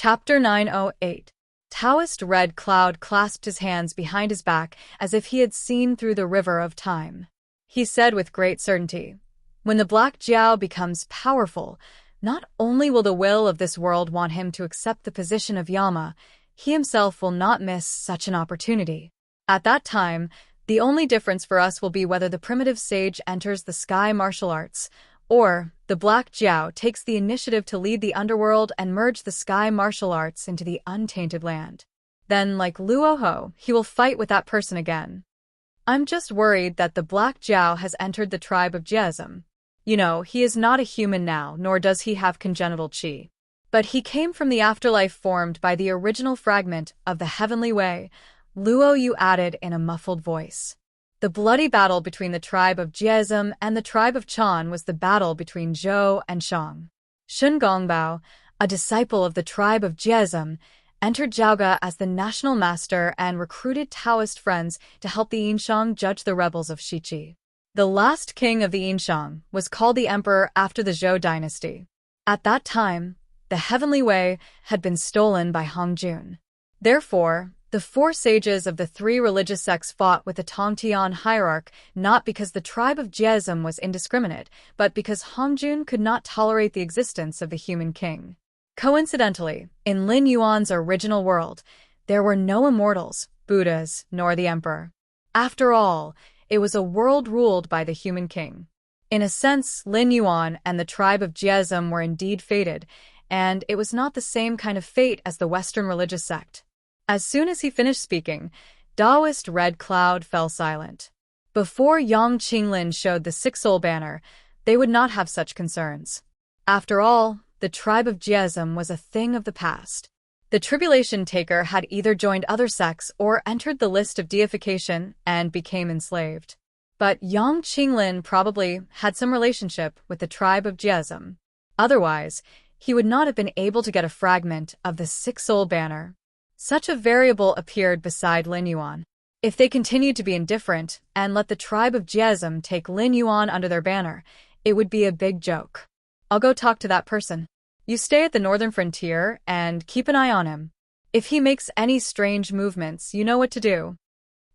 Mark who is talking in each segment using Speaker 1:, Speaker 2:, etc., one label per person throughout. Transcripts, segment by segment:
Speaker 1: Chapter 908. Taoist Red Cloud clasped his hands behind his back as if he had seen through the river of time. He said with great certainty, "When the Black Jiao becomes powerful, not only will the will of this world want him to accept the position of Yama, he himself will not miss such an opportunity. At that time, the only difference for us will be whether the primitive sage enters the sky martial arts, or the Black Jiao takes the initiative to lead the underworld and merge the sky martial arts into the untainted land. Then, like Luoho, he will fight with that person again. I'm just worried that the Black Jiao has entered the tribe of Jiaism. You know, he is not a human now, nor does he have congenital qi. But he came from the afterlife formed by the original fragment of the heavenly way," Luo Yu added in a muffled voice. The bloody battle between the tribe of Jiaism and the tribe of Chan was the battle between Zhou and Shang. Shun Gongbao, a disciple of the tribe of Jiaism, entered Jiaoge as the national master and recruited Taoist friends to help the Yinshang judge the rebels of Shiqi. The last king of the Yinshang was called the emperor after the Zhou dynasty. At that time, the heavenly way had been stolen by Hongjun. Therefore, the four sages of the three religious sects fought with the Tongtian hierarch not because the tribe of Jiaism was indiscriminate, but because Hongjun could not tolerate the existence of the human king. Coincidentally, in Lin Yuan's original world, there were no immortals, Buddhas, nor the emperor. After all, it was a world ruled by the human king. In a sense, Lin Yuan and the tribe of Jiaism were indeed fated, and it was not the same kind of fate as the Western religious sect. As soon as he finished speaking, Taoist Red Cloud fell silent. Before Yang Qinglin showed the six-soul banner, they would not have such concerns. After all, the tribe of Jiaism was a thing of the past. The tribulation taker had either joined other sects or entered the list of deification and became enslaved. But Yang Qinglin probably had some relationship with the tribe of Jiaism. Otherwise, he would not have been able to get a fragment of the six-soul banner. Such a variable appeared beside Lin Yuan. If they continued to be indifferent and let the tribe of Jiaism take Lin Yuan under their banner, it would be a big joke. I'll go talk to that person. You stay at the northern frontier and keep an eye on him. If he makes any strange movements, you know what to do."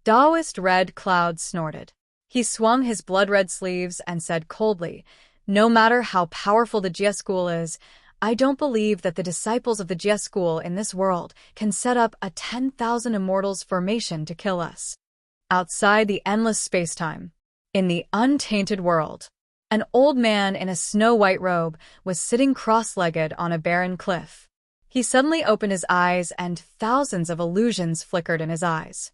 Speaker 1: Taoist Red Cloud snorted. He swung his blood-red sleeves and said coldly, "No matter how powerful the Jia school is, I don't believe that the disciples of the Jia school in this world can set up a 10,000 immortals formation to kill us." Outside the endless space-time, in the untainted world, an old man in a snow-white robe was sitting cross-legged on a barren cliff. He suddenly opened his eyes and thousands of illusions flickered in his eyes.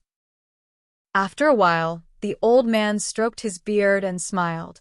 Speaker 1: After a while, the old man stroked his beard and smiled.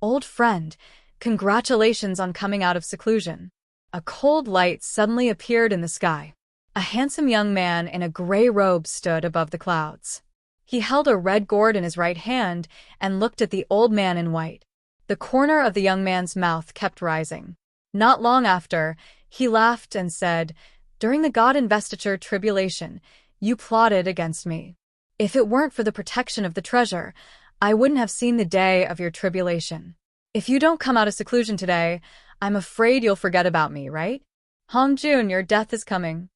Speaker 1: "Old friend, congratulations on coming out of seclusion." A cold light suddenly appeared in the sky. A handsome young man in a gray robe stood above the clouds. He held a red gourd in his right hand and looked at the old man in white. The corner of the young man's mouth kept rising. Not long after, he laughed and said, "During the God investiture tribulation, you plotted against me. If it weren't for the protection of the treasure, I wouldn't have seen the day of your tribulation. If you don't come out of seclusion today, I'm afraid you'll forget about me, right? Hongjun, your death is coming."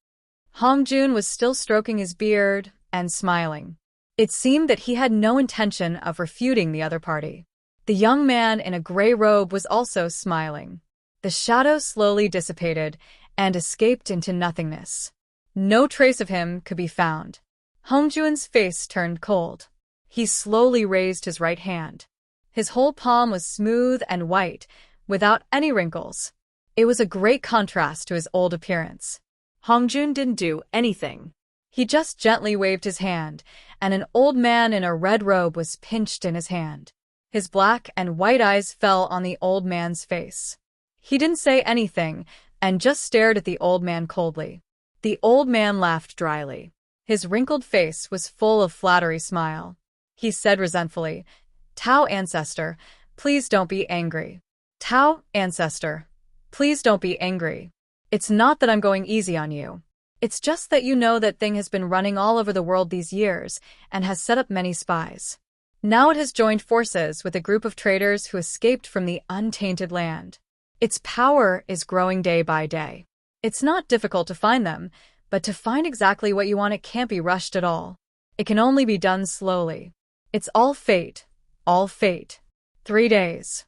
Speaker 1: Hongjun was still stroking his beard and smiling. It seemed that he had no intention of refuting the other party. The young man in a gray robe was also smiling. The shadow slowly dissipated and escaped into nothingness. No trace of him could be found. Hongjun's face turned cold. He slowly raised his right hand. His whole palm was smooth and white, without any wrinkles. It was a great contrast to his old appearance. Hongjun didn't do anything. He just gently waved his hand, and an old man in a red robe was pinched in his hand. His black and white eyes fell on the old man's face. He didn't say anything, and just stared at the old man coldly. The old man laughed dryly. His wrinkled face was full of flattery smile. He said resentfully, "Tao ancestor, please don't be angry. Tao ancestor, please don't be angry. It's not that I'm going easy on you. It's just that you know that thing has been running all over the world these years and has set up many spies. Now it has joined forces with a group of traders who escaped from the untainted land. Its power is growing day by day. It's not difficult to find them, but to find exactly what you want, it can't be rushed at all. It can only be done slowly. It's all fate. All fate. 3 days.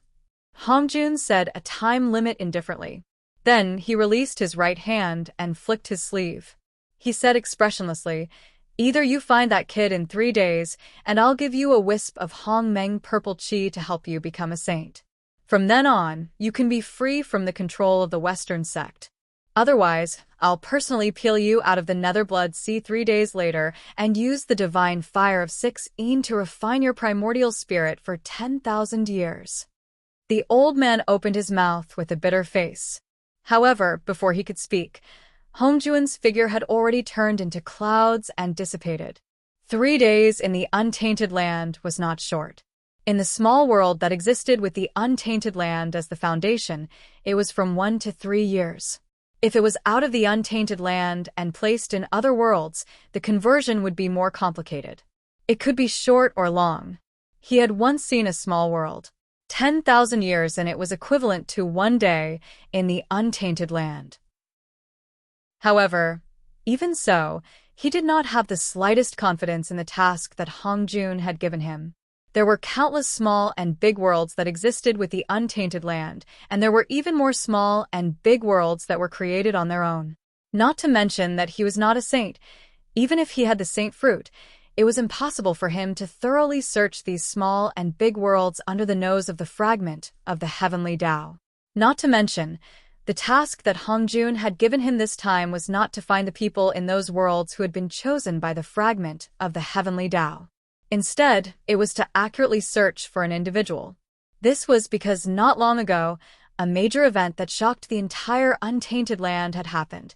Speaker 1: Hongjun said a time limit indifferently. Then he released his right hand and flicked his sleeve. He said expressionlessly, "Either you find that kid in 3 days, and I'll give you a wisp of Hongmeng purple chi to help you become a saint. From then on, you can be free from the control of the Western sect. Otherwise, I'll personally peel you out of the nether blood sea 3 days later and use the divine fire of 6 to refine your primordial spirit for 10,000 years." The old man opened his mouth with a bitter face. However, before he could speak, Hongjuan's figure had already turned into clouds and dissipated. 3 days in the untainted land was not short. In the small world that existed with the untainted land as the foundation, it was from 1 to 3 years. If it was out of the untainted land and placed in other worlds, the conversion would be more complicated. It could be short or long. He had once seen a small world. 10,000 years, and it was equivalent to 1 day in the untainted land. However, even so, he did not have the slightest confidence in the task that Hongjun had given him. There were countless small and big worlds that existed with the untainted land, and there were even more small and big worlds that were created on their own. Not to mention that he was not a saint. Even if he had the saint fruit, it was impossible for him to thoroughly search these small and big worlds under the nose of the fragment of the heavenly Tao. Not to mention, the task that Hongjun had given him this time was not to find the people in those worlds who had been chosen by the fragment of the heavenly Tao. Instead, it was to accurately search for an individual. This was because not long ago, a major event that shocked the entire untainted land had happened.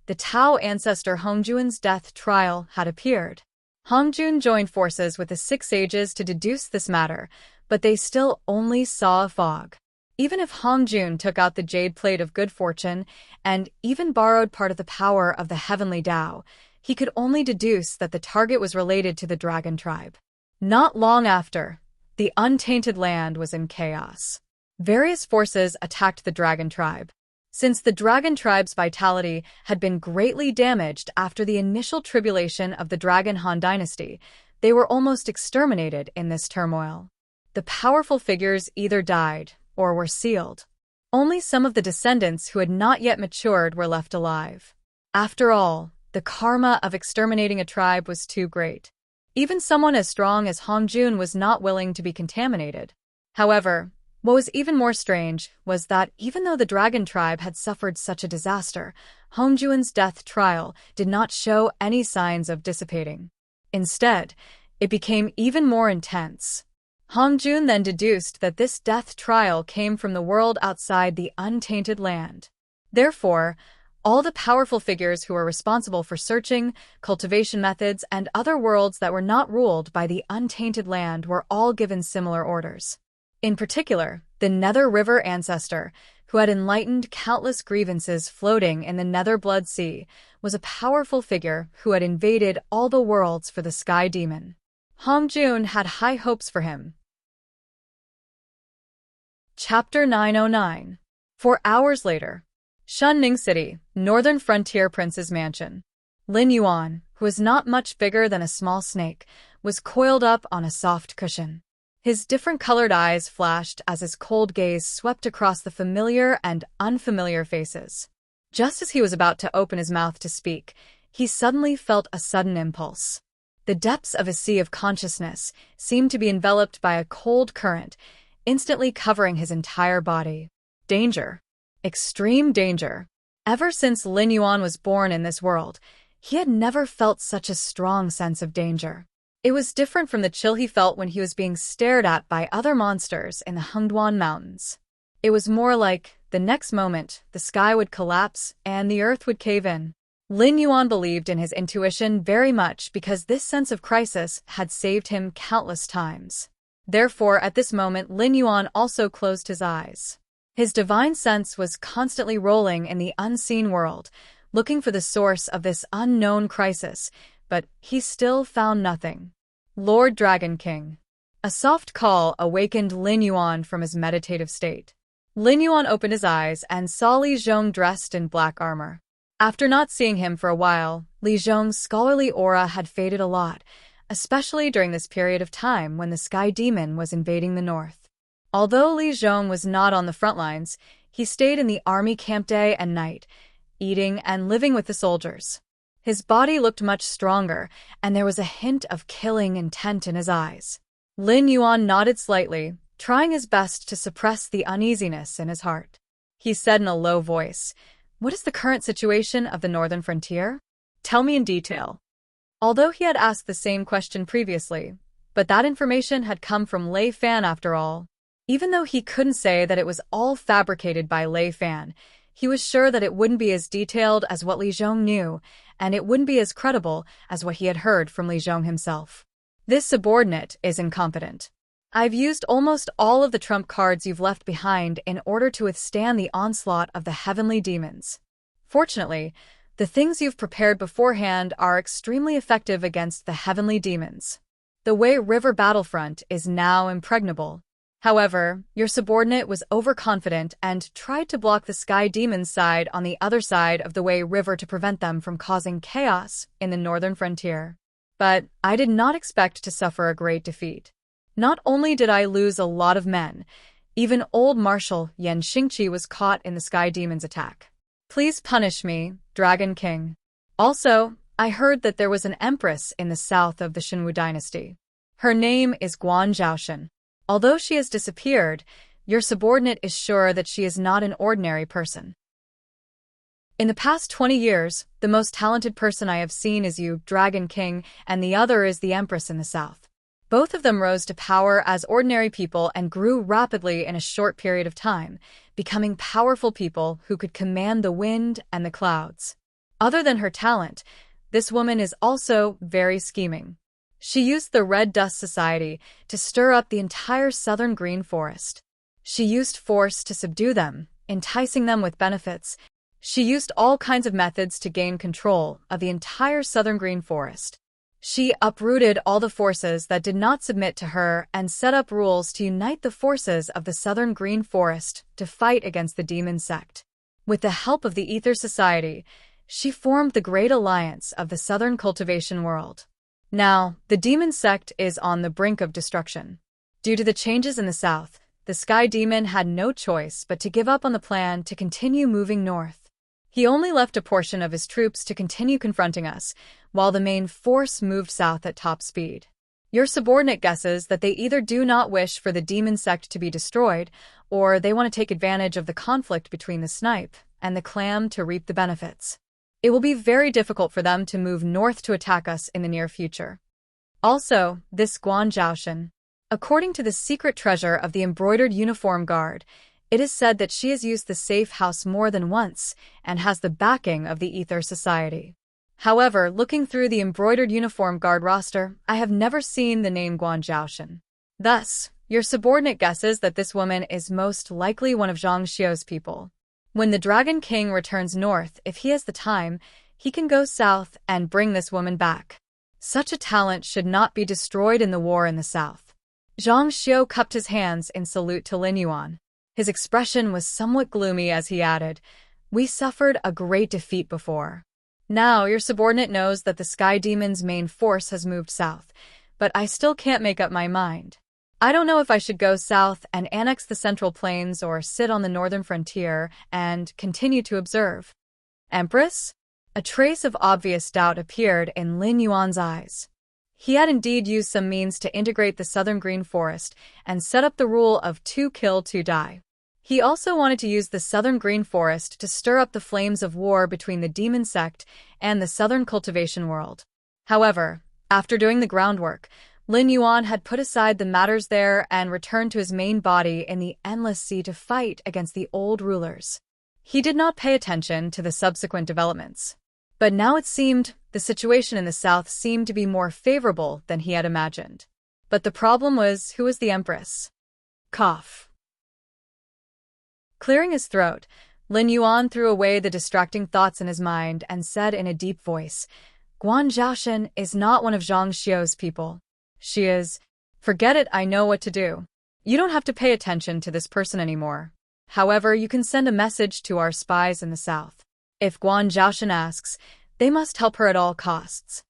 Speaker 1: The Tao ancestor Hongjuan's death trial had appeared. Hongjun joined forces with the 6 sages to deduce this matter, but they still only saw a fog. Even if Hongjun took out the jade plate of good fortune and even borrowed part of the power of the heavenly Tao, he could only deduce that the target was related to the dragon tribe. Not long after, the untainted land was in chaos. Various forces attacked the dragon tribe. Since the dragon tribe's vitality had been greatly damaged after the initial tribulation of the Dragon Han dynasty, they were almost exterminated in this turmoil. The powerful figures either died or were sealed. Only some of the descendants who had not yet matured were left alive. After all, the karma of exterminating a tribe was too great. Even someone as strong as Hongjun was not willing to be contaminated. However, what was even more strange was that even though the dragon tribe had suffered such a disaster, Hongjuan's death trial did not show any signs of dissipating. Instead, it became even more intense. Hongjun then deduced that this death trial came from the world outside the untainted land. Therefore, all the powerful figures who were responsible for searching, cultivation methods, and other worlds that were not ruled by the untainted land were all given similar orders. In particular, the Nether River ancestor, who had enlightened countless grievances floating in the Nether Blood Sea, was a powerful figure who had invaded all the worlds for the Sky Demon. Hongjun had high hopes for him. Chapter 909. 4 hours later. Shunning City, Northern Frontier Prince's Mansion. Lin Yuan, who was not much bigger than a small snake, was coiled up on a soft cushion. His different-colored eyes flashed as his cold gaze swept across the familiar and unfamiliar faces. Just as he was about to open his mouth to speak, he suddenly felt a sudden impulse. The depths of a sea of consciousness seemed to be enveloped by a cold current, instantly covering his entire body. Danger. Extreme danger. Ever since Lin Yuan was born in this world, he had never felt such a strong sense of danger. It was different from the chill he felt when he was being stared at by other monsters in the Hengduan Mountains. It was more like, the next moment, the sky would collapse and the earth would cave in. Lin Yuan believed in his intuition very much because this sense of crisis had saved him countless times. Therefore, at this moment, Lin Yuan also closed his eyes. His divine sense was constantly rolling in the unseen world, looking for the source of this unknown crisis, but he still found nothing. Lord Dragon King. A soft call awakened Lin Yuan from his meditative state. Lin Yuan opened his eyes and saw Li Zhong dressed in black armor. After not seeing him for a while, Li Zhong's scholarly aura had faded a lot, especially during this period of time when the Sky Demon was invading the north. Although Li Zhong was not on the front lines, he stayed in the army camp day and night, eating and living with the soldiers. His body looked much stronger, and there was a hint of killing intent in his eyes. Lin Yuan nodded slightly, trying his best to suppress the uneasiness in his heart. He said in a low voice, "What is the current situation of the northern frontier? Tell me in detail." Although he had asked the same question previously, but that information had come from Lei Fan after all. Even though he couldn't say that it was all fabricated by Lei Fan, he was sure that it wouldn't be as detailed as what Li Zhong knew, and it wouldn't be as credible as what he had heard from Li Zhong himself. This subordinate is incompetent. I've used almost all of the trump cards you've left behind in order to withstand the onslaught of the heavenly demons. Fortunately, the things you've prepared beforehand are extremely effective against the heavenly demons. The Wei River battlefront is now impregnable. However, your subordinate was overconfident and tried to block the Sky Demon's side on the other side of the Wei River to prevent them from causing chaos in the northern frontier. But I did not expect to suffer a great defeat. Not only did I lose a lot of men, even old Marshal Yan Xingqi was caught in the Sky Demon's attack. Please punish me, Dragon King. Also, I heard that there was an empress in the south of the Shenwu dynasty. Her name is Guan Zhaoshan. Although she has disappeared, your subordinate is sure that she is not an ordinary person. In the past 20 years, the most talented person I have seen is you, Dragon King, and the other is the Empress in the south. Both of them rose to power as ordinary people and grew rapidly in a short period of time, becoming powerful people who could command the wind and the clouds. Other than her talent, this woman is also very scheming. She used the Red Dust Society to stir up the entire southern green forest. She used force to subdue them, enticing them with benefits. She used all kinds of methods to gain control of the entire southern green forest. She uprooted all the forces that did not submit to her and set up rules to unite the forces of the southern green forest to fight against the demon sect. With the help of the Ether Society, she formed the Great Alliance of the Southern Cultivation World. Now, the demon sect is on the brink of destruction. Due to the changes in the south, the Sky Demon had no choice but to give up on the plan to continue moving north. He only left a portion of his troops to continue confronting us, while the main force moved south at top speed. Your subordinate guesses that they either do not wish for the demon sect to be destroyed, or they want to take advantage of the conflict between the snipe and the clam to reap the benefits. It will be very difficult for them to move north to attack us in the near future. Also, this Guan Zhaoshan. According to the secret treasure of the Embroidered Uniform Guard, it is said that she has used the safe house more than once and has the backing of the Ether Society. However, looking through the Embroidered Uniform Guard roster, I have never seen the name Guan Zhaoshan. Thus, your subordinate guesses that this woman is most likely one of Zhang Xiu's people. When the Dragon King returns north, if he has the time, he can go south and bring this woman back. Such a talent should not be destroyed in the war in the south. Zhang Xiu cupped his hands in salute to Lin Yuan. His expression was somewhat gloomy as he added, "We suffered a great defeat before. Now your subordinate knows that the Sky Demon's main force has moved south, but I still can't make up my mind. I don't know if I should go south and annex the Central Plains or sit on the northern frontier and continue to observe." Empress? A trace of obvious doubt appeared in Lin Yuan's eyes. He had indeed used some means to integrate the southern green forest and set up the rule of 2 kill 2 die. He also wanted to use the southern green forest to stir up the flames of war between the demon sect and the southern cultivation world. However, after doing the groundwork, Lin Yuan had put aside the matters there and returned to his main body in the endless sea to fight against the old rulers. He did not pay attention to the subsequent developments. But now it seemed the situation in the south seemed to be more favorable than he had imagined. But the problem was, who was the Empress? Cough. Clearing his throat, Lin Yuan threw away the distracting thoughts in his mind and said in a deep voice, "Guan Zhaoshan is not one of Zhang Xiu's people. She is... Forget it, I know what to do. You don't have to pay attention to this person anymore. However, you can send a message to our spies in the south. If Guan Zhaoshan asks, they must help her at all costs.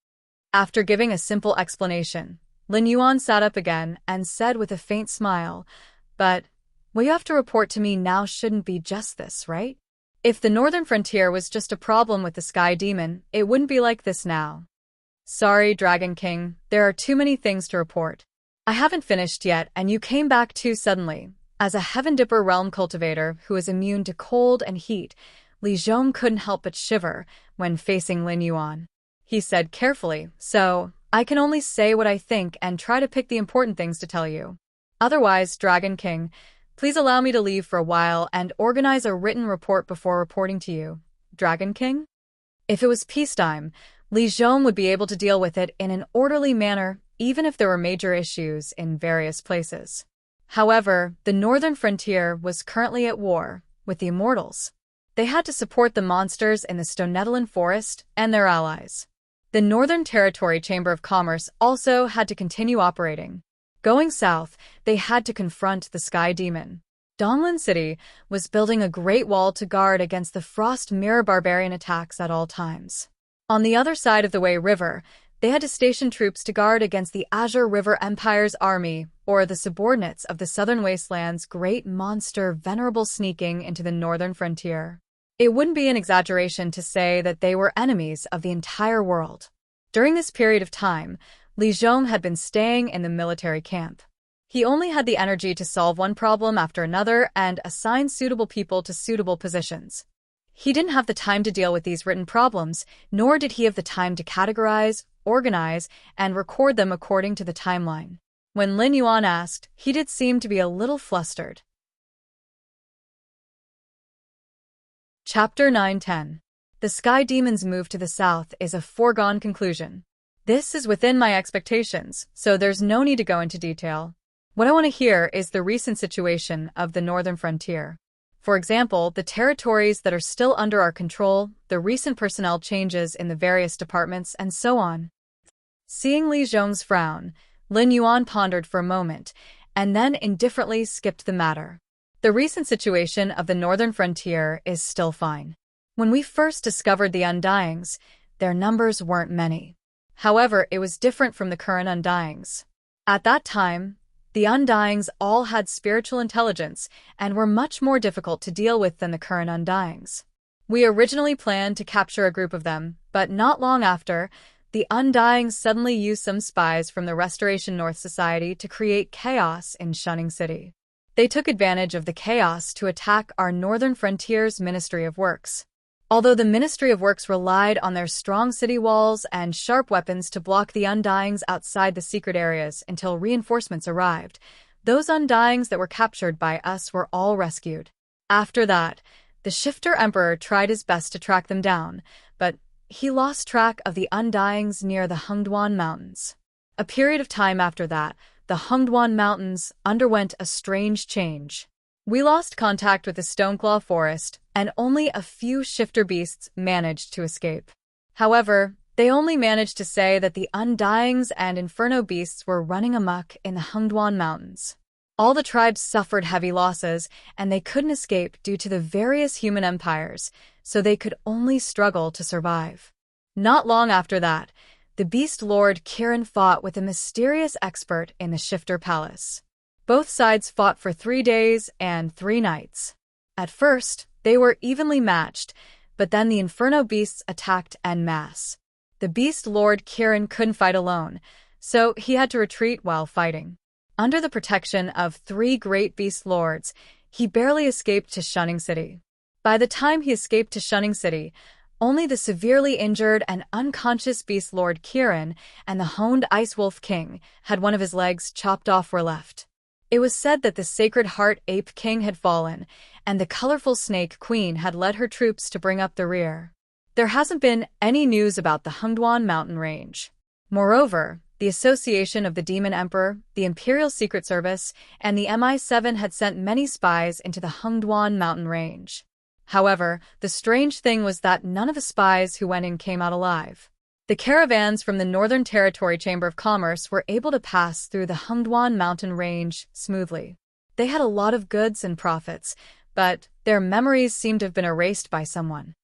Speaker 1: After giving a simple explanation, Lin Yuan sat up again and said with a faint smile, "But what you have to report to me now shouldn't be just this, right? If the northern frontier was just a problem with the Sky Demon, it wouldn't be like this now." "Sorry, Dragon King, there are too many things to report. I haven't finished yet, and you came back too suddenly." As a Heaven Dipper realm cultivator who is immune to cold and heat, Li Zhong couldn't help but shiver when facing Lin Yuan. He said carefully, "So, I can only say what I think and try to pick the important things to tell you. Otherwise, Dragon King, please allow me to leave for a while and organize a written report before reporting to you." Dragon King? If it was peacetime, Li Zhong would be able to deal with it in an orderly manner, even if there were major issues in various places. However, the northern frontier was currently at war with the Immortals. They had to support the monsters in the Stonetalan Forest and their allies. The Northern Territory Chamber of Commerce also had to continue operating. Going south, they had to confront the Sky Demon. Donglin City was building a great wall to guard against the Frost Mirror barbarian attacks at all times. On the other side of the Wei River, they had to station troops to guard against the Azure River Empire's army, or the subordinates of the Southern Wasteland's great monster Venerable sneaking into the northern frontier. It wouldn't be an exaggeration to say that they were enemies of the entire world. During this period of time, Li Zhong had been staying in the military camp. He only had the energy to solve one problem after another and assign suitable people to suitable positions. He didn't have the time to deal with these written problems, nor did he have the time to categorize, organize, and record them according to the timeline. When Lin Yuan asked, he did seem to be a little flustered. Chapter 9-10. The Sky Demon's move to the south is a foregone conclusion. This is within my expectations, so there's no need to go into detail. What I want to hear is the recent situation of the northern frontier. For example, the territories that are still under our control, the recent personnel changes in the various departments, and so on. Seeing Li Zhong's frown, Lin Yuan pondered for a moment, and then indifferently skipped the matter. The recent situation of the northern frontier is still fine. When we first discovered the Undyings, their numbers weren't many. However, it was different from the current Undyings. At that time, the Undyings all had spiritual intelligence and were much more difficult to deal with than the current Undyings. We originally planned to capture a group of them, but not long after, the Undyings suddenly used some spies from the Restoration North Society to create chaos in Shunning City. They took advantage of the chaos to attack our northern frontier's Ministry of Works. Although the Ministry of Works relied on their strong city walls and sharp weapons to block the Undyings outside the secret areas until reinforcements arrived, those Undyings that were captured by us were all rescued. After that, the Shifter Emperor tried his best to track them down, but he lost track of the Undyings near the Hengduan Mountains. A period of time after that, the Hengduan Mountains underwent a strange change. We lost contact with the Stoneclaw Forest, and only a few shifter beasts managed to escape. However, they only managed to say that the Undyings and Inferno beasts were running amok in the Hengduan Mountains. All the tribes suffered heavy losses, and they couldn't escape due to the various human empires, so they could only struggle to survive. Not long after that, the Beast Lord Kirin fought with a mysterious expert in the Shifter Palace. Both sides fought for 3 days and 3 nights. At first, they were evenly matched, but then the Inferno beasts attacked en masse. The Beast Lord Kirin couldn't fight alone, so he had to retreat while fighting. Under the protection of 3 great Beast Lords, he barely escaped to Shunning City. By the time he escaped to Shunning City, only the severely injured and unconscious Beast Lord Kirin and the honed Ice Wolf King had one of his legs chopped off were left. It was said that the Sacred Heart Ape King had fallen, and the Colorful Snake Queen had led her troops to bring up the rear. There hasn't been any news about the Hengduan mountain range. Moreover, the Association of the Demon Emperor, the Imperial Secret Service, and the MI7 had sent many spies into the Hengduan mountain range. However, the strange thing was that none of the spies who went in came out alive. The caravans from the Northern Territory Chamber of Commerce were able to pass through the Hengduan mountain range smoothly. They had a lot of goods and profits, but their memories seemed to have been erased by someone.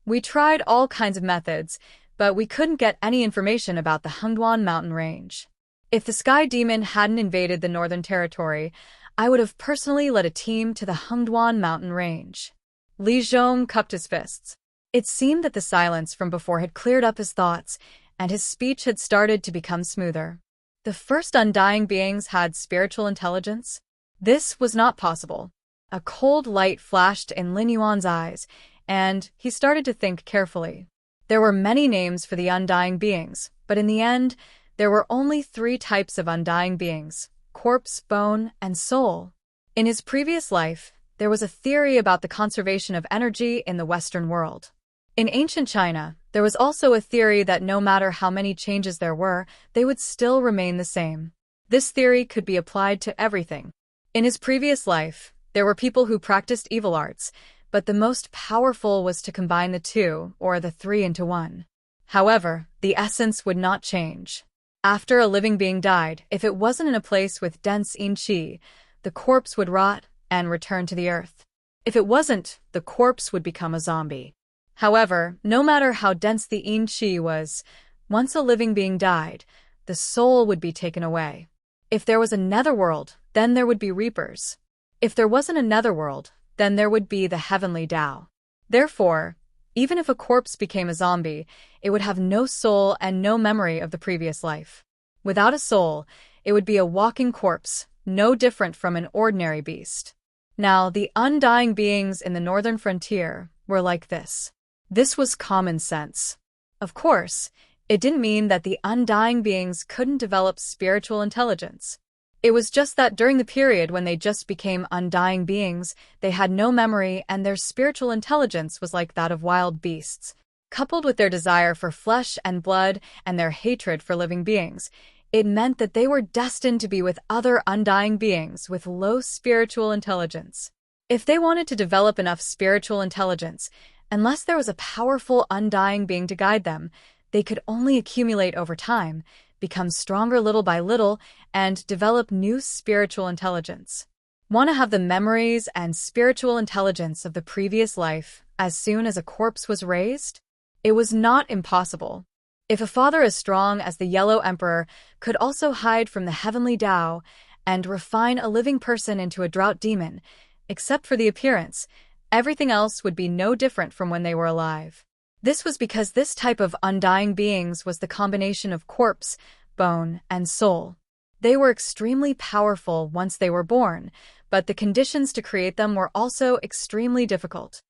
Speaker 1: We tried all kinds of methods, but we couldn't get any information about the Hengduan mountain range. If the Sky Demon hadn't invaded the Northern Territory, I would have personally led a team to the Hengduan mountain range. Li Zhong cupped his fists. It seemed that the silence from before had cleared up his thoughts, and his speech had started to become smoother. The first undying beings had spiritual intelligence? This was not possible. A cold light flashed in Lin Yuan's eyes, and he started to think carefully. There were many names for the undying beings, but in the end, there were only 3 types of undying beings: corpse, bone, and soul. In his previous life, there was a theory about the conservation of energy in the Western world. In ancient China, there was also a theory that no matter how many changes there were, they would still remain the same. This theory could be applied to everything. In his previous life, there were people who practiced evil arts, but the most powerful was to combine the 2 or the 3 into one. However, the essence would not change. After a living being died, if it wasn't in a place with dense yin qi, the corpse would rot and return to the earth. If it wasn't, the corpse would become a zombie. However, no matter how dense the yin qi was, once a living being died, the soul would be taken away. If there was a netherworld, then there would be reapers. If there wasn't a netherworld, then there would be the heavenly Tao. Therefore, even if a corpse became a zombie, it would have no soul and no memory of the previous life. Without a soul, it would be a walking corpse, no different from an ordinary beast. Now, the undying beings in the northern frontier were like this. This was common sense. Of course, it didn't mean that the undying beings couldn't develop spiritual intelligence. It was just that during the period when they just became undying beings, they had no memory and their spiritual intelligence was like that of wild beasts. Coupled with their desire for flesh and blood and their hatred for living beings, it meant that they were destined to be with other undying beings with low spiritual intelligence. If they wanted to develop enough spiritual intelligence, unless there was a powerful undying being to guide them, they could only accumulate over time, become stronger little by little, and develop new spiritual intelligence. Want to have the memories and spiritual intelligence of the previous life as soon as a corpse was raised? It was not impossible. If a father as strong as the Yellow Emperor could also hide from the heavenly Tao and refine a living person into a drought demon, except for the appearance, everything else would be no different from when they were alive. This was because this type of undying beings was the combination of corpse, bone, and soul. They were extremely powerful once they were born, but the conditions to create them were also extremely difficult.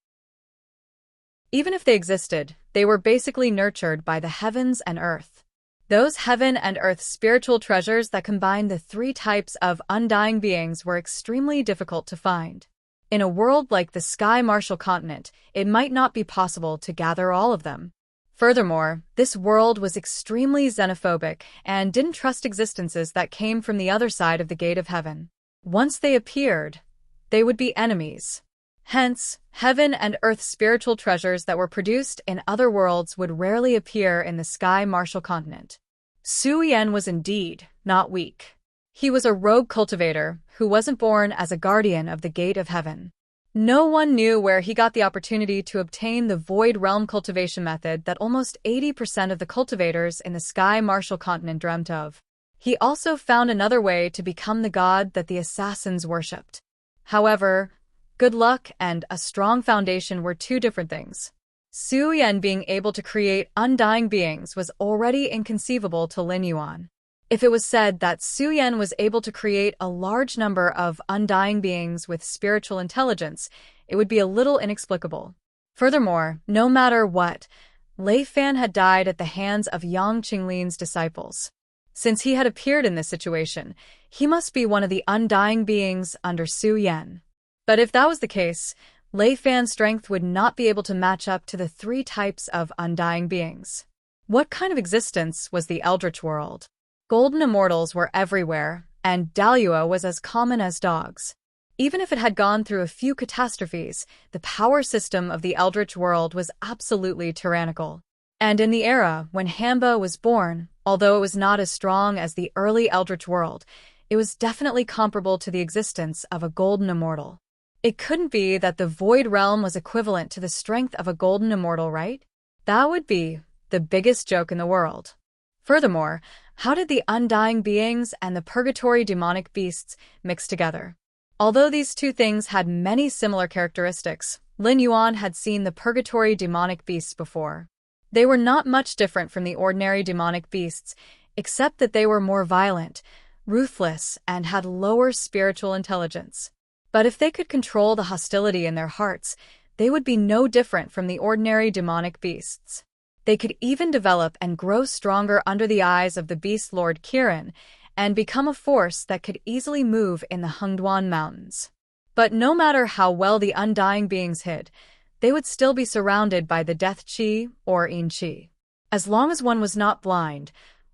Speaker 1: Even if they existed, they were basically nurtured by the heavens and earth. Those heaven and earth spiritual treasures that combine the 3 types of undying beings were extremely difficult to find. In a world like the Sky Martial Continent, it might not be possible to gather all of them. Furthermore, this world was extremely xenophobic and didn't trust existences that came from the other side of the gate of heaven. Once they appeared, they would be enemies. Hence, heaven and earth spiritual treasures that were produced in other worlds would rarely appear in the Sky Martial Continent. Su Yan was indeed not weak. He was a rogue cultivator who wasn't born as a guardian of the gate of heaven. No one knew where he got the opportunity to obtain the Void Realm cultivation method that almost 80% of the cultivators in the Sky Martial Continent dreamt of. He also found another way to become the god that the assassins worshipped. However, good luck and a strong foundation were 2 different things. Su Yan being able to create undying beings was already inconceivable to Lin Yuan. If it was said that Su Yan was able to create a large number of undying beings with spiritual intelligence, it would be a little inexplicable. Furthermore, no matter what, Lei Fan had died at the hands of Yang Qinglin's disciples. Since he had appeared in this situation, he must be one of the undying beings under Su Yan. But if that was the case, Lei Fan's strength would not be able to match up to the 3 types of undying beings. What kind of existence was the Eldritch world? Golden immortals were everywhere, and Dalua was as common as dogs. Even if it had gone through a few catastrophes, the power system of the Eldritch world was absolutely tyrannical. And in the era when Hamba was born, although it was not as strong as the early Eldritch world, it was definitely comparable to the existence of a golden immortal. It couldn't be that the Void Realm was equivalent to the strength of a golden immortal, right? That would be the biggest joke in the world. Furthermore, how did the undying beings and the purgatory demonic beasts mix together? Although these two things had many similar characteristics, Lin Yuan had seen the purgatory demonic beasts before. They were not much different from the ordinary demonic beasts, except that they were more violent, ruthless, and had lower spiritual intelligence. But if they could control the hostility in their hearts, they would be no different from the ordinary demonic beasts. They could even develop and grow stronger under the eyes of the Beast Lord Kirin, and become a force that could easily move in the Hengduan Mountains. But no matter how well the undying beings hid, they would still be surrounded by the Death Qi or Yin Qi. As long as one was not blind,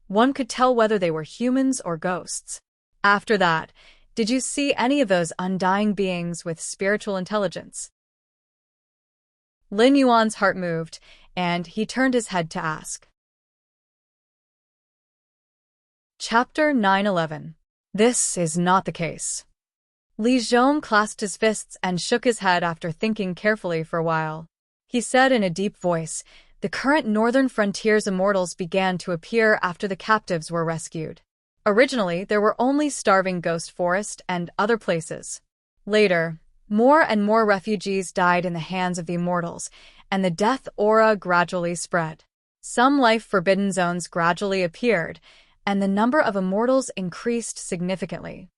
Speaker 1: one could tell whether they were humans or ghosts. After that, did you see any of those undying beings with spiritual intelligence? Lin Yuan's heart moved, and he turned his head to ask. Chapter 9:11. This is not the case. Li Zhong clasped his fists and shook his head after thinking carefully for a while. He said in a deep voice, "The current northern frontier's immortals began to appear after the captives were rescued. Originally, there were only starving Ghost Forest and other places. Later, more and more refugees died in the hands of the immortals, and the death aura gradually spread. Some life-forbidden zones gradually appeared, and the number of immortals increased significantly.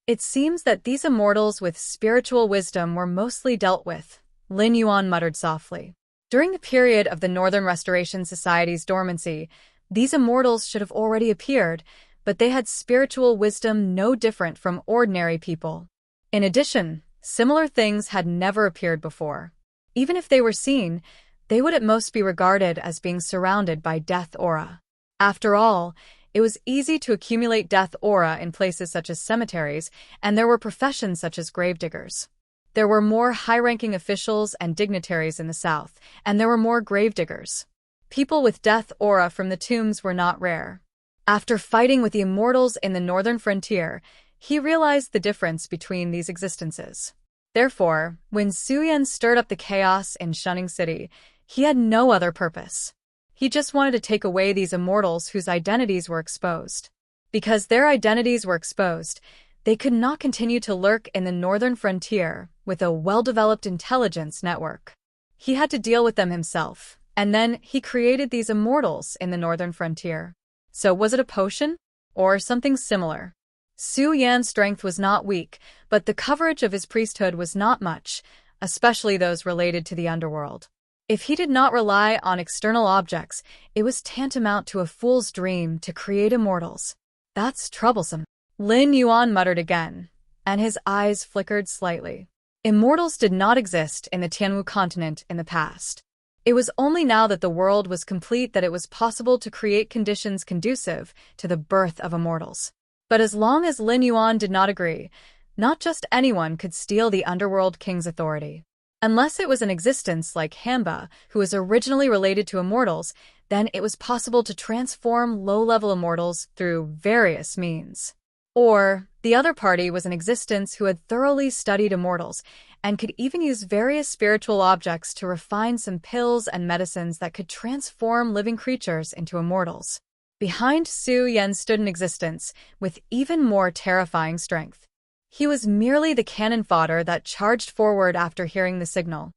Speaker 1: It seems that these immortals with spiritual wisdom were mostly dealt with," Lin Yuan muttered softly. "During the period of the Northern Restoration Society's dormancy, these immortals should have already appeared, but they had spiritual wisdom no different from ordinary people. In addition, similar things had never appeared before. Even if they were seen, they would at most be regarded as being surrounded by death aura. After all, it was easy to accumulate death aura in places such as cemeteries, and there were professions such as gravediggers. There were more high-ranking officials and dignitaries in the south, and there were more gravediggers. People with death aura from the tombs were not rare. After fighting with the immortals in the northern frontier, he realized the difference between these existences. Therefore, when Su Yan stirred up the chaos in Shunning City, he had no other purpose. He just wanted to take away these immortals whose identities were exposed. Because their identities were exposed, they could not continue to lurk in the northern frontier with a well-developed intelligence network. He had to deal with them himself, and then he created these immortals in the northern frontier. So was it a potion? Or something similar? Su Yan's strength was not weak, but the coverage of his priesthood was not much, especially those related to the underworld. If he did not rely on external objects, it was tantamount to a fool's dream to create immortals. That's troublesome. Lin Yuan muttered again, and his eyes flickered slightly. Immortals did not exist in the Tianwu continent in the past. It was only now that the world was complete that it was possible to create conditions conducive to the birth of immortals. But as long as Lin Yuan did not agree, not just anyone could steal the Underworld King's authority. Unless it was an existence like Hamba, who was originally related to immortals, then it was possible to transform low-level immortals through various means. Or, the other party was an existence who had thoroughly studied immortals, and could even use various spiritual objects to refine some pills and medicines that could transform living creatures into immortals. Behind Su Yan stood an existence with even more terrifying strength. He was merely the cannon fodder that charged forward after hearing the signal.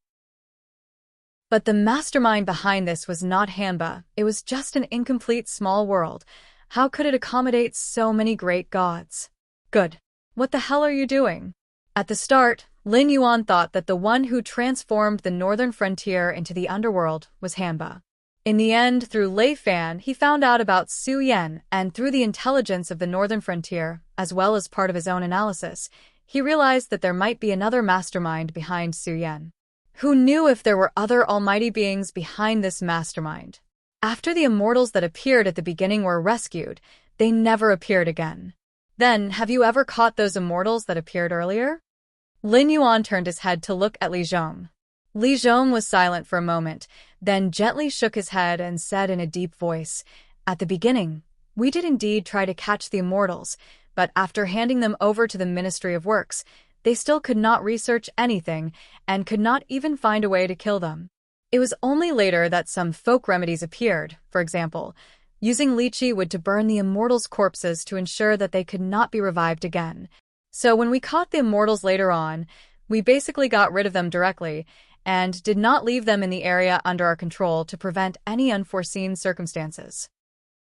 Speaker 1: But the mastermind behind this was not Hamba, it was just an incomplete small world. How could it accommodate so many great gods? Good. What the hell are you doing? At the start, Lin Yuan thought that the one who transformed the northern frontier into the underworld was Hamba. In the end, through Lei Fan, he found out about Su Yan, and through the intelligence of the northern frontier, as well as part of his own analysis, he realized that there might be another mastermind behind Su Yan. Who knew if there were other almighty beings behind this mastermind? After the immortals that appeared at the beginning were rescued, they never appeared again. Then, have you ever caught those immortals that appeared earlier? Lin Yuan turned his head to look at Li Zhong. Li Zhong was silent for a moment, then gently shook his head and said in a deep voice, "At the beginning, we did indeed try to catch the immortals, but after handing them over to the Ministry of Works, they still could not research anything and could not even find a way to kill them. It was only later that some folk remedies appeared, for example, using lychee wood to burn the immortals' corpses to ensure that they could not be revived again. So when we caught the immortals later on, we basically got rid of them directly and did not leave them in the area under our control to prevent any unforeseen circumstances.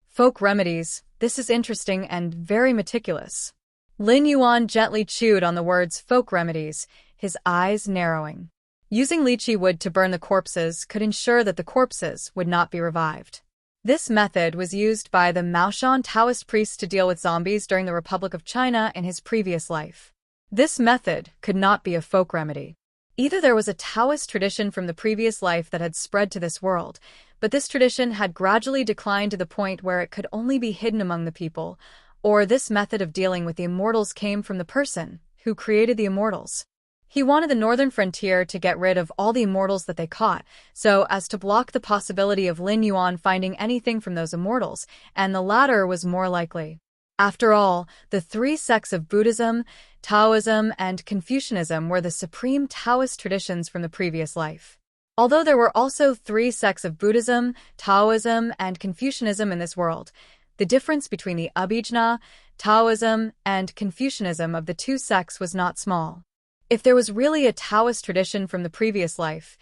Speaker 1: Folk remedies, this is interesting and very meticulous. Lin Yuan gently chewed on the words folk remedies, his eyes narrowing. Using lychee wood to burn the corpses could ensure that the corpses would not be revived. This method was used by the Maoshan Taoist priest to deal with zombies during the Republic of China in his previous life. This method could not be a folk remedy. Either there was a Taoist tradition from the previous life that had spread to this world, but this tradition had gradually declined to the point where it could only be hidden among the people, or this method of dealing with the immortals came from the person who created the immortals. He wanted the northern frontier to get rid of all the immortals that they caught, so as to block the possibility of Lin Yuan finding anything from those immortals, and the latter was more likely. After all, the three sects of Buddhism, Taoism, and Confucianism were the supreme Taoist traditions from the previous life. Although there were also three sects of Buddhism, Taoism, and Confucianism in this world, the difference between the Abhijna, Taoism, and Confucianism of the two sects was not small. If there was really a Taoist tradition from the previous life,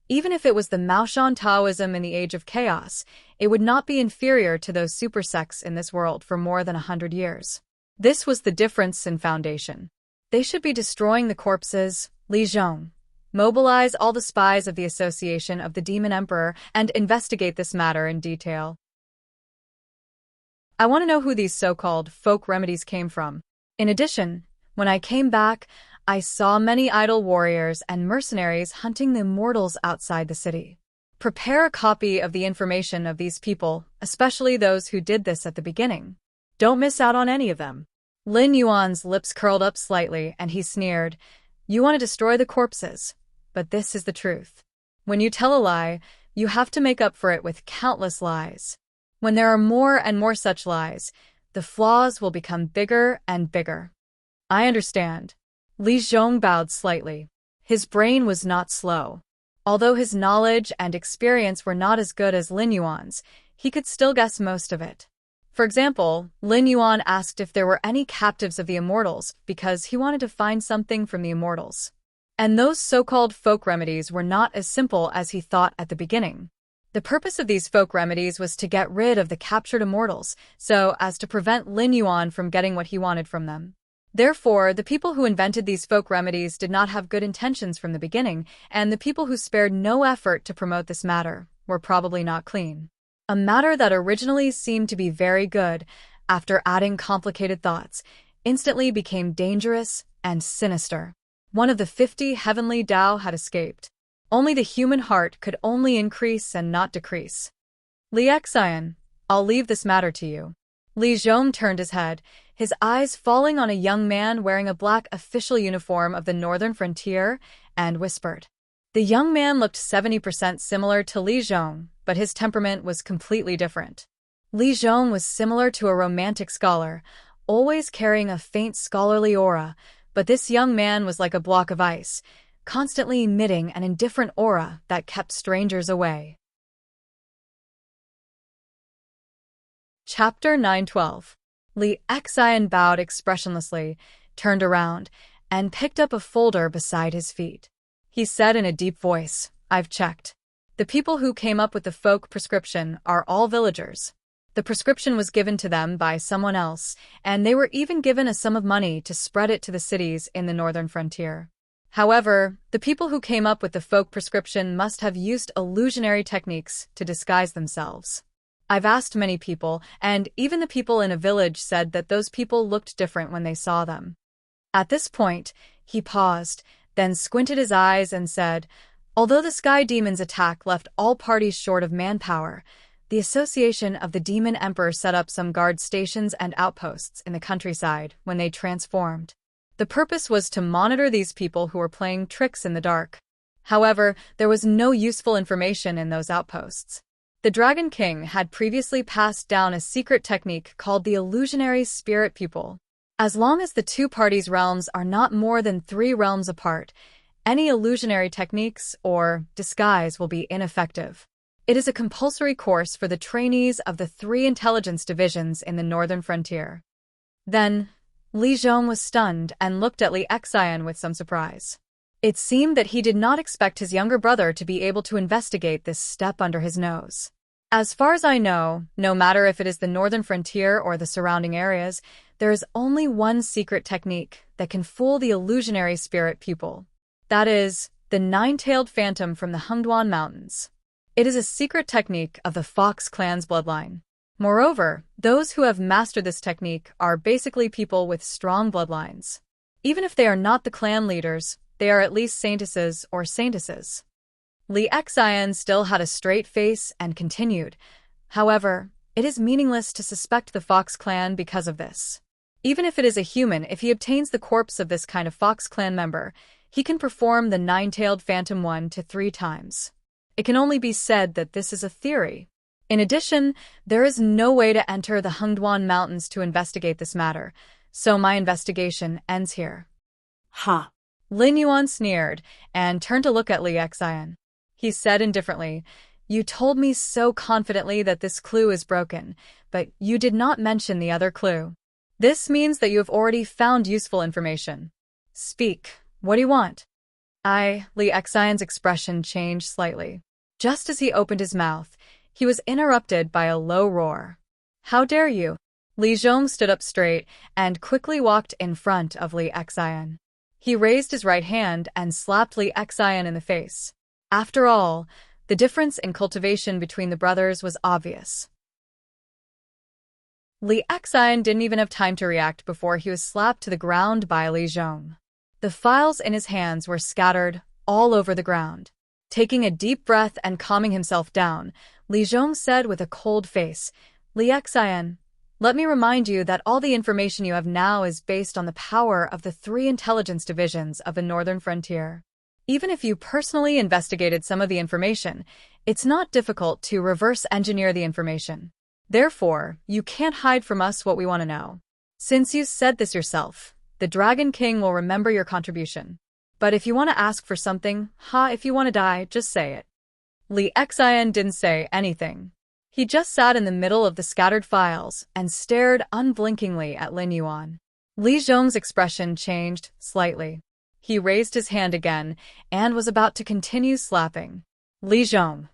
Speaker 1: even if it was the Maoshan Taoism in the Age of Chaos, it would not be inferior to those super sects in this world for more than 100 years. This was the difference in foundation. They should be destroying the corpses, Li Zhong. Mobilize all the spies of the Association of the Demon Emperor and investigate this matter in detail. I want to know who these so-called folk remedies came from. In addition, when I came back, I saw many idle warriors and mercenaries hunting the immortals outside the city. Prepare a copy of the information of these people, especially those who did this at the beginning. Don't miss out on any of them. Lin Yuan's lips curled up slightly and he sneered. You want to destroy the corpses, but this is the truth. When you tell a lie, you have to make up for it with countless lies. When there are more and more such lies, the flaws will become bigger and bigger. I understand. Li Zhong bowed slightly. His brain was not slow. Although his knowledge and experience were not as good as Lin Yuan's, he could still guess most of it. For example, Lin Yuan asked if there were any captives of the immortals because he wanted to find something from the immortals. And those so-called folk remedies were not as simple as he thought at the beginning. The purpose of these folk remedies was to get rid of the captured immortals, so as to prevent Lin Yuan from getting what he wanted from them. Therefore, the people who invented these folk remedies did not have good intentions from the beginning, and the people who spared no effort to promote this matter were probably not clean. A matter that originally seemed to be very good, after adding complicated thoughts, instantly became dangerous and sinister. One of the 50 heavenly Tao had escaped. Only the human heart could only increase and not decrease. Li Xian, I'll leave this matter to you. Li Zhong turned his head, his eyes falling on a young man wearing a black official uniform of the northern frontier, and whispered. The young man looked 70% similar to Li Zhong, but his temperament was completely different. Li Zhong was similar to a romantic scholar, always carrying a faint scholarly aura, but this young man was like a block of ice, constantly emitting an indifferent aura that kept strangers away. Chapter 912. Li Xian bowed expressionlessly, turned around, and picked up a folder beside his feet. He said in a deep voice, I've checked. The people who came up with the folk prescription are all villagers. The prescription was given to them by someone else, and they were even given a sum of money to spread it to the cities in the northern frontier. However, the people who came up with the folk prescription must have used illusionary techniques to disguise themselves. I've asked many people, and even the people in a village said that those people looked different when they saw them. At this point, he paused, then squinted his eyes and said, although the Sky Demon's attack left all parties short of manpower, the Association of the Demon Emperor set up some guard stations and outposts in the countryside when they transformed. The purpose was to monitor these people who were playing tricks in the dark. However, there was no useful information in those outposts. The Dragon King had previously passed down a secret technique called the illusionary spirit pupil. As long as the two parties' realms are not more than 3 realms apart, any illusionary techniques or disguise will be ineffective. It is a compulsory course for the trainees of the 3 intelligence divisions in the northern frontier. Then, Li Zhong was stunned and looked at Li Xian with some surprise. It seemed that he did not expect his younger brother to be able to investigate this step under his nose. As far as I know, no matter if it is the northern frontier or the surrounding areas, there is only one secret technique that can fool the illusionary spirit pupil. That is, the 9-tailed phantom from the Hengduan Mountains. It is a secret technique of the Fox clan's bloodline. Moreover, those who have mastered this technique are basically people with strong bloodlines. Even if they are not the clan leaders, they are at least saintesses or saintesses. Li Xian still had a straight face and continued. However, it is meaningless to suspect the Fox clan because of this. Even if it is a human, if he obtains the corpse of this kind of Fox clan member, he can perform the 9-tailed phantom 1 to 3 times. It can only be said that this is a theory. In addition, there is no way to enter the Hengduan Mountains to investigate this matter, so my investigation ends here.
Speaker 2: Ha!
Speaker 1: Lin Yuan sneered and turned to look at Li Xian. He said indifferently, "You told me so confidently that this clue is broken, but you did not mention the other clue. This means that you have already found useful information. Speak, what do you want?" Li Xian's expression changed slightly. Just as he opened his mouth, he was interrupted by a low roar. "How dare you?" Li Zhong stood up straight and quickly walked in front of Li Xian. He raised his right hand and slapped Li Xian in the face. After all, the difference in cultivation between the brothers was obvious. Li Xian didn't even have time to react before he was slapped to the ground by Li Zhong. The files in his hands were scattered all over the ground. Taking a deep breath and calming himself down, Li Zhong said with a cold face, "Li Xian, let me remind you that all the information you have now is based on the power of the 3 intelligence divisions of the northern frontier. Even if you personally investigated some of the information, it's not difficult to reverse engineer the information. Therefore, you can't hide from us what we want to know. Since you said this yourself, the Dragon King will remember your contribution. But if you want to ask for something, if you want to die, just say it." Li Xian didn't say anything. He just sat in the middle of the scattered files and stared unblinkingly at Lin Yuan. Li Zhong's expression changed slightly. He raised his hand again and was about to continue slapping. "Li Zhong."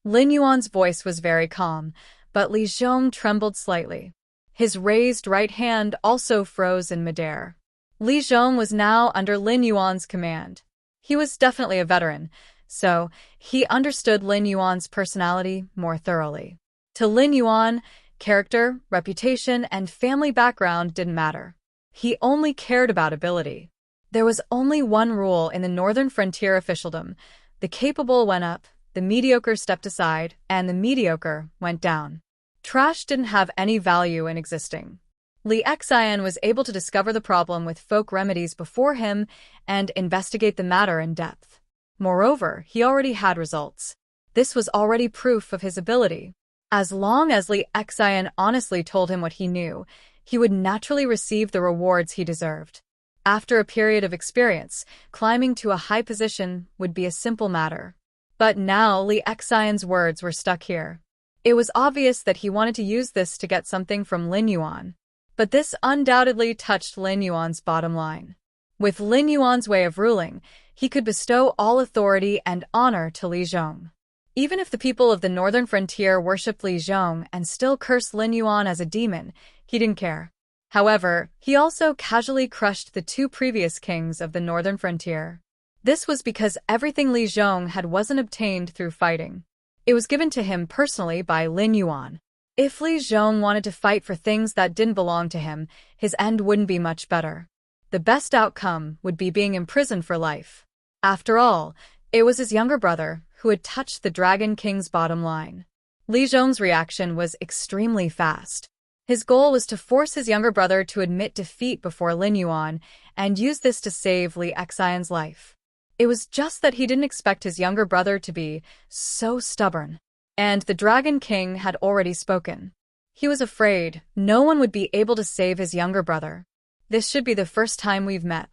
Speaker 1: Lin Yuan's voice was very calm, but Li Zhong trembled slightly. His raised right hand also froze in midair. Li Zhong was now under Lin Yuan's command. He was definitely a veteran, so he understood Lin Yuan's personality more thoroughly. To Lin Yuan, character, reputation, and family background didn't matter. He only cared about ability. There was only one rule in the northern frontier officialdom: the capable went up, the mediocre stepped aside, and the mediocre went down. Trash didn't have any value in existing. Li Xian was able to discover the problem with folk remedies before him and investigate the matter in depth. Moreover, he already had results. This was already proof of his ability. As long as Li Xian honestly told him what he knew, he would naturally receive the rewards he deserved. After a period of experience, climbing to a high position would be a simple matter. But now Li Xian's words were stuck here. It was obvious that he wanted to use this to get something from Lin Yuan. But this undoubtedly touched Lin Yuan's bottom line. With Lin Yuan's way of ruling, he could bestow all authority and honor to Li Zhong. Even if the people of the northern frontier worshipped Li Zhong and still cursed Lin Yuan as a demon, he didn't care. However, he also casually crushed the 2 previous kings of the northern frontier. This was because everything Li Zhong had wasn't obtained through fighting. It was given to him personally by Lin Yuan. If Li Zhong wanted to fight for things that didn't belong to him, his end wouldn't be much better. The best outcome would be being imprisoned for life. After all, it was his younger brother who had touched the Dragon King's bottom line. Li Zhong's reaction was extremely fast. His goal was to force his younger brother to admit defeat before Lin Yuan and use this to save Li Xian's life. It was just that he didn't expect his younger brother to be so stubborn. And the Dragon King had already spoken. He was afraid no one would be able to save his younger brother. This should be the first time we've met.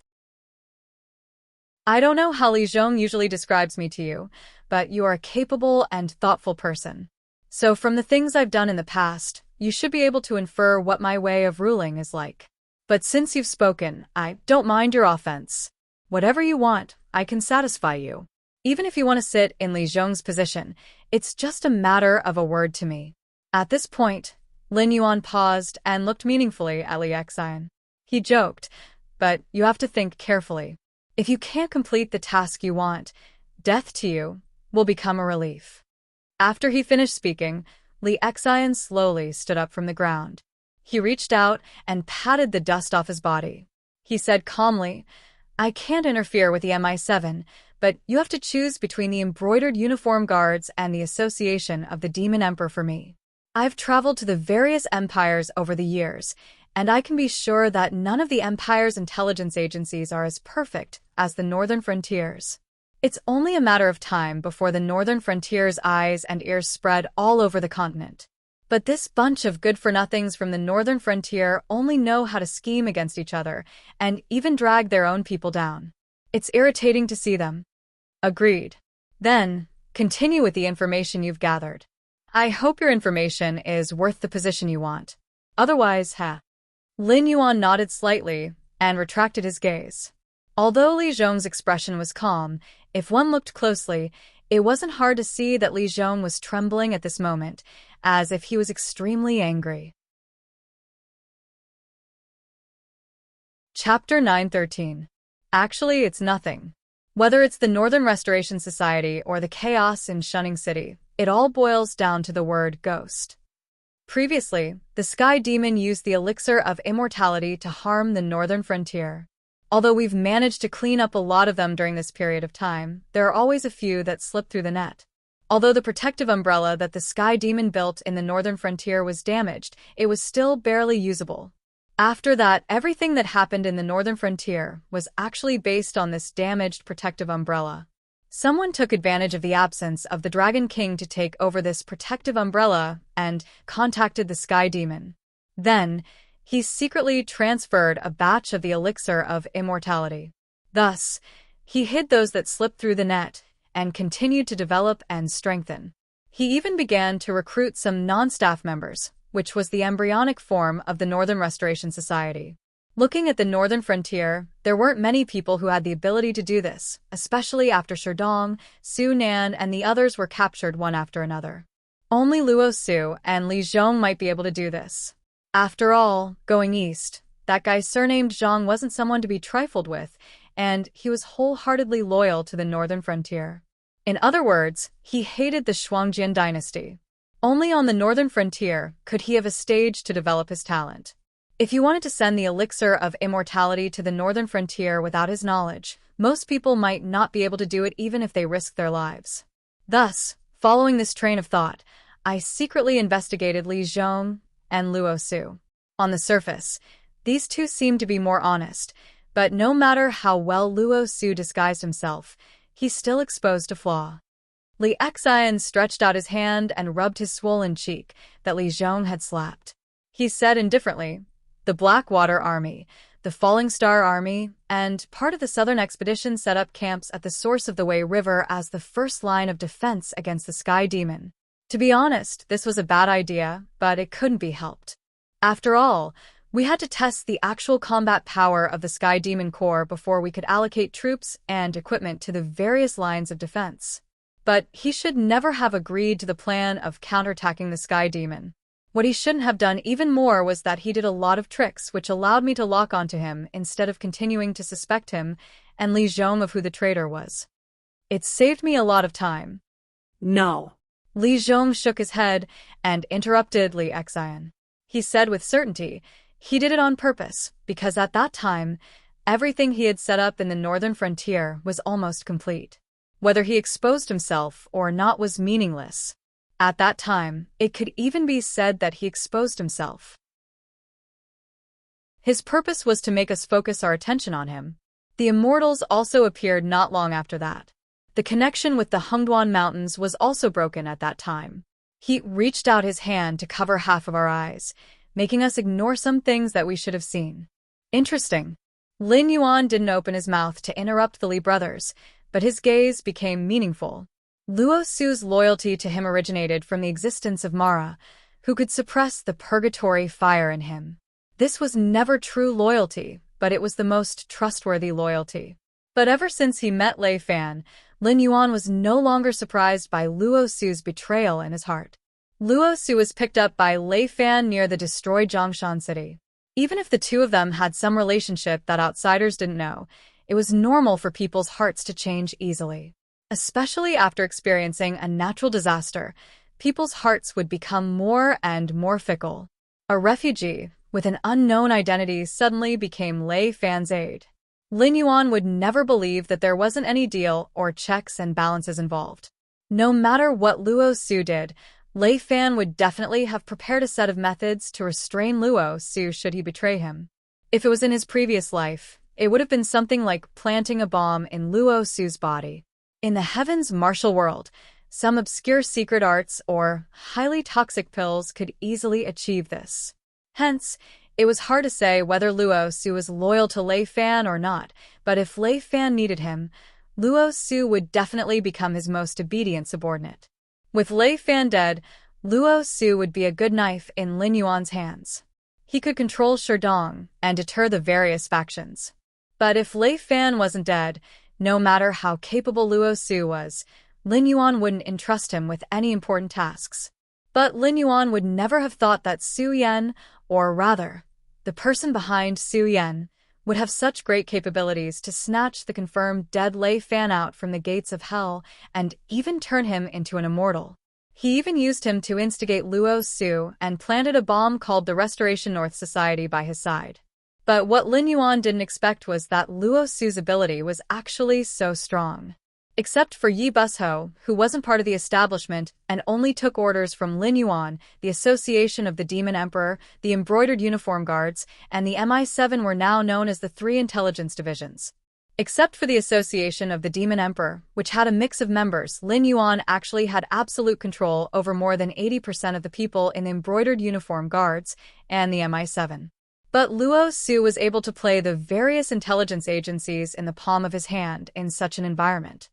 Speaker 1: I don't know how Li Zhong usually describes me to you, but you are a capable and thoughtful person. So from the things I've done in the past, you should be able to infer what my way of ruling is like. But since you've spoken, I don't mind your offense. Whatever you want, I can satisfy you. Even if you want to sit in Li Zhong's position, it's just a matter of a word to me. At this point, Lin Yuan paused and looked meaningfully at Li Xian. He joked, but you have to think carefully. If you can't complete the task you want, death to you will become a relief. After he finished speaking, Li Xian slowly stood up from the ground. He reached out and patted the dust off his body. He said calmly, I can't interfere with the MI7, but you have to choose between the embroidered uniform guards and the association of the Demon Emperor for me. I've traveled to the various empires over the years, and I can be sure that none of the empire's intelligence agencies are as perfect as the Northern Frontiers. It's only a matter of time before the Northern Frontier's eyes and ears spread all over the continent. But this bunch of good-for-nothings from the Northern Frontier only know how to scheme against each other and even drag their own people down. It's irritating to see them. Agreed. Then, continue with the information you've gathered. I hope your information is worth the position you want. Otherwise, Lin Yuan nodded slightly and retracted his gaze. Although Li Zhong's expression was calm, if one looked closely, it wasn't hard to see that Li Zhong was trembling at this moment, as if he was extremely angry. Chapter 913. Actually, it's nothing. Whether it's the Northern Restoration Society or the chaos in Shunning City, it all boils down to the word ghost. Previously, the Sky Demon used the elixir of immortality to harm the Northern Frontier. Although we've managed to clean up a lot of them during this period of time, there are always a few that slip through the net. Although the protective umbrella that the Sky Demon built in the Northern Frontier was damaged, it was still barely usable. After that, everything that happened in the Northern Frontier was actually based on this damaged protective umbrella. Someone took advantage of the absence of the Dragon King to take over this protective umbrella and contacted the Sky Demon. Then, he secretly transferred a batch of the elixir of immortality. Thus, he hid those that slipped through the net and continued to develop and strengthen. He even began to recruit some non-staff members, which was the embryonic form of the Northern Restoration Society. Looking at the Northern Frontier, there weren't many people who had the ability to do this, especially after Sherdong, Su Nan, and the others were captured one after another. Only Luo Su and Li Zhong might be able to do this. After all, going east, that guy surnamed Zhang wasn't someone to be trifled with, and he was wholeheartedly loyal to the Northern Frontier. In other words, he hated the Shuangjian dynasty. Only on the Northern Frontier could he have a stage to develop his talent. If you wanted to send the elixir of immortality to the Northern Frontier without his knowledge, most people might not be able to do it even if they risked their lives. Thus, following this train of thought, I secretly investigated Li Zhong and Luo Su. On the surface, these two seemed to be more honest, but no matter how well Luo Su disguised himself, he's still exposed to flaw. Li Xian stretched out his hand and rubbed his swollen cheek that Li Zhong had slapped. He said indifferently, the Blackwater Army, the Falling Star Army, and part of the Southern Expedition set up camps at the source of the Wei River as the first line of defense against the Sky Demon. To be honest, this was a bad idea, but it couldn't be helped. After all, we had to test the actual combat power of the Sky Demon Corps before we could allocate troops and equipment to the various lines of defense. But he should never have agreed to the plan of counterattacking the Sky Demon. What he shouldn't have done even more was that he did a lot of tricks which allowed me to lock onto him instead of continuing to suspect him and Li Zhong of who the traitor was. It saved me a lot of time.
Speaker 2: No.
Speaker 1: Li Zhong shook his head and interrupted Li Xian. He said with certainty, he did it on purpose, because at that time, everything he had set up in the Northern Frontier was almost complete. Whether he exposed himself or not was meaningless. At that time, it could even be said that he exposed himself. His purpose was to make us focus our attention on him. The Immortals also appeared not long after that. The connection with the Hengduan Mountains was also broken at that time. He reached out his hand to cover half of our eyes, making us ignore some things that we should have seen. Interesting. Lin Yuan didn't open his mouth to interrupt the Li brothers, but his gaze became meaningful. Luo Su's loyalty to him originated from the existence of Mara, who could suppress the purgatory fire in him. This was never true loyalty, but it was the most trustworthy loyalty. But ever since he met Lei Fan, Lin Yuan was no longer surprised by Luo Su's betrayal in his heart. Luo Su was picked up by Lei Fan near the destroyed Zhongshan city. Even if the two of them had some relationship that outsiders didn't know, it was normal for people's hearts to change easily. Especially after experiencing a natural disaster, people's hearts would become more and more fickle. A refugee with an unknown identity suddenly became Lei Fan's aide. Lin Yuan would never believe that there wasn't any deal or checks and balances involved. No matter what Luo Su did, Lei Fan would definitely have prepared a set of methods to restrain Luo Su should he betray him. If it was in his previous life, it would have been something like planting a bomb in Luo Su's body. In the heavens martial world, some obscure secret arts or highly toxic pills could easily achieve this. Hence, it was hard to say whether Luo Su was loyal to Lei Fan or not, but if Lei Fan needed him, Luo Su would definitely become his most obedient subordinate. With Lei Fan dead, Luo Su would be a good knife in Lin Yuan's hands. He could control Sherdong and deter the various factions. But if Lei Fan wasn't dead, no matter how capable Luo Su was, Lin Yuan wouldn't entrust him with any important tasks. But Lin Yuan would never have thought that Su Yan, or rather, the person behind Su Yan, would have such great capabilities to snatch the confirmed dead Lei Fan out from the gates of hell and even turn him into an immortal. He even used him to instigate Luo Su and planted a bomb called the Restoration North Society by his side. But what Lin Yuan didn't expect was that Luo Su's ability was actually so strong. Except for Yi Busho, who wasn't part of the establishment and only took orders from Lin Yuan, the Association of the Demon Emperor, the Embroidered Uniform Guards, and the MI7 were now known as the three intelligence divisions. Except for the Association of the Demon Emperor, which had a mix of members, Lin Yuan actually had absolute control over more than 80% of the people in the Embroidered Uniform Guards and the MI7. But Luo Su was able to play the various intelligence agencies in the palm of his hand in such an environment.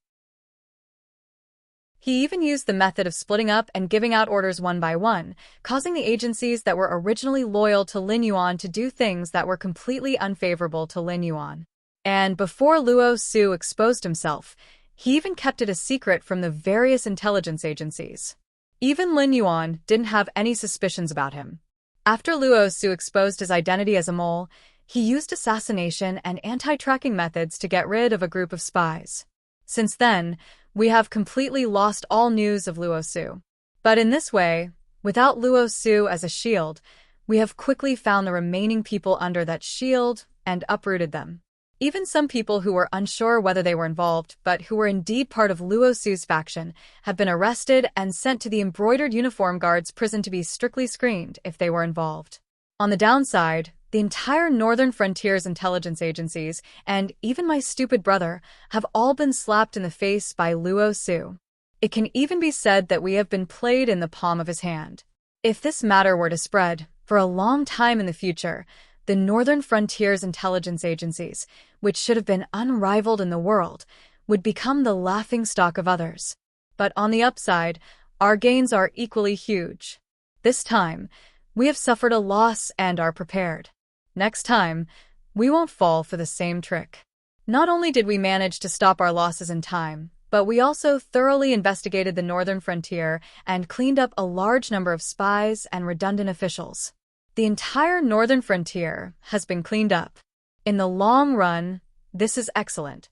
Speaker 1: He even used the method of splitting up and giving out orders one by one, causing the agencies that were originally loyal to Lin Yuan to do things that were completely unfavorable to Lin Yuan. And before Luo Su exposed himself, he even kept it a secret from the various intelligence agencies. Even Lin Yuan didn't have any suspicions about him. After Luo Su exposed his identity as a mole, he used assassination and anti-tracking methods to get rid of a group of spies. Since then, we have completely lost all news of Luo Su. But in this way, without Luo Su as a shield, we have quickly found the remaining people under that shield and uprooted them. Even some people who were unsure whether they were involved, but who were indeed part of Luo Su's faction, have been arrested and sent to the Embroidered Uniform Guards prison to be strictly screened if they were involved. On the downside, the entire Northern Frontier's intelligence agencies, and even my stupid brother, have all been slapped in the face by Luo Su. It can even be said that we have been played in the palm of his hand. If this matter were to spread, for a long time in the future, the Northern Frontier's intelligence agencies, which should have been unrivaled in the world, would become the laughingstock of others. But on the upside, our gains are equally huge. This time, we have suffered a loss and are prepared. Next time, we won't fall for the same trick. Not only did we manage to stop our losses in time, but we also thoroughly investigated the Northern Frontier and cleaned up a large number of spies and redundant officials. The entire Northern Frontier has been cleaned up. In the long run, this is excellent.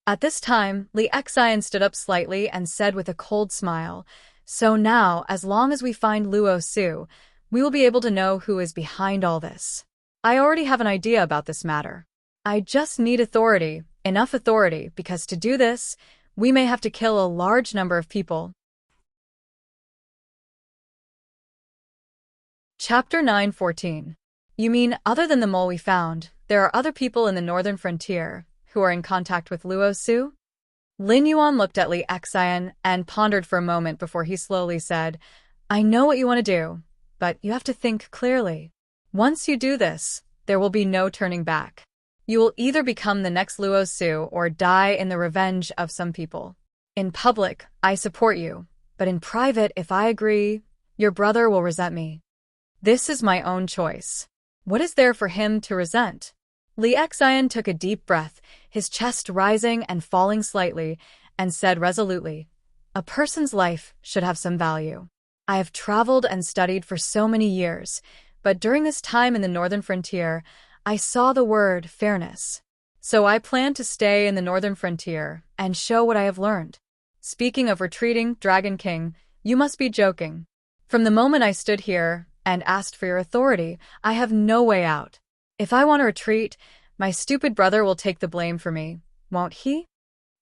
Speaker 1: At this time, Li Xian stood up slightly and said with a cold smile, "So now, as long as we find Luo Su, we will be able to know who is behind all this. I already have an idea about this matter. I just need authority, enough authority, because to do this, we may have to kill a large number of people." Chapter 9:14. You mean, other than the mole we found, there are other people in the Northern Frontier who are in contact with Luo Su? Lin Yuan looked at Li Xian and pondered for a moment before he slowly said, "I know what you want to do, but you have to think clearly. Once you do this, there will be no turning back. You will either become the next Luo Su or die in the revenge of some people. In public, I support you, but in private, if I agree, your brother will resent me. This is my own choice. What is there for him to resent? Li Xian took a deep breath, his chest rising and falling slightly, and said resolutely, "A person's life should have some value. I have traveled and studied for so many years, but during this time in the northern frontier, I saw the word fairness. So I plan to stay in the northern frontier and show what I have learned." Speaking of retreating, Dragon King, you must be joking. From the moment I stood here and asked for your authority, I have no way out. If I want to retreat, my stupid brother will take the blame for me, won't he?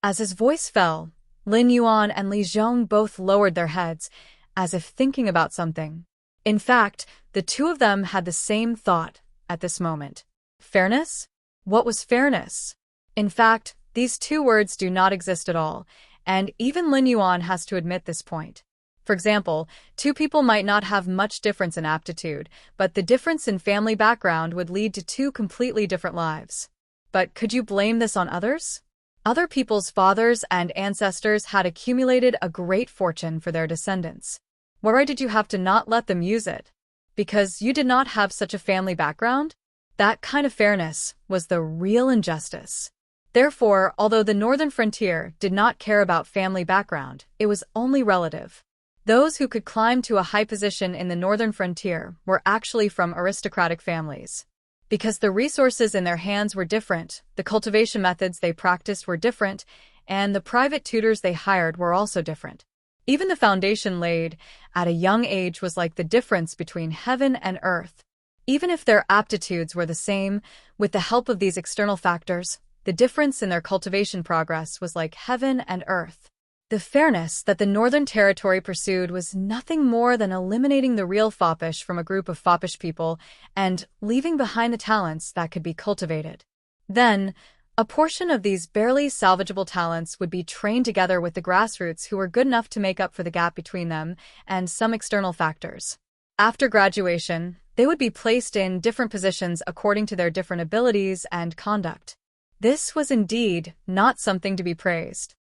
Speaker 1: As his voice fell, Lin Yuan and Li Zhong both lowered their heads, as if thinking about something. In fact, the two of them had the same thought at this moment. Fairness? What was fairness? In fact, these two words do not exist at all, and even Lin Yuan has to admit this point. For example, two people might not have much difference in aptitude, but the difference in family background would lead to two completely different lives. But could you blame this on others? Other people's fathers and ancestors had accumulated a great fortune for their descendants. Why did you have to not let them use it? Because you did not have such a family background? That kind of fairness was the real injustice. Therefore, although the northern frontier did not care about family background, it was only relative. Those who could climb to a high position in the northern frontier were actually from aristocratic families. Because the resources in their hands were different, the cultivation methods they practiced were different, and the private tutors they hired were also different. Even the foundation laid at a young age was like the difference between heaven and earth. Even if their aptitudes were the same, with the help of these external factors, the difference in their cultivation progress was like heaven and earth. The fairness that the Northern Territory pursued was nothing more than eliminating the real foppish from a group of foppish people and leaving behind the talents that could be cultivated. Then, a portion of these barely salvageable talents would be trained together with the grassroots who were good enough to make up for the gap between them and some external factors. After graduation, they would be placed in different positions according to their different abilities and conduct. This was indeed not something to be praised.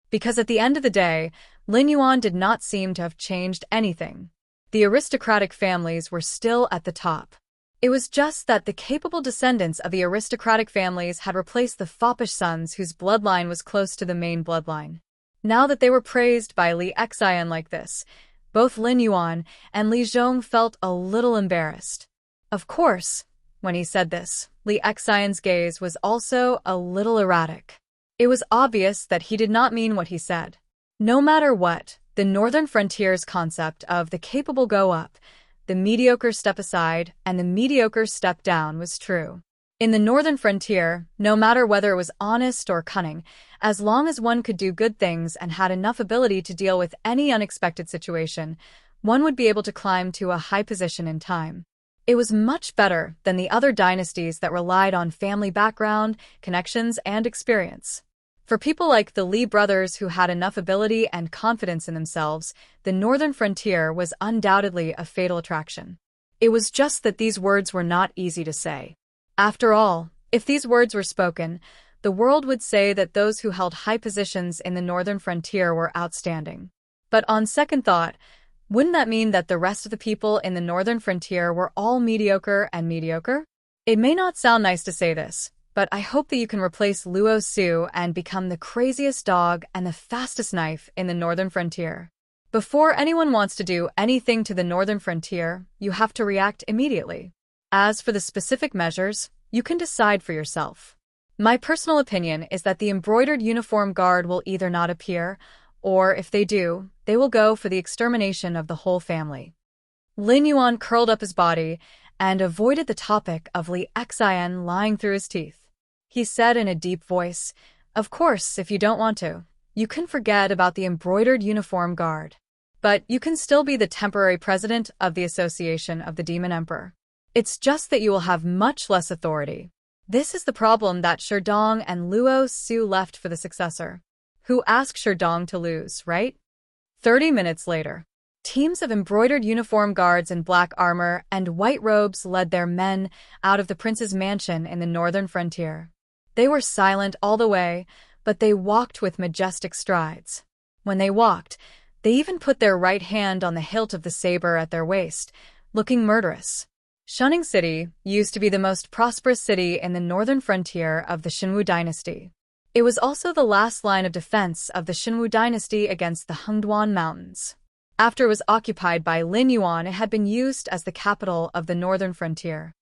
Speaker 1: Because at the end of the day, Lin Yuan did not seem to have changed anything. The aristocratic families were still at the top. It was just that the capable descendants of the aristocratic families had replaced the foppish sons whose bloodline was close to the main bloodline. Now that they were praised by Li Xian like this, both Lin Yuan and Li Zhong felt a little embarrassed. Of course, when he said this, Li Xian's gaze was also a little erratic. It was obvious that he did not mean what he said. No matter what, the Northern Frontier's concept of the capable go up, the mediocre step aside, and the mediocre step down was true. In the Northern Frontier, no matter whether it was honest or cunning, as long as one could do good things and had enough ability to deal with any unexpected situation, one would be able to climb to a high position in time. It was much better than the other dynasties that relied on family background, connections, and experience. For people like the Li brothers who had enough ability and confidence in themselves, the Northern Frontier was undoubtedly a fatal attraction. It was just that these words were not easy to say. After all, if these words were spoken, the world would say that those who held high positions in the Northern Frontier were outstanding. But on second thought, wouldn't that mean that the rest of the people in the Northern Frontier were all mediocre and mediocre? It may not sound nice to say this, but I hope that you can replace Luo Su and become the craziest dog and the fastest knife in the Northern Frontier. Before anyone wants to do anything to the Northern Frontier, you have to react immediately. As for the specific measures, you can decide for yourself. My personal opinion is that the embroidered uniform guard will either not appear, or if they do, they will go for the extermination of the whole family. Lin Yuan curled up his body and avoided the topic of Li Xian lying through his teeth. He said in a deep voice, "Of course, if you don't want to, you can forget about the embroidered uniform guard. But you can still be the temporary president of the Association of the Demon Emperor. It's just that you will have much less authority." This is the problem that Sherdong and Luo Su left for the successor. Who asked Sherdong to lose, right? 30 minutes later. Teams of embroidered uniform guards in black armor and white robes led their men out of the prince's mansion in the northern frontier. They were silent all the way, but they walked with majestic strides. When they walked, they even put their right hand on the hilt of the saber at their waist, looking murderous. Shunning City used to be the most prosperous city in the northern frontier of the Xinwu dynasty. It was also the last line of defense of the Xinwu dynasty against the Hengduan Mountains. After it was occupied by Lin Yuan, it had been used as the capital of the northern frontier.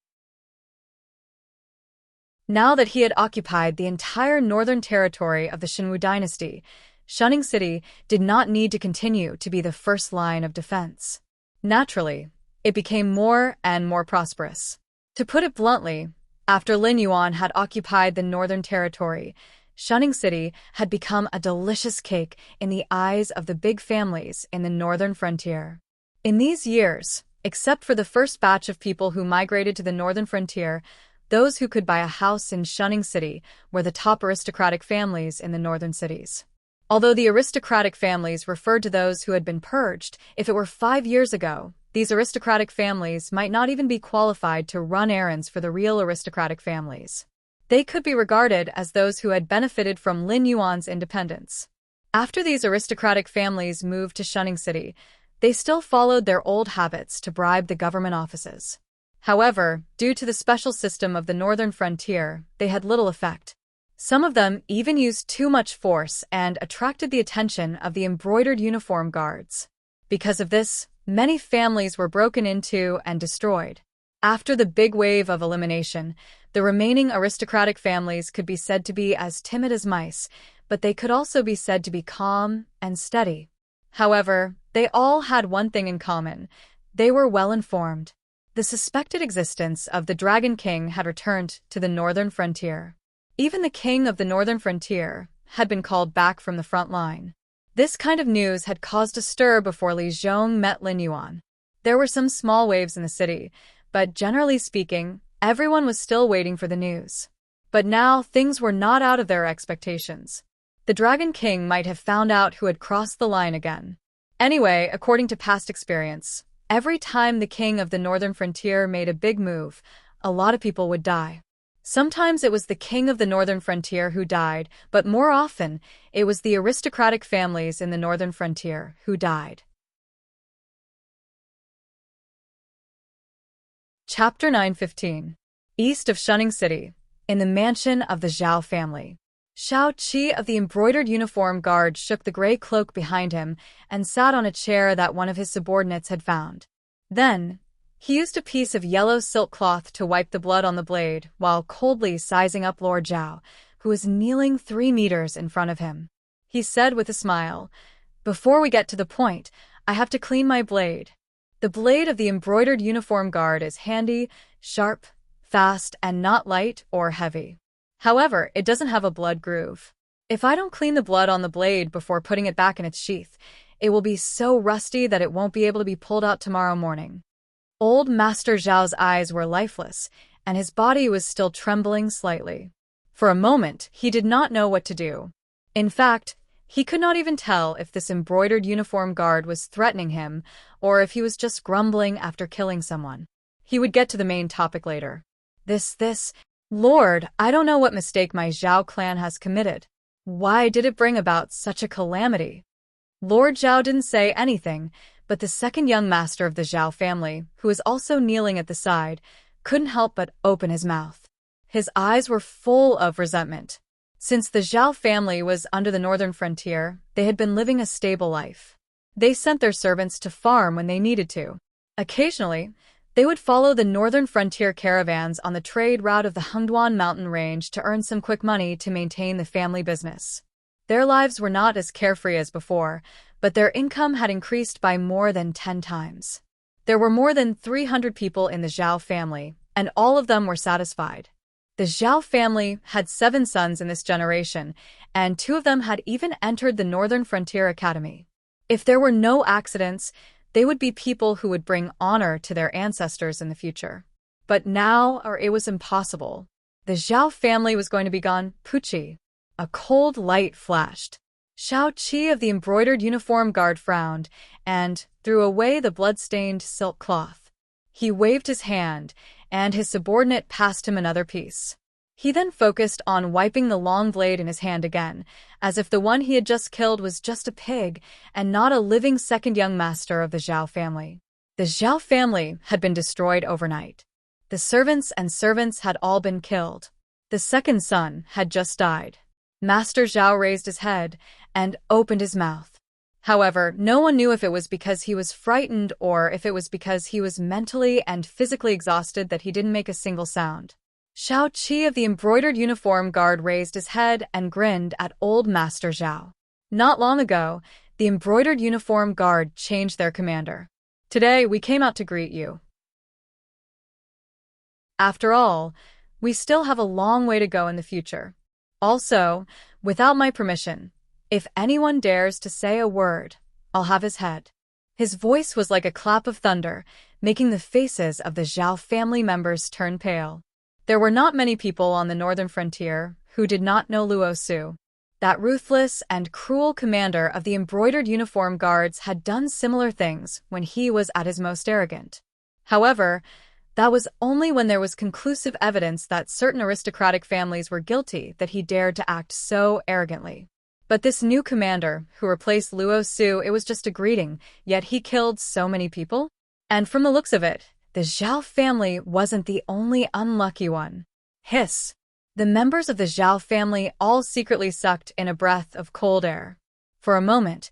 Speaker 1: Now that he had occupied the entire northern territory of the Xinwu dynasty, Shunning City did not need to continue to be the first line of defense. Naturally, it became more and more prosperous. To put it bluntly, after Lin Yuan had occupied the northern territory, Shunning City had become a delicious cake in the eyes of the big families in the northern frontier. In these years, except for the first batch of people who migrated to the northern frontier, those who could buy a house in Shunning City were the top aristocratic families in the northern cities. Although the aristocratic families referred to those who had been purged, if it were 5 years ago, these aristocratic families might not even be qualified to run errands for the real aristocratic families. They could be regarded as those who had benefited from Lin Yuan's independence. After these aristocratic families moved to Shunning City, they still followed their old habits to bribe the government offices. However, due to the special system of the northern frontier, they had little effect. Some of them even used too much force and attracted the attention of the embroidered uniform guards. Because of this, many families were broken into and destroyed. After the big wave of elimination, the remaining aristocratic families could be said to be as timid as mice, but they could also be said to be calm and steady. However, they all had one thing in common: they were well informed. The suspected existence of the Dragon King had returned to the northern frontier. Even the king of the northern frontier had been called back from the front line. This kind of news had caused a stir before Li Zhong met Lin Yuan. There were some small waves in the city, but generally speaking, everyone was still waiting for the news. But now things were not out of their expectations. The Dragon King might have found out who had crossed the line again. Anyway, according to past experience, every time the king of the northern frontier made a big move, a lot of people would die. Sometimes it was the king of the northern frontier who died, but more often, it was the aristocratic families in the northern frontier who died. Chapter 9:15. East of Shunning City, in the mansion of the Zhao family. Shao Qi of the embroidered uniform guard shook the gray cloak behind him and sat on a chair that one of his subordinates had found. Then, he used a piece of yellow silk cloth to wipe the blood on the blade while coldly sizing up Lord Zhao, who was kneeling 3 meters in front of him. He said with a smile, "Before we get to the point, I have to clean my blade." The blade of the embroidered uniform guard is handy, sharp, fast, and not light or heavy. However, it doesn't have a blood groove. If I don't clean the blood on the blade before putting it back in its sheath, it will be so rusty that it won't be able to be pulled out tomorrow morning. Old Master Zhao's eyes were lifeless, and his body was still trembling slightly. For a moment, he did not know what to do. In fact, he could not even tell if this embroidered uniform guard was threatening him or if he was just grumbling after killing someone. He would get to the main topic later. Lord, I don't know what mistake my Zhao clan has committed. Why did it bring about such a calamity? Lord Zhao didn't say anything, but the second young master of the Zhao family, who was also kneeling at the side, couldn't help but open his mouth. His eyes were full of resentment. Since the Zhao family was under the northern frontier, they had been living a stable life. They sent their servants to farm when they needed to. Occasionally, they would follow the northern frontier caravans on the trade route of the Hengduan mountain range to earn some quick money to maintain the family business. Their lives were not as carefree as before, but their income had increased by more than 10 times. There were more than 300 people in the Zhao family, and all of them were satisfied. The Zhao family had 7 sons in this generation, and 2 of them had even entered the Northern Frontier Academy. If there were no accidents, they would be people who would bring honor to their ancestors in the future. But now, it was impossible. The Zhao family was going to be gone. Pucci. A cold light flashed. Shao Qi of the embroidered uniform guard frowned and threw away the blood-stained silk cloth. He waved his hand, and his subordinate passed him another piece. He then focused on wiping the long blade in his hand again, as if the one he had just killed was just a pig and not a living second young master of the Zhao family. The Zhao family had been destroyed overnight. The servants had all been killed. The second son had just died. Master Zhao raised his head and opened his mouth. However, no one knew if it was because he was frightened or if it was because he was mentally and physically exhausted that he didn't make a single sound. Shao Qi of the embroidered uniform guard raised his head and grinned at old Master Zhao. Not long ago, the embroidered uniform guard changed their commander. Today, we came out to greet you. After all, we still have a long way to go in the future. Also, without my permission, if anyone dares to say a word, I'll have his head. His voice was like a clap of thunder, making the faces of the Zhao family members turn pale. There were not many people on the northern frontier who did not know Luo Su. That ruthless and cruel commander of the embroidered uniform guards had done similar things when he was at his most arrogant. However, that was only when there was conclusive evidence that certain aristocratic families were guilty that he dared to act so arrogantly. But this new commander, who replaced Luo Su, it was just a greeting, yet he killed so many people? And from the looks of it, the Zhao family wasn't the only unlucky one. Hiss! The members of the Zhao family all secretly sucked in a breath of cold air. For a moment,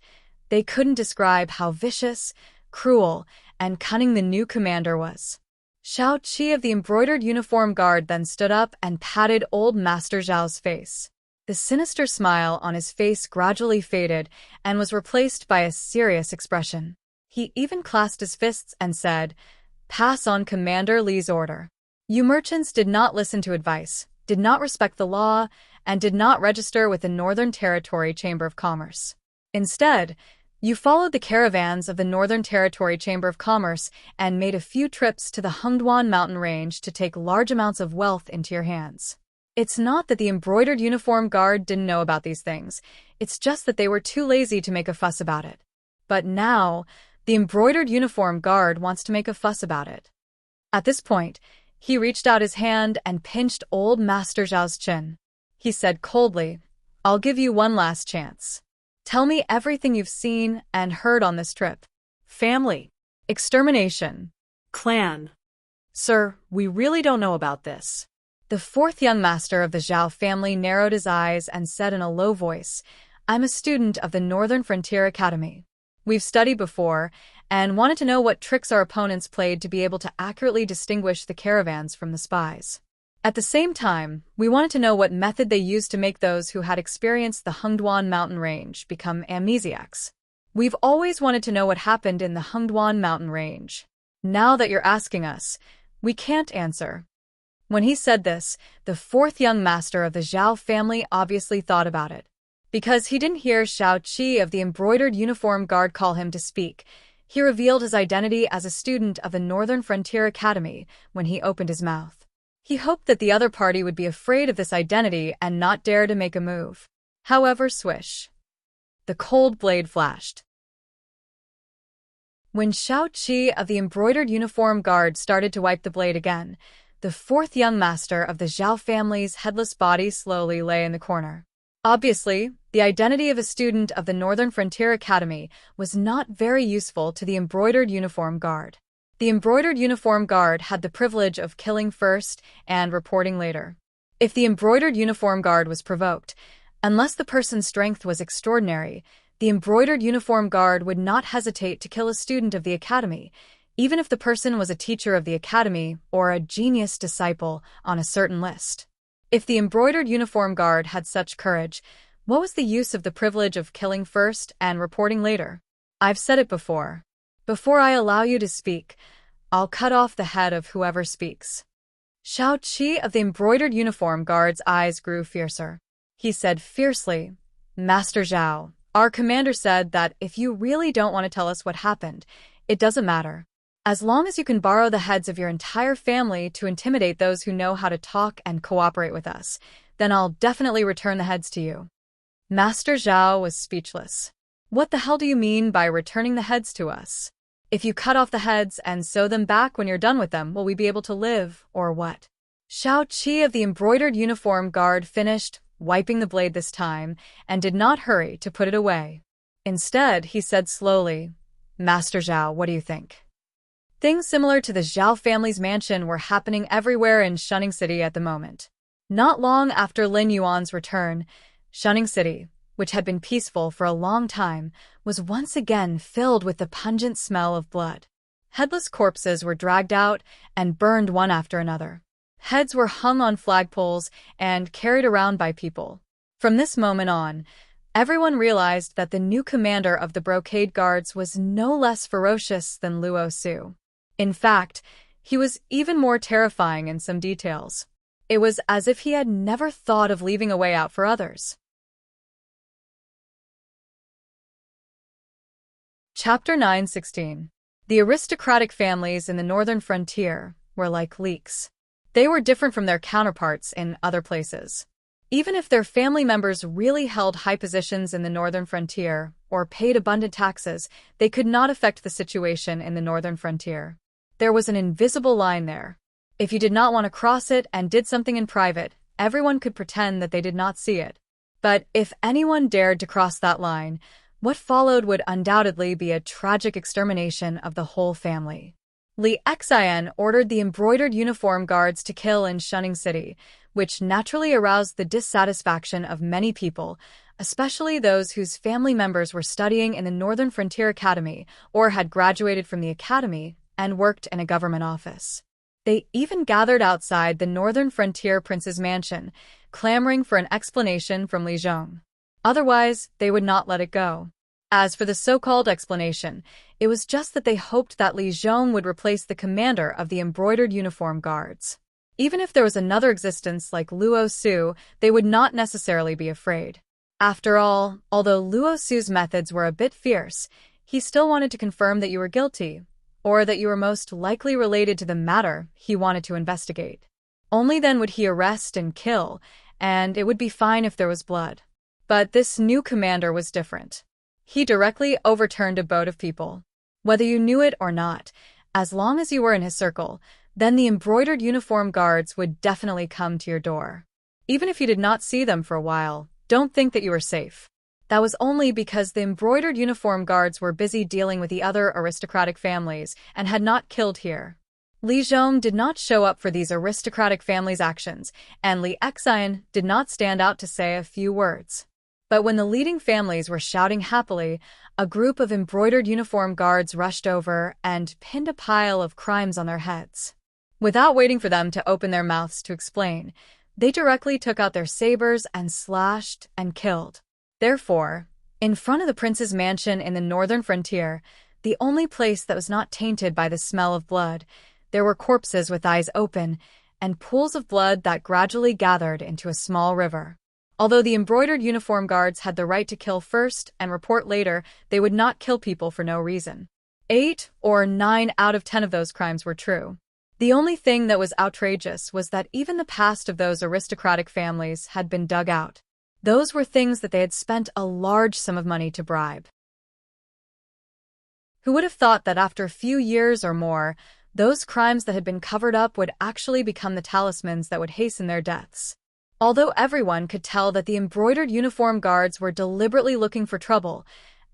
Speaker 1: they couldn't describe how vicious, cruel, and cunning the new commander was. Shao Qi of the embroidered uniform guard then stood up and patted old Master Zhao's face. The sinister smile on his face gradually faded and was replaced by a serious expression. He even clasped his fists and said, "Pass on Commander Li's order. You merchants did not listen to advice, did not respect the law, and did not register with the Northern Territory Chamber of Commerce. Instead, you followed the caravans of the Northern Territory Chamber of Commerce and made a few trips to the Hengduan mountain range to take large amounts of wealth into your hands. It's not that the embroidered uniform guard didn't know about these things, it's just that they were too lazy to make a fuss about it. But now, the embroidered uniform guard wants to make a fuss about it." At this point, he reached out his hand and pinched old Master Zhao's chin. He said coldly, "I'll give you one last chance. Tell me everything you've seen and heard on this trip. Family, extermination,
Speaker 2: Clan.
Speaker 1: Sir, we really don't know about this." The fourth young master of the Zhao family narrowed his eyes and said in a low voice, "I'm a student of the Northern Frontier Academy. We've studied before and wanted to know what tricks our opponents played to be able to accurately distinguish the caravans from the spies. At the same time, we wanted to know what method they used to make those who had experienced the Hengduan mountain range become amnesiacs. We've always wanted to know what happened in the Hengduan mountain range. Now that you're asking us, we can't answer." When he said this, the fourth young master of the Zhao family obviously thought about it. Because he didn't hear Shao Qi of the embroidered uniform guard call him to speak, he revealed his identity as a student of the Northern Frontier Academy when he opened his mouth. He hoped that the other party would be afraid of this identity and not dare to make a move. However, swish. The cold blade flashed. When Shao Qi of the embroidered uniform guard started to wipe the blade again, the fourth young master of the Zhao family's headless body slowly lay in the corner. Obviously, the identity of a student of the Northern Frontier Academy was not very useful to the embroidered uniform guard. The embroidered uniform guard had the privilege of killing first and reporting later. If the embroidered uniform guard was provoked, unless the person's strength was extraordinary, the embroidered uniform guard would not hesitate to kill a student of the academy, even if the person was a teacher of the academy or a genius disciple on a certain list. If the embroidered uniform guard had such courage, what was the use of the privilege of killing first and reporting later? I've said it before. Before I allow you to speak, I'll cut off the head of whoever speaks. Shao Qi of the embroidered uniform guard's eyes grew fiercer. He said fiercely, "Master Zhao, our commander said that if you really don't want to tell us what happened, it doesn't matter. As long as you can borrow the heads of your entire family to intimidate those who know how to talk and cooperate with us, then I'll definitely return the heads to you." Master Zhao was speechless. What the hell do you mean by returning the heads to us? If you cut off the heads and sew them back when you're done with them, will we be able to live, or what? Xiao Qi of the embroidered uniform guard finished, wiping the blade this time, and did not hurry to put it away. Instead, he said slowly, Master Zhao, what do you think? Things similar to the Zhao family's mansion were happening everywhere in Shunning City at the moment. Not long after Lin Yuan's return, Shunning City, which had been peaceful for a long time, was once again filled with the pungent smell of blood. Headless corpses were dragged out and burned one after another. Heads were hung on flagpoles and carried around by people. From this moment on, everyone realized that the new commander of the Brocade Guards was no less ferocious than Luo Su. In fact, he was even more terrifying in some details. It was as if he had never thought of leaving a way out for others. Chapter 9:16. The aristocratic families in the northern frontier were like leeks. They were different from their counterparts in other places. Even if their family members really held high positions in the northern frontier or paid abundant taxes, they could not affect the situation in the northern frontier. There was an invisible line there. If you did not want to cross it and did something in private, everyone could pretend that they did not see it. But if anyone dared to cross that line, what followed would undoubtedly be a tragic extermination of the whole family. Li Xian ordered the embroidered uniform guards to kill in Shunning City, which naturally aroused the dissatisfaction of many people, especially those whose family members were studying in the Northern Frontier Academy or had graduated from the academy and worked in a government office. They even gathered outside the Northern Frontier Prince's mansion, clamoring for an explanation from Li Zhong. Otherwise, they would not let it go. As for the so-called explanation, it was just that they hoped that Li Zhong would replace the commander of the embroidered uniform guards. Even if there was another existence like Luo Su, they would not necessarily be afraid. After all, although Luo Su's methods were a bit fierce, he still wanted to confirm that you were guilty, or that you were most likely related to the matter he wanted to investigate. Only then would he arrest and kill, and it would be fine if there was blood. But this new commander was different. He directly overturned a boat of people. Whether you knew it or not, as long as you were in his circle, then the embroidered uniform guards would definitely come to your door. Even if you did not see them for a while, don't think that you were safe. That was only because the embroidered uniform guards were busy dealing with the other aristocratic families and had not killed here. Li Zhong did not show up for these aristocratic families' actions, and Li Xian did not stand out to say a few words. But when the leading families were shouting happily, a group of embroidered uniform guards rushed over and pinned a pile of crimes on their heads. Without waiting for them to open their mouths to explain, they directly took out their sabers and slashed and killed. Therefore, in front of the prince's mansion in the northern frontier, the only place that was not tainted by the smell of blood, there were corpses with eyes open and pools of blood that gradually gathered into a small river. Although the embroidered uniform guards had the right to kill first and report later, they would not kill people for no reason. 8 or 9 out of 10 of those crimes were true. The only thing that was outrageous was that even the past of those aristocratic families had been dug out. Those were things that they had spent a large sum of money to bribe. Who would have thought that after a few years or more, those crimes that had been covered up would actually become the talismans that would hasten their deaths? Although everyone could tell that the embroidered uniform guards were deliberately looking for trouble,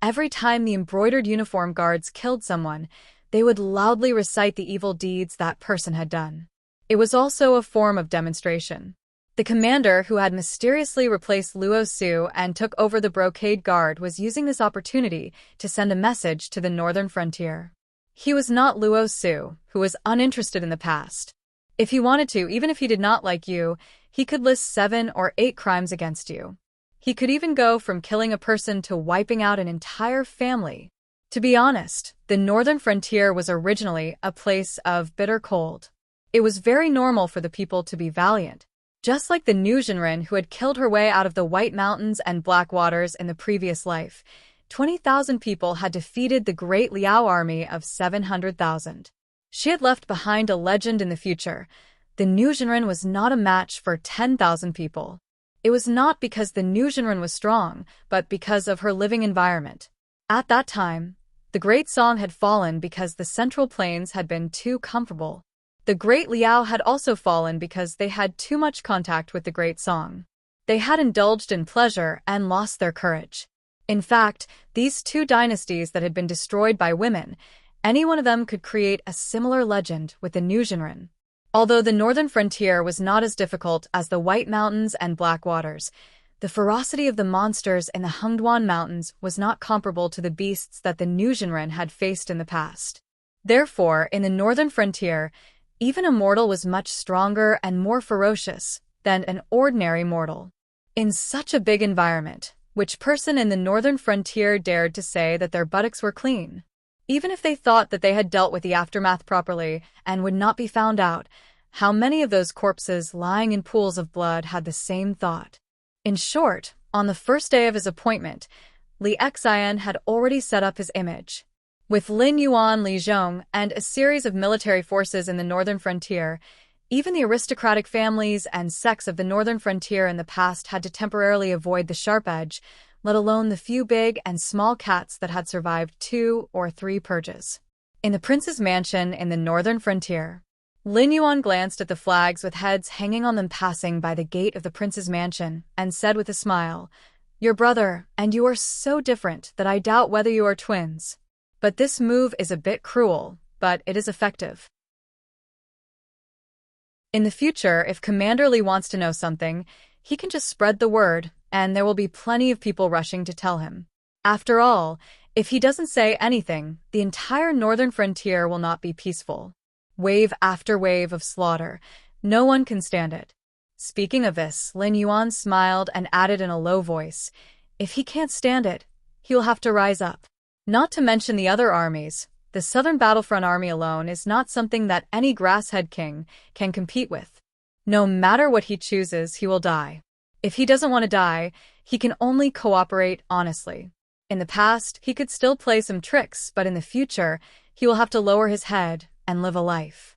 Speaker 1: every time the embroidered uniform guards killed someone, they would loudly recite the evil deeds that person had done. It was also a form of demonstration. The commander who had mysteriously replaced Luo Su and took over the Brocade Guard was using this opportunity to send a message to the northern frontier. He was not Luo Su, who was uninterested in the past. If he wanted to, even if he did not like you, he could list 7 or 8 crimes against you. He could even go from killing a person to wiping out an entire family. To be honest, the northern frontier was originally a place of bitter cold. It was very normal for the people to be valiant. Just like the Nuzhenren who had killed her way out of the White Mountains and Black Waters in the previous life, 20,000 people had defeated the great Liao army of 700,000. She had left behind a legend in the future. The Nuzhenren was not a match for 10,000 people. It was not because the new Jinren was strong, but because of her living environment. At that time, the Great Song had fallen because the Central Plains had been too comfortable. The Great Liao had also fallen because they had too much contact with the Great Song. They had indulged in pleasure and lost their courage. In fact, these two dynasties that had been destroyed by women, any one of them could create a similar legend with the new Jinren. Although the northern frontier was not as difficult as the White Mountains and Black Waters, the ferocity of the monsters in the Hengduan Mountains was not comparable to the beasts that the new Jinren had faced in the past. Therefore, in the northern frontier, even a mortal was much stronger and more ferocious than an ordinary mortal. In such a big environment, which person in the northern frontier dared to say that their buttocks were clean? Even if they thought that they had dealt with the aftermath properly and would not be found out, how many of those corpses lying in pools of blood had the same thought? In short, on the first day of his appointment, Li Xian had already set up his image. With Lin Yuan, Li Zhong, and a series of military forces in the northern frontier, even the aristocratic families and sects of the northern frontier in the past had to temporarily avoid the sharp edge, let alone the few big and small cats that had survived 2 or 3 purges. In the prince's mansion in the northern frontier, Lin Yuan glanced at the flags with heads hanging on them passing by the gate of the prince's mansion and said with a smile, "Your brother, and you are so different that I doubt whether you are twins. But this move is a bit cruel, but it is effective. In the future, if Commander Li wants to know something, he can just spread the word, and there will be plenty of people rushing to tell him. After all, if he doesn't say anything, the entire northern frontier will not be peaceful. Wave after wave of slaughter. No one can stand it." Speaking of this, Lin Yuan smiled and added in a low voice, "If he can't stand it, he will have to rise up." Not to mention the other armies, the Southern Battlefront Army alone is not something that any grasshead king can compete with. No matter what he chooses, he will die. If he doesn't want to die, he can only cooperate honestly. In the past, he could still play some tricks, but in the future, he will have to lower his head and live a life.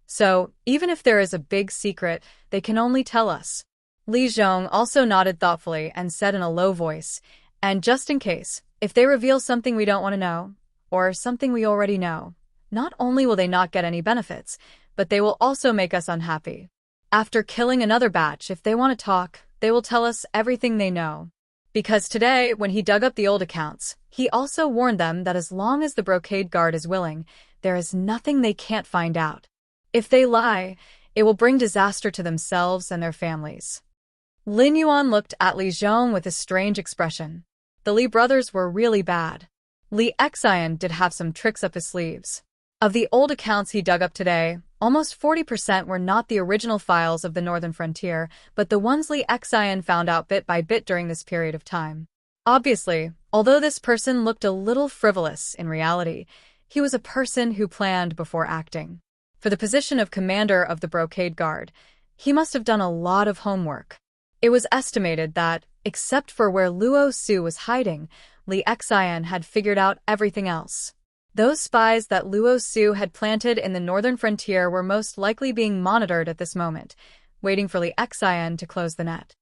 Speaker 1: So, even if there is a big secret, they can only tell us. Li Zhong also nodded thoughtfully and said in a low voice, "And just in case, if they reveal something we don't want to know, or something we already know, not only will they not get any benefits, but they will also make us unhappy. After killing another batch, if they want to talk, they will tell us everything they know." Because today, when he dug up the old accounts, he also warned them that as long as the Brocade Guard is willing, there is nothing they can't find out. If they lie, it will bring disaster to themselves and their families. Lin Yuan looked at Li Zhong with a strange expression. The Li brothers were really bad. Li Xian did have some tricks up his sleeves. Of the old accounts he dug up today, almost 40% were not the original files of the northern frontier, but the ones Li Xian found out bit by bit during this period of time. Obviously, although this person looked a little frivolous in reality, he was a person who planned before acting. For the position of commander of the Brocade Guard, he must have done a lot of homework. It was estimated that, except for where Luo Su was hiding, Li Xian had figured out everything else. Those spies that Luo Su had planted in the northern frontier were most likely being monitored at this moment, waiting for Li Xian to close the net.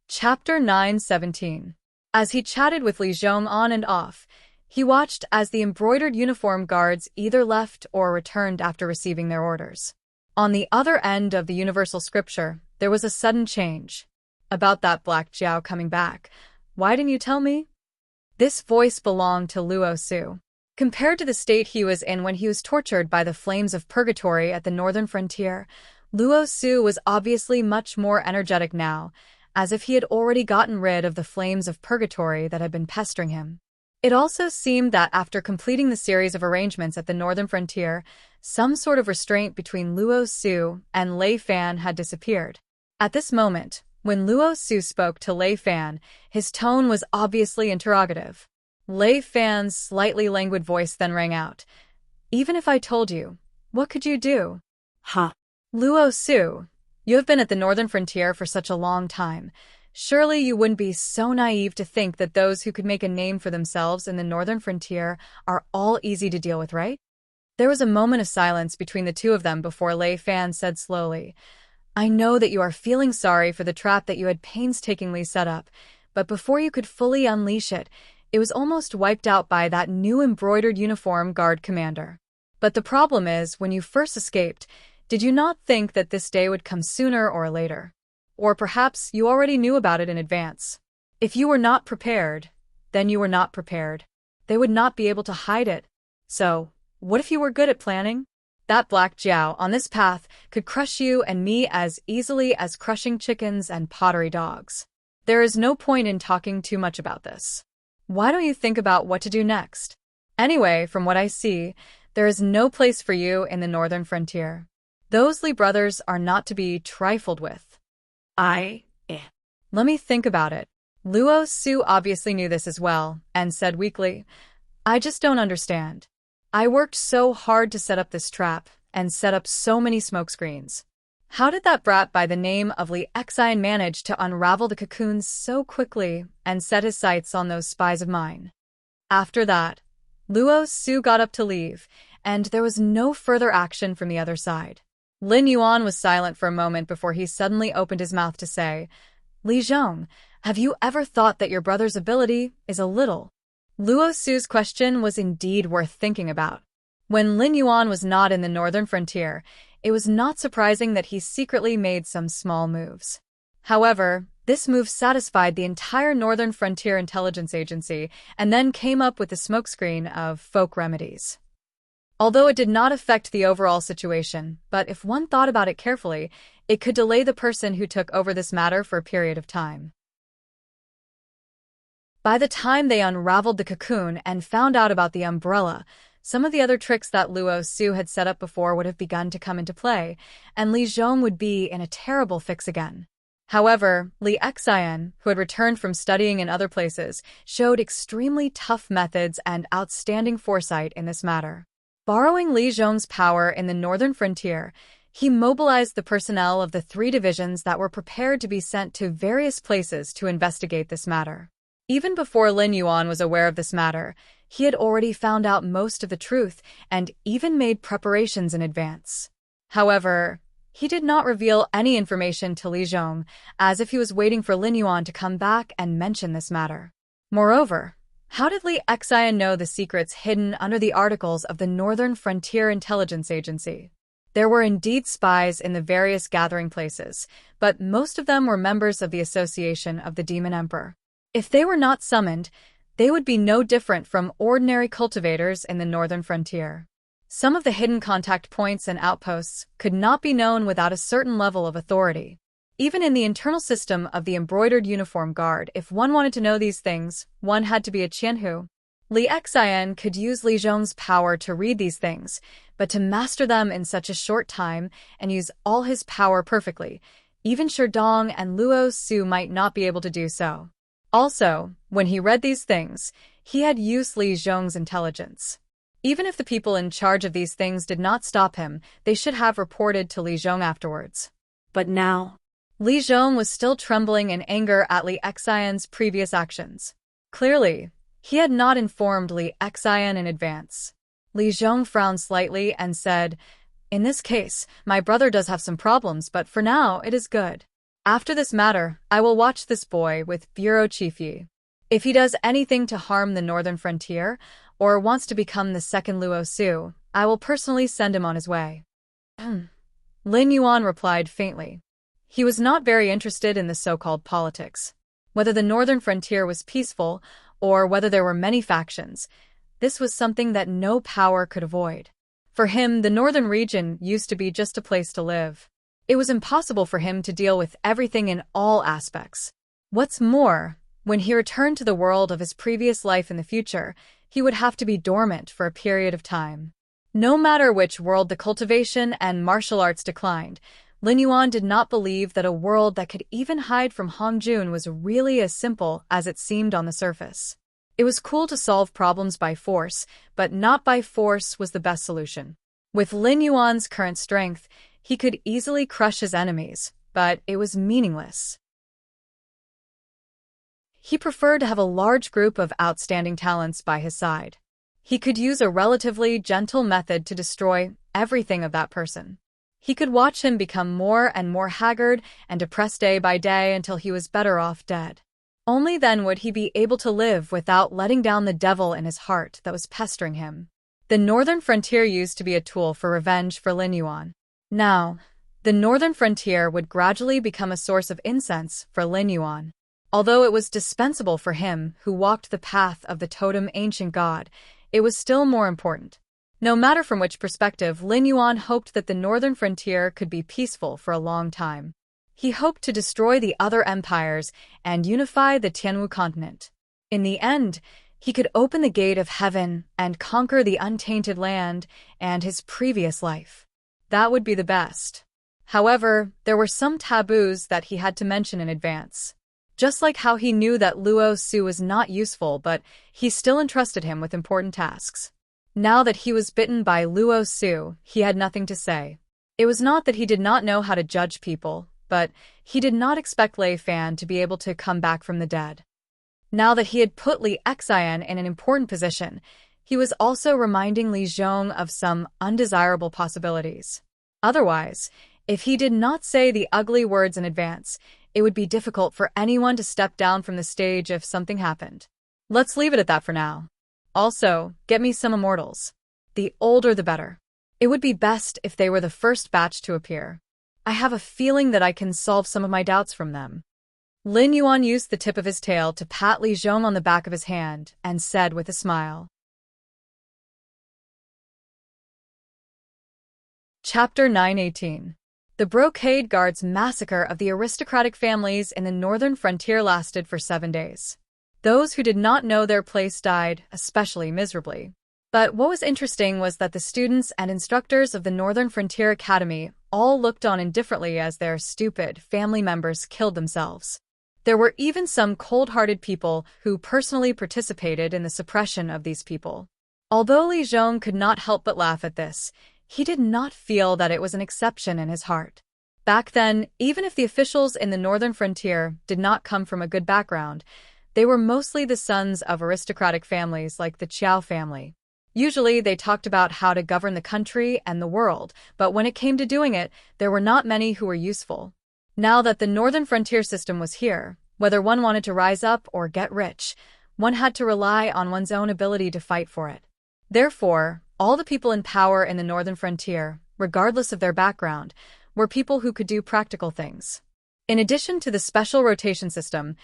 Speaker 1: Chapter 9:17. As he chatted with Li Zhong on and off, he watched as the embroidered uniform guards either left or returned after receiving their orders. On the other end of the universal scripture, there was a sudden change. "About that Black Jiao coming back, why didn't you tell me?" This voice belonged to Luo Su. Compared to the state he was in when he was tortured by the flames of purgatory at the northern frontier, Luo Su was obviously much more energetic now, as if he had already gotten rid of the flames of purgatory that had been pestering him. It also seemed that after completing the series of arrangements at the northern frontier, some sort of restraint between Luo Su and Lei Fan had disappeared. At this moment, when Luo Su spoke to Lei Fan, his tone was obviously interrogative. Lei Fan's slightly languid voice then rang out, "Even if I told you, what could you do?"
Speaker 2: Huh.
Speaker 1: "Luo Su, you have been at the northern frontier for such a long time. Surely you wouldn't be so naive to think that those who could make a name for themselves in the northern frontier are all easy to deal with, right?" There was a moment of silence between the two of them before Lei Fan said slowly, I know that you are feeling sorry for the trap that you had painstakingly set up, but before you could fully unleash it, it was almost wiped out by that new embroidered uniform guard commander. But the problem is, when you first escaped, did you not think that this day would come sooner or later? Or perhaps you already knew about it in advance. If you were not prepared, then you were not prepared. They would not be able to hide it. So, what if you were good at planning? That black Jiao on this path could crush you and me as easily as crushing chickens and pottery dogs. There is no point in talking too much about this. Why don't you think about what to do next? Anyway, from what I see, there is no place for you in the northern frontier. Those Li brothers are not to be trifled with. Let me think about it. Luo Su obviously knew this as well, and said weakly, I just don't understand. I worked so hard to set up this trap, and set up so many smokescreens. How did that brat by the name of Li Xian manage to unravel the cocoons so quickly and set his sights on those spies of mine? After that, Luo Su got up to leave, and there was no further action from the other side. Lin Yuan was silent for a moment before he suddenly opened his mouth to say, Li Zhong, have you ever thought that your brother's ability is a little? Luo Su's question was indeed worth thinking about. When Lin Yuan was not in the northern frontier, it was not surprising that he secretly made some small moves. However, this move satisfied the entire Northern Frontier Intelligence Agency and then came up with the smokescreen of folk remedies. Although it did not affect the overall situation, but if one thought about it carefully, it could delay the person who took over this matter for a period of time. By the time they unraveled the cocoon and found out about the umbrella, some of the other tricks that Luo Su had set up before would have begun to come into play, and Li Zhong would be in a terrible fix again. However, Li Xian, who had returned from studying in other places, showed extremely tough methods and outstanding foresight in this matter. Borrowing Li Zhong's power in the northern frontier, he mobilized the personnel of the 3 divisions that were prepared to be sent to various places to investigate this matter. Even before Lin Yuan was aware of this matter, he had already found out most of the truth and even made preparations in advance. However, he did not reveal any information to Li Zhong, as if he was waiting for Lin Yuan to come back and mention this matter. Moreover, how did Li Xian know the secrets hidden under the articles of the Northern Frontier Intelligence Agency? There were indeed spies in the various gathering places, but most of them were members of the Association of the Demon Emperor. If they were not summoned, they would be no different from ordinary cultivators in the northern frontier. Some of the hidden contact points and outposts could not be known without a certain level of authority. Even in the internal system of the embroidered uniform guard, if one wanted to know these things, one had to be a Qianhu. Li Xian could use Li Zhong's power to read these things, but to master them in such a short time and use all his power perfectly, even Sherdong and Luo Su might not be able to do so. Also, when he read these things, he had used Li Zhong's intelligence. Even if the people in charge of these things did not stop him, they should have reported to Li Zhong afterwards. But now, Li Zhong was still trembling in anger at Li Xian's previous actions. Clearly, he had not informed Li Xian in advance. Li Zhong frowned slightly and said, In this case, my brother does have some problems, but for now it is good. After this matter, I will watch this boy with Bureau Chief Yi. If he does anything to harm the northern frontier, or wants to become the second Luo Su, I will personally send him on his way. Lin Yuan replied faintly. He was not very interested in the so-called politics. Whether the northern frontier was peaceful, or whether there were many factions, this was something that no power could avoid. For him, the northern region used to be just a place to live. It was impossible for him to deal with everything in all aspects. What's more, when he returned to the world of his previous life in the future, he would have to be dormant for a period of time. No matter which world the cultivation and martial arts declined, Lin Yuan did not believe that a world that could even hide from Hongjun was really as simple as it seemed on the surface. It was cool to solve problems by force, but not by force was the best solution. With Lin Yuan's current strength, he could easily crush his enemies, but it was meaningless. He preferred to have a large group of outstanding talents by his side. He could use a relatively gentle method to destroy everything of that person. He could watch him become more and more haggard and depressed day by day until he was better off dead. Only then would he be able to live without letting down the devil in his heart that was pestering him. The northern frontier used to be a tool for revenge for Lin Yuan. Now, the northern frontier would gradually become a source of incense for Lin Yuan. Although it was dispensable for him who walked the path of the totem ancient god, it was still more important. No matter from which perspective, Lin Yuan hoped that the northern frontier could be peaceful for a long time. He hoped to destroy the other empires and unify the Tianwu continent. In the end, he could open the gate of heaven and conquer the untainted land and his previous life. That would be the best. However, there were some taboos that he had to mention in advance. Just like how he knew that Luo Su was not useful, but he still entrusted him with important tasks. Now that he was bitten by Luo Su, he had nothing to say. It was not that he did not know how to judge people, but he did not expect Lei Fan to be able to come back from the dead. Now that he had put Li Xian in an important position, he was also reminding Li Zhong of some undesirable possibilities. Otherwise, if he did not say the ugly words in advance, it would be difficult for anyone to step down from the stage if something happened. Let's leave it at that for now. Also, get me some immortals. The older the better. It would be best if they were the first batch to appear. I have a feeling that I can solve some of my doubts from them. Lin Yuan used the tip of his tail to pat Li Zhong on the back of his hand and said with a smile. Chapter 918. The Brocade Guard's massacre of the aristocratic families in the northern frontier lasted for 7 days. Those who did not know their place died, especially miserably. But what was interesting was that the students and instructors of the Northern Frontier Academy all looked on indifferently as their stupid family members killed themselves. There were even some cold-hearted people who personally participated in the suppression of these people. Although Li Zhong could not help but laugh at this, he did not feel that it was an exception in his heart. Back then, even if the officials in the Northern Frontier did not come from a good background, they were mostly the sons of aristocratic families like the Qiao family. Usually, they talked about how to govern the country and the world, but when it came to doing it, there were not many who were useful. Now that the Northern Frontier system was here, whether one wanted to rise up or get rich, one had to rely on one's own ability to fight for it. Therefore, all the people in power in the Northern Frontier, regardless of their background, were people who could do practical things. In addition to the special rotation system,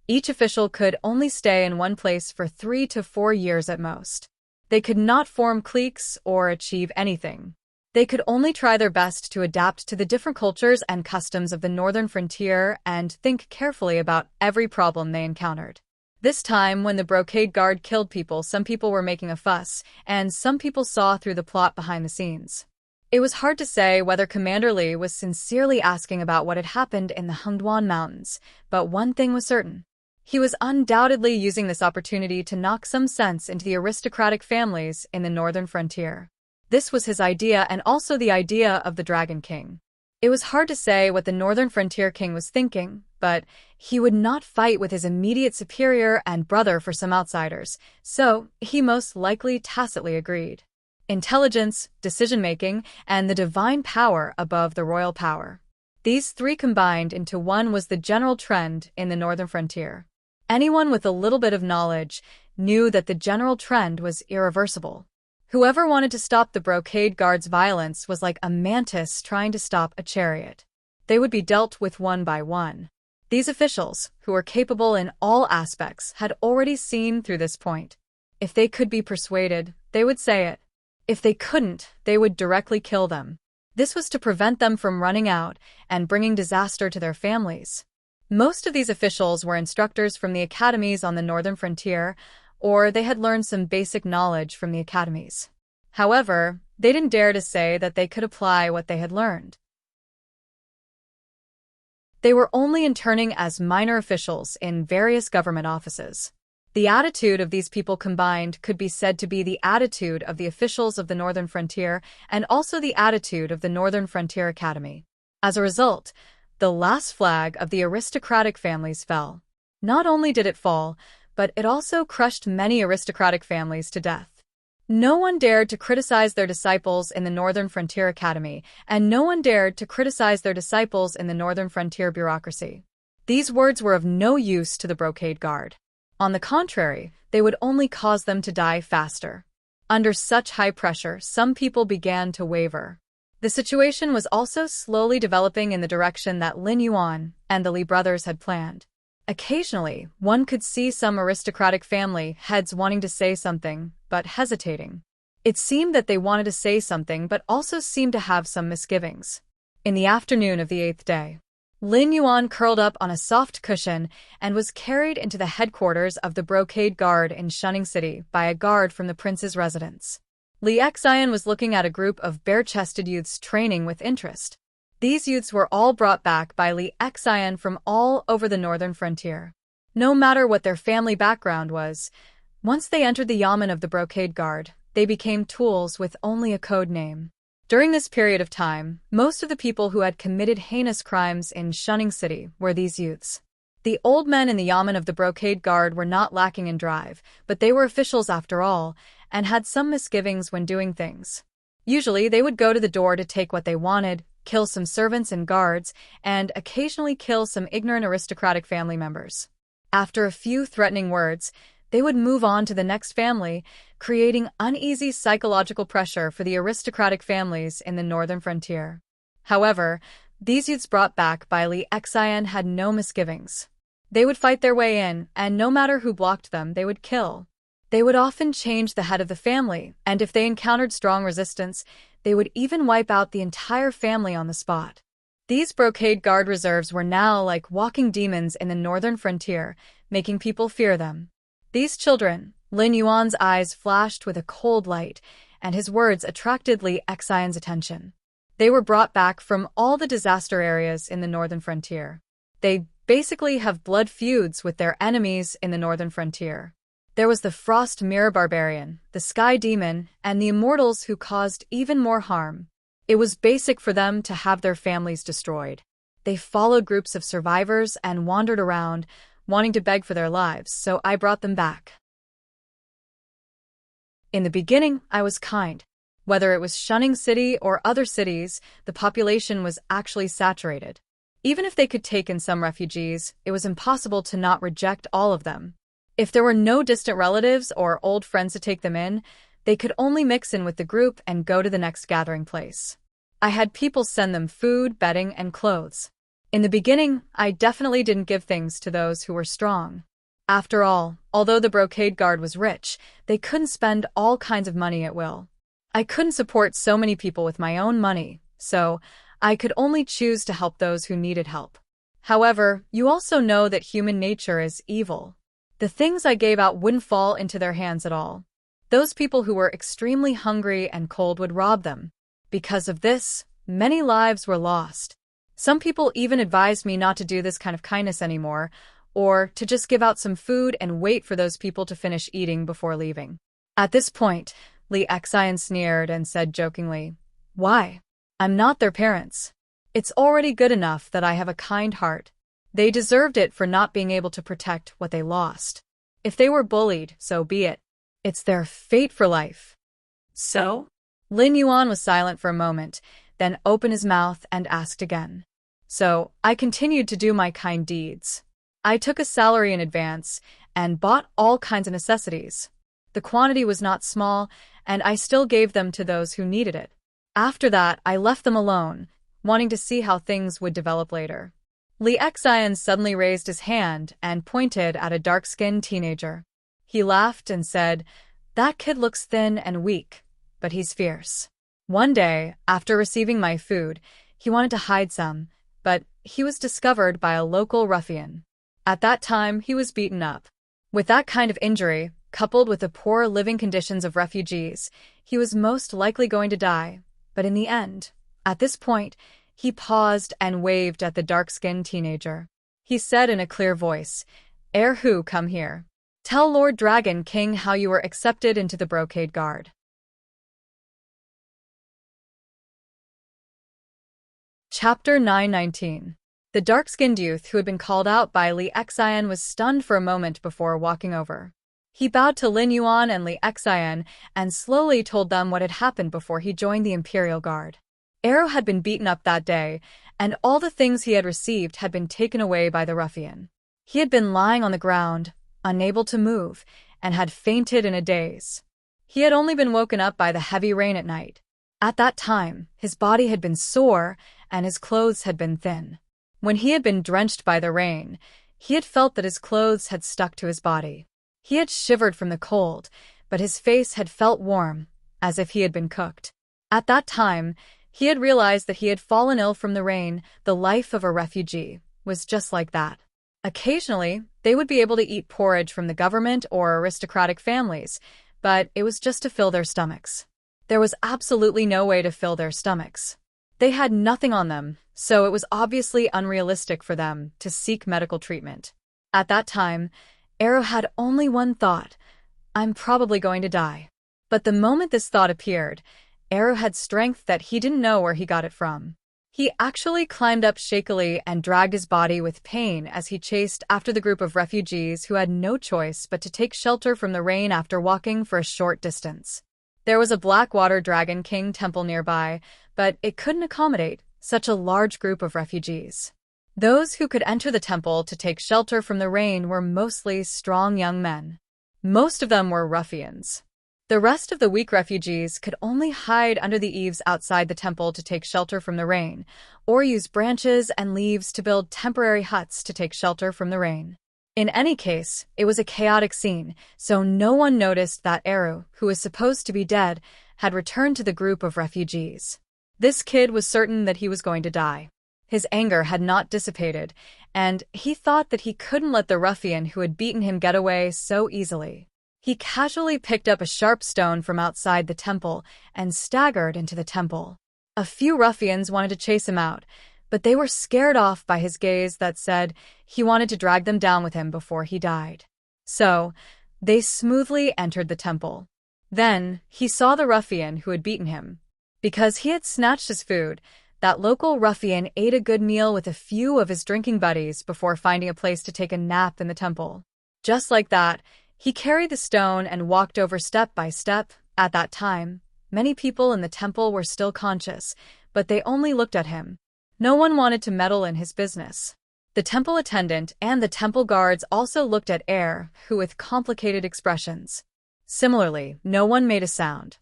Speaker 1: each official could only stay in one place for 3 to 4 years at most. They could not form cliques or achieve anything. They could only try their best to adapt to the different cultures and customs of the Northern Frontier and think carefully about every problem they encountered. This time, when the Brocade Guard killed people, some people were making a fuss, and some people saw through the plot behind the scenes. It was hard to say whether Commander Li was sincerely asking about what had happened in the Hengduan Mountains, but one thing was certain. He was undoubtedly using this opportunity to knock some sense into the aristocratic families in the Northern Frontier. This was his idea and also the idea of the Dragon King. It was hard to say what the Northern Frontier King was thinking, but he would not fight with his immediate superior and brother for some outsiders, so he most likely tacitly agreed. Intelligence, decision-making, and the divine power above the royal power. These three combined into one was the general trend in the Northern Frontier. Anyone with a little bit of knowledge knew that the general trend was irreversible. Whoever wanted to stop the Brocade Guard's violence was like a mantis trying to stop a chariot. They would be dealt with one by one. These officials, who were capable in all aspects, had already seen through this point. If they could be persuaded, they would say it. If they couldn't, they would directly kill them. This was to prevent them from running out and bringing disaster to their families. Most of these officials were instructors from the academies on the Northern Frontier, or they had learned some basic knowledge from the academies. However, they didn't dare to say that they could apply what they had learned. They were only interning as minor officials in various government offices. The attitude of these people combined could be said to be the attitude of the officials of the Northern Frontier and also the attitude of the Northern Frontier Academy. As a result, the last flag of the aristocratic families fell. Not only did it fall, but it also crushed many aristocratic families to death. No one dared to criticize their disciples in the Northern Frontier Academy, and no one dared to criticize their disciples in the Northern Frontier bureaucracy. These words were of no use to the Brocade Guard. On the contrary, they would only cause them to die faster. Under such high pressure, some people began to waver. The situation was also slowly developing in the direction that Lin Yuan and the Li brothers had planned. Occasionally, one could see some aristocratic family heads wanting to say something, but hesitating. It seemed that they wanted to say something but also seemed to have some misgivings. In the afternoon of the 8th day, Lin Yuan curled up on a soft cushion and was carried into the headquarters of the Brocade Guard in Shunning City by a guard from the prince's residence. Li Xian was looking at a group of bare-chested youths training with interest. These youths were all brought back by Li Xian from all over the northern frontier. No matter what their family background was, once they entered the yamen of the Brocade Guard, they became tools with only a code name. During this period of time, most of the people who had committed heinous crimes in Shunning City were these youths. The old men in the yamen of the Brocade Guard were not lacking in drive, but they were officials after all, and had some misgivings when doing things. Usually, they would go to the door to take what they wanted, kill some servants and guards, and occasionally kill some ignorant aristocratic family members. After a few threatening words, they would move on to the next family, creating uneasy psychological pressure for the aristocratic families in the northern frontier. However, these youths brought back by Li Xian had no misgivings. They would fight their way in, and no matter who blocked them, they would kill. They would often change the head of the family, and if they encountered strong resistance, they would even wipe out the entire family on the spot. These Brocade Guard reserves were now like walking demons in the northern frontier, making people fear them. These children, Lin Yuan's eyes flashed with a cold light, and his words attracted Li Xian's attention. They were brought back from all the disaster areas in the northern frontier. They basically have blood feuds with their enemies in the northern frontier. There was the Frost Mirror Barbarian, the Sky Demon, and the Immortals who caused even more harm. It was basic for them to have their families destroyed. They followed groups of survivors and wandered around, wanting to beg for their lives, so I brought them back. In the beginning, I was kind. Whether it was Shunning City or other cities, the population was actually saturated. Even if they could take in some refugees, it was impossible to not reject all of them. If there were no distant relatives or old friends to take them in, they could only mix in with the group and go to the next gathering place. I had people send them food, bedding, and clothes. In the beginning, I definitely didn't give things to those who were strong. After all, although the Brocade Guard was rich, they couldn't spend all kinds of money at will. I couldn't support so many people with my own money, so I could only choose to help those who needed help. However, you also know that human nature is evil. The things I gave out wouldn't fall into their hands at all. Those people who were extremely hungry and cold would rob them. Because of this, many lives were lost. Some people even advised me not to do this kind of kindness anymore, or to just give out some food and wait for those people to finish eating before leaving. At this point, Li Xian sneered and said jokingly, "Why? I'm not their parents. It's already good enough that I have a kind heart. They deserved it for not being able to protect what they lost. If they were bullied, so be it. It's their fate for life."
Speaker 2: So?
Speaker 1: Lin Yuan was silent for a moment, then opened his mouth and asked again. So, I continued to do my kind deeds. I took a salary in advance and bought all kinds of necessities. The quantity was not small, and I still gave them to those who needed it. After that, I left them alone, wanting to see how things would develop later. Li Xian suddenly raised his hand and pointed at a dark-skinned teenager. He laughed and said, "That kid looks thin and weak, but he's fierce." One day, after receiving my food, he wanted to hide some, but he was discovered by a local ruffian. At that time, he was beaten up. With that kind of injury, coupled with the poor living conditions of refugees, he was most likely going to die. But in the end, at this point, he paused and waved at the dark-skinned teenager. He said in a clear voice, "Erhu, come here. Tell Lord Dragon King how you were accepted into the Brocade Guard." Chapter 919. The dark-skinned youth who had been called out by Li Xian was stunned for a moment before walking over. He bowed to Lin Yuan and Li Xian and slowly told them what had happened before he joined the Imperial Guard. Arrow had been beaten up that day, and all the things he had received had been taken away by the ruffian. He had been lying on the ground, unable to move, and had fainted in a daze. He had only been woken up by the heavy rain at night. At that time, his body had been sore and his clothes had been thin. When he had been drenched by the rain, he had felt that his clothes had stuck to his body. He had shivered from the cold, but his face had felt warm, as if he had been cooked. At that time, he had realized that he had fallen ill from the rain. The life of a refugee was just like that. Occasionally, they would be able to eat porridge from the government or aristocratic families, but it was just to fill their stomachs. There was absolutely no way to fill their stomachs. They had nothing on them, so it was obviously unrealistic for them to seek medical treatment. At that time, Arrow had only one thought: I'm probably going to die. But the moment this thought appeared, Arrow had strength that he didn't know where he got it from. He actually climbed up shakily and dragged his body with pain as he chased after the group of refugees who had no choice but to take shelter from the rain after walking for a short distance. There was a Blackwater Dragon King temple nearby, but it couldn't accommodate such a large group of refugees. Those who could enter the temple to take shelter from the rain were mostly strong young men. Most of them were ruffians. The rest of the weak refugees could only hide under the eaves outside the temple to take shelter from the rain, or use branches and leaves to build temporary huts to take shelter from the rain. In any case, it was a chaotic scene, so no one noticed that Arrow, who was supposed to be dead, had returned to the group of refugees. This kid was certain that he was going to die. His anger had not dissipated, and he thought that he couldn't let the ruffian who had beaten him get away so easily. He casually picked up a sharp stone from outside the temple and staggered into the temple. A few ruffians wanted to chase him out, but they were scared off by his gaze that said he wanted to drag them down with him before he died. So, they smoothly entered the temple. Then, he saw the ruffian who had beaten him. Because he had snatched his food, that local ruffian ate a good meal with a few of his drinking buddies before finding a place to take a nap in the temple. Just like that, he carried the stone and walked over step by step. At that time, many people in the temple were still conscious, but they only looked at him. No one wanted to meddle in his business. The temple attendant and the temple guards also looked at Air, who with complicated expressions. Similarly, no one made a sound.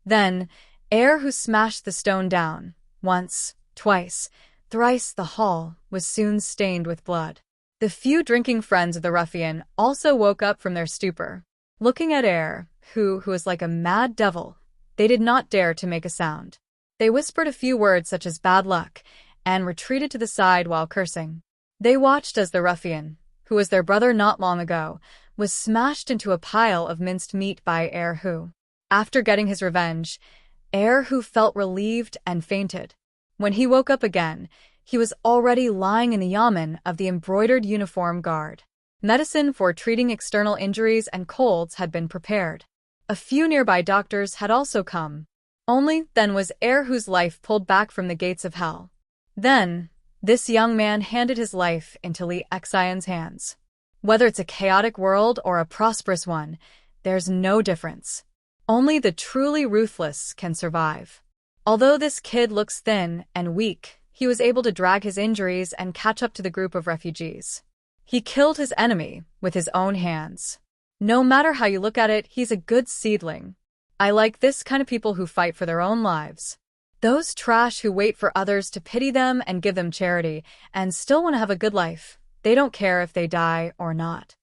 Speaker 1: Then, Air, who smashed the stone down, once, twice, thrice, the hall was soon stained with blood. The few drinking friends of the ruffian also woke up from their stupor. Looking at Air, who was like a mad devil, they did not dare to make a sound. They whispered a few words such as bad luck, and retreated to the side while cursing. They watched as the ruffian, who was their brother not long ago, was smashed into a pile of minced meat by Air who. After getting his revenge, Air who felt relieved and fainted. When he woke up again, he was already lying in the yamen of the embroidered uniform guard. Medicine for treating external injuries and colds had been prepared. A few nearby doctors had also come. Only then was Air whose life pulled back from the gates of hell. Then, this young man handed his life into Li Xian's hands. Whether it's a chaotic world or a prosperous one, there's no difference. Only the truly ruthless can survive. Although this kid looks thin and weak, he was able to drag his injuries and catch up to the group of refugees. He killed his enemy with his own hands. No matter how you look at it, he's a good seedling. I like this kind of people who fight for their own lives. Those trash who wait for others to pity them and give them charity and still want to have a good life. They don't care if they die or not.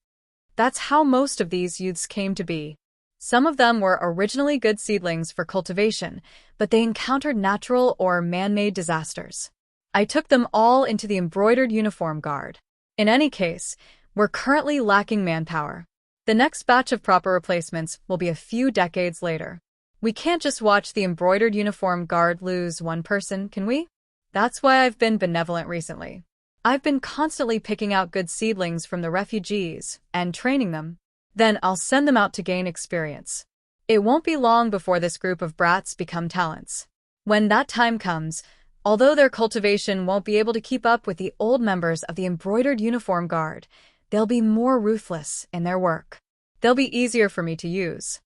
Speaker 1: That's how most of these youths came to be. Some of them were originally good seedlings for cultivation, but they encountered natural or man-made disasters. I took them all into the embroidered uniform guard. In any case, we're currently lacking manpower. The next batch of proper replacements will be a few decades later. We can't just watch the embroidered uniform guard lose one person, can we? That's why I've been benevolent recently. I've been constantly picking out good seedlings from the refugees and training them. Then I'll send them out to gain experience. It won't be long before this group of brats become talents. When that time comes, although their cultivation won't be able to keep up with the old members of the embroidered uniform guard, they'll be more ruthless in their work. They'll be easier for me to use.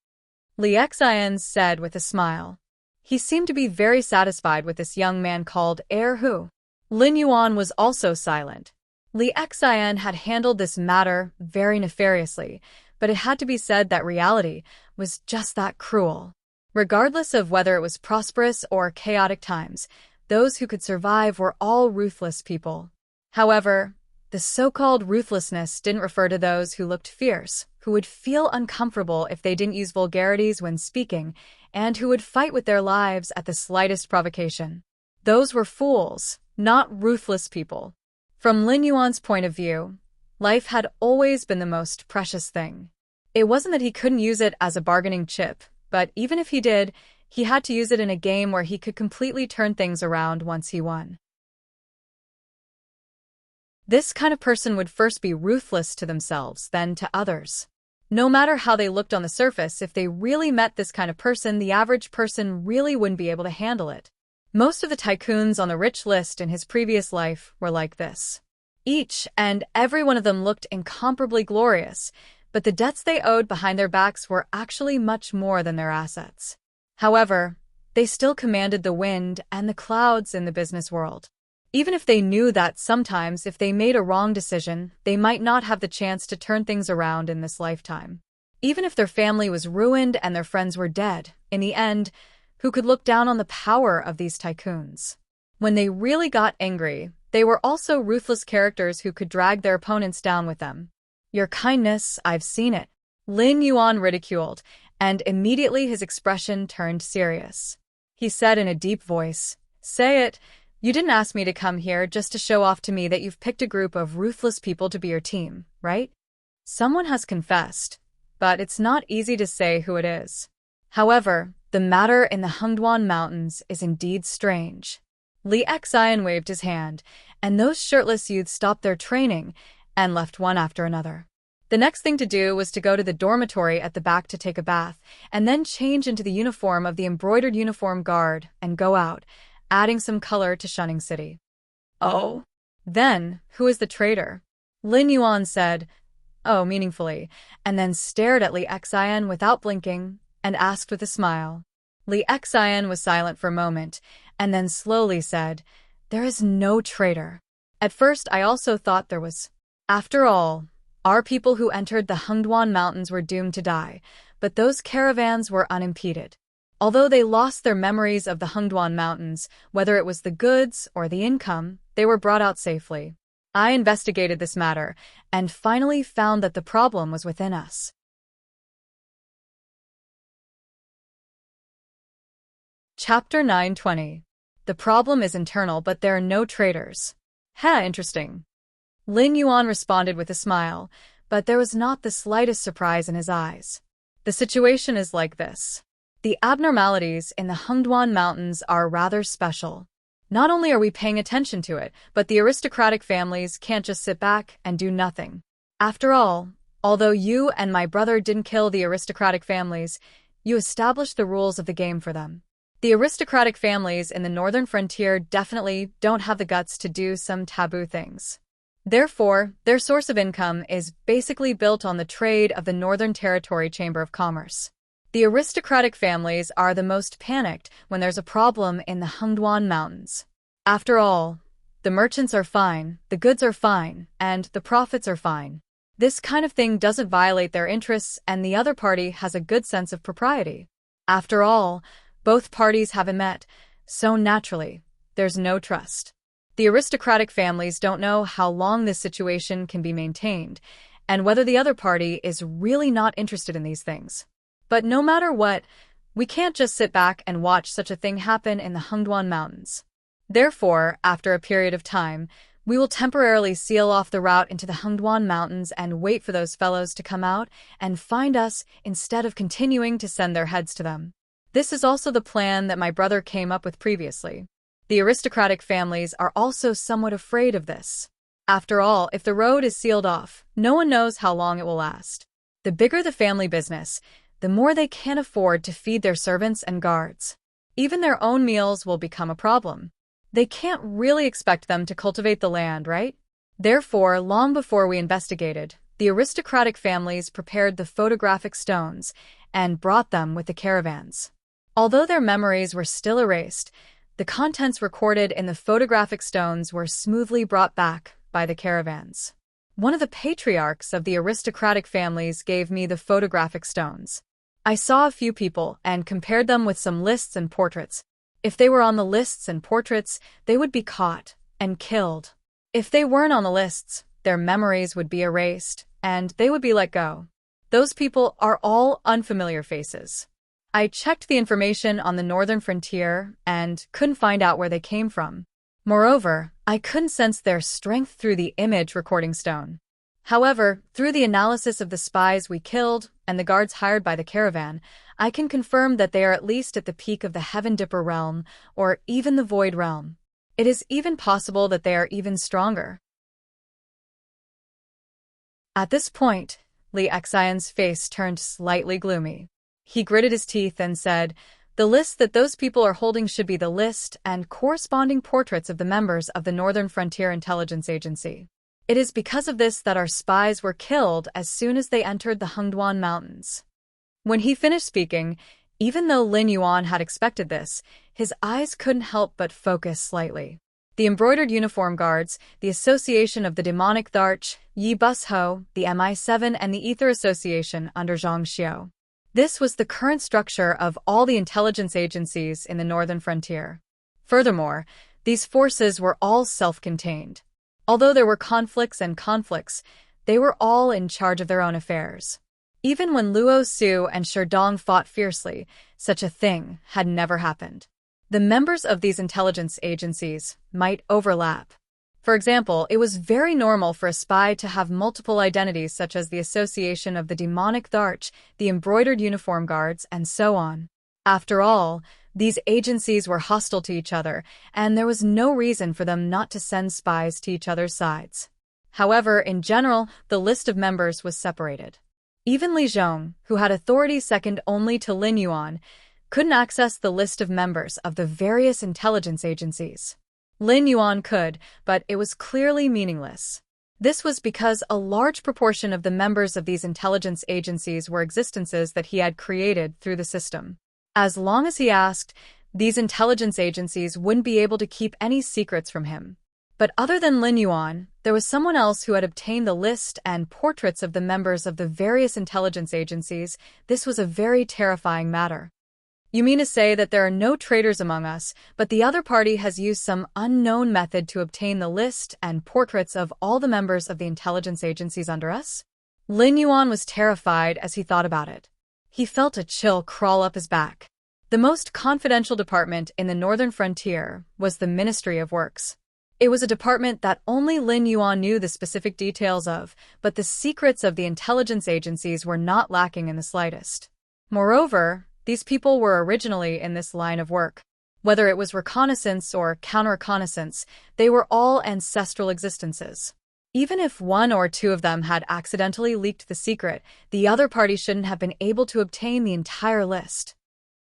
Speaker 1: Li Xian said with a smile. He seemed to be very satisfied with this young man called Heir Hu. Lin Yuan was also silent. Li Xian had handled this matter very nefariously, but it had to be said that reality was just that cruel. Regardless of whether it was prosperous or chaotic times, those who could survive were all ruthless people. However, the so-called ruthlessness didn't refer to those who looked fierce, who would feel uncomfortable if they didn't use vulgarities when speaking, and who would fight with their lives at the slightest provocation. Those were fools, not ruthless people. From Lin Yuan's point of view, life had always been the most precious thing. It wasn't that he couldn't use it as a bargaining chip, but even if he did, he had to use it in a game where he could completely turn things around once he won. This kind of person would first be ruthless to themselves, then to others. No matter how they looked on the surface, if they really met this kind of person, the average person really wouldn't be able to handle it. Most of the tycoons on the rich list in his previous life were like this. Each and every one of them looked incomparably glorious, but the debts they owed behind their backs were actually much more than their assets. However, they still commanded the wind and the clouds in the business world. Even if they knew that sometimes if they made a wrong decision, they might not have the chance to turn things around in this lifetime. Even if their family was ruined and their friends were dead, in the end, who could look down on the power of these tycoons? When they really got angry, they were also ruthless characters who could drag their opponents down with them. Your kindness, I've seen it. Lin Yuan ridiculed, and immediately his expression turned serious. He said in a deep voice, "Say it. You didn't ask me to come here just to show off to me that you've picked a group of ruthless people to be your team, right?" Someone has confessed, but it's not easy to say who it is. However, the matter in the Hengduan Mountains is indeed strange. Li Xian waved his hand, and those shirtless youths stopped their training and left one after another. The next thing to do was to go to the dormitory at the back to take a bath, and then change into the uniform of the embroidered uniform guard and go out, adding some color to Shunning City. "Oh? Then, who is the traitor?" Lin Yuan said, "Oh," meaningfully, and then stared at Li Xian without blinking and asked with a smile. Li Xian was silent for a moment, and then slowly said, "There is no traitor. At first I also thought there was. After all, our people who entered the Hengduan Mountains were doomed to die, but those caravans were unimpeded. Although they lost their memories of the Hengduan Mountains, whether it was the goods or the income, they were brought out safely. I investigated this matter, and finally found that the problem was within us." Chapter 920. The problem is internal, but there are no traitors. Interesting. Lin Yuan responded with a smile, but there was not the slightest surprise in his eyes. The situation is like this. The abnormalities in the Hengduan Mountains are rather special. Not only are we paying attention to it, but the aristocratic families can't just sit back and do nothing. After all, although you and my brother didn't kill the aristocratic families, you established the rules of the game for them. The aristocratic families in the northern frontier definitely don't have the guts to do some taboo things. Therefore, their source of income is basically built on the trade of the Northern Territory Chamber of Commerce. The aristocratic families are the most panicked when there's a problem in the Hengduan Mountains. After all, the merchants are fine, the goods are fine, and the profits are fine. This kind of thing doesn't violate their interests, and the other party has a good sense of propriety. After all, both parties haven't met, so naturally, there's no trust. The aristocratic families don't know how long this situation can be maintained, and whether the other party is really not interested in these things. But no matter what, we can't just sit back and watch such a thing happen in the Hengduan Mountains. Therefore, after a period of time, we will temporarily seal off the route into the Hengduan Mountains and wait for those fellows to come out and find us instead of continuing to send their heads to them. This is also the plan that my brother came up with previously. The aristocratic families are also somewhat afraid of this. After all, if the road is sealed off, no one knows how long it will last. The bigger the family business, the more they can't afford to feed their servants and guards. Even their own meals will become a problem. They can't really expect them to cultivate the land, right? Therefore, long before we investigated, the aristocratic families prepared the photographic stones and brought them with the caravans. Although their memories were still erased, the contents recorded in the photographic stones were smoothly brought back by the caravans. One of the patriarchs of the aristocratic families gave me the photographic stones. I saw a few people and compared them with some lists and portraits. If they were on the lists and portraits, they would be caught and killed. If they weren't on the lists, their memories would be erased, and they would be let go. Those people are all unfamiliar faces. I checked the information on the northern frontier and couldn't find out where they came from. Moreover, I couldn't sense their strength through the image recording stone. However, through the analysis of the spies we killed and the guards hired by the caravan, I can confirm that they are at least at the peak of the Heaven Dipper realm, or even the Void realm. It is even possible that they are even stronger. At this point, Li Xian's face turned slightly gloomy. He gritted his teeth and said, "The list that those people are holding should be the list and corresponding portraits of the members of the Northern Frontier Intelligence Agency. It is because of this that our spies were killed as soon as they entered the Hengduan Mountains." When he finished speaking, even though Lin Yuan had expected this, his eyes couldn't help but focus slightly. The embroidered uniform guards, the Association of the Demonic Tharch, Yi Bus Ho, the MI7 and the Ether Association under Zhang Xiao. This was the current structure of all the intelligence agencies in the Northern Frontier. Furthermore, these forces were all self-contained. Although there were conflicts, they were all in charge of their own affairs. Even when Luo Su and Sherdong fought fiercely, such a thing had never happened. The members of these intelligence agencies might overlap. For example, it was very normal for a spy to have multiple identities such as the Association of the Demonic Tharch, the Embroidered Uniform Guards, and so on. After all, these agencies were hostile to each other, and there was no reason for them not to send spies to each other's sides. However, in general, the list of members was separated. Even Li Zhong, who had authority second only to Lin Yuan, couldn't access the list of members of the various intelligence agencies. Lin Yuan could, but it was clearly meaningless. This was because a large proportion of the members of these intelligence agencies were existences that he had created through the system. As long as he asked, these intelligence agencies wouldn't be able to keep any secrets from him. But other than Lin Yuan, there was someone else who had obtained the list and portraits of the members of the various intelligence agencies. This was a very terrifying matter. "You mean to say that there are no traitors among us, but the other party has used some unknown method to obtain the list and portraits of all the members of the intelligence agencies under us?" Lin Yuan was terrified as he thought about it. He felt a chill crawl up his back. The most confidential department in the Northern Frontier was the Ministry of Works. It was a department that only Lin Yuan knew the specific details of, but the secrets of the intelligence agencies were not lacking in the slightest. Moreover, these people were originally in this line of work. Whether it was reconnaissance or counter-reconnaissance, they were all ancestral existences. Even if one or two of them had accidentally leaked the secret, the other party shouldn't have been able to obtain the entire list.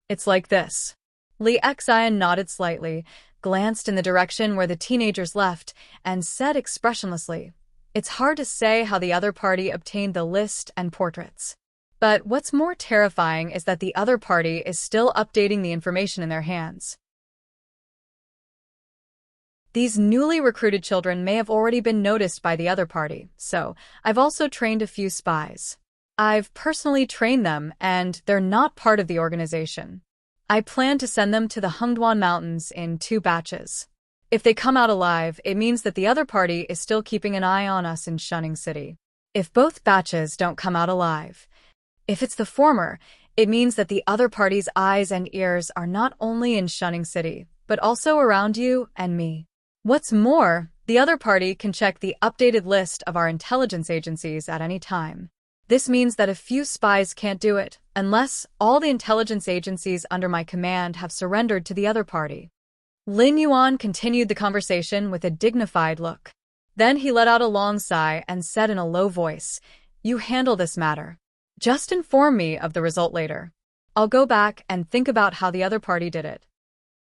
Speaker 1: "It's like this." Li Xian nodded slightly, glanced in the direction where the teenagers left, and said expressionlessly, "It's hard to say how the other party obtained the list and portraits. But what's more terrifying is that the other party is still updating the information in their hands. These newly recruited children may have already been noticed by the other party, so I've also trained a few spies. I've personally trained them, and they're not part of the organization. I plan to send them to the Hengduan Mountains in 2 batches. If they come out alive, it means that the other party is still keeping an eye on us in Shunning City. If both batches don't come out alive, if it's the former, it means that the other party's eyes and ears are not only in Shunning City, but also around you and me. What's more, the other party can check the updated list of our intelligence agencies at any time. This means that a few spies can't do it, unless all the intelligence agencies under my command have surrendered to the other party." Lin Yuan continued the conversation with a dignified look. Then he let out a long sigh and said in a low voice, "You handle this matter. Just inform me of the result later. I'll go back and think about how the other party did it."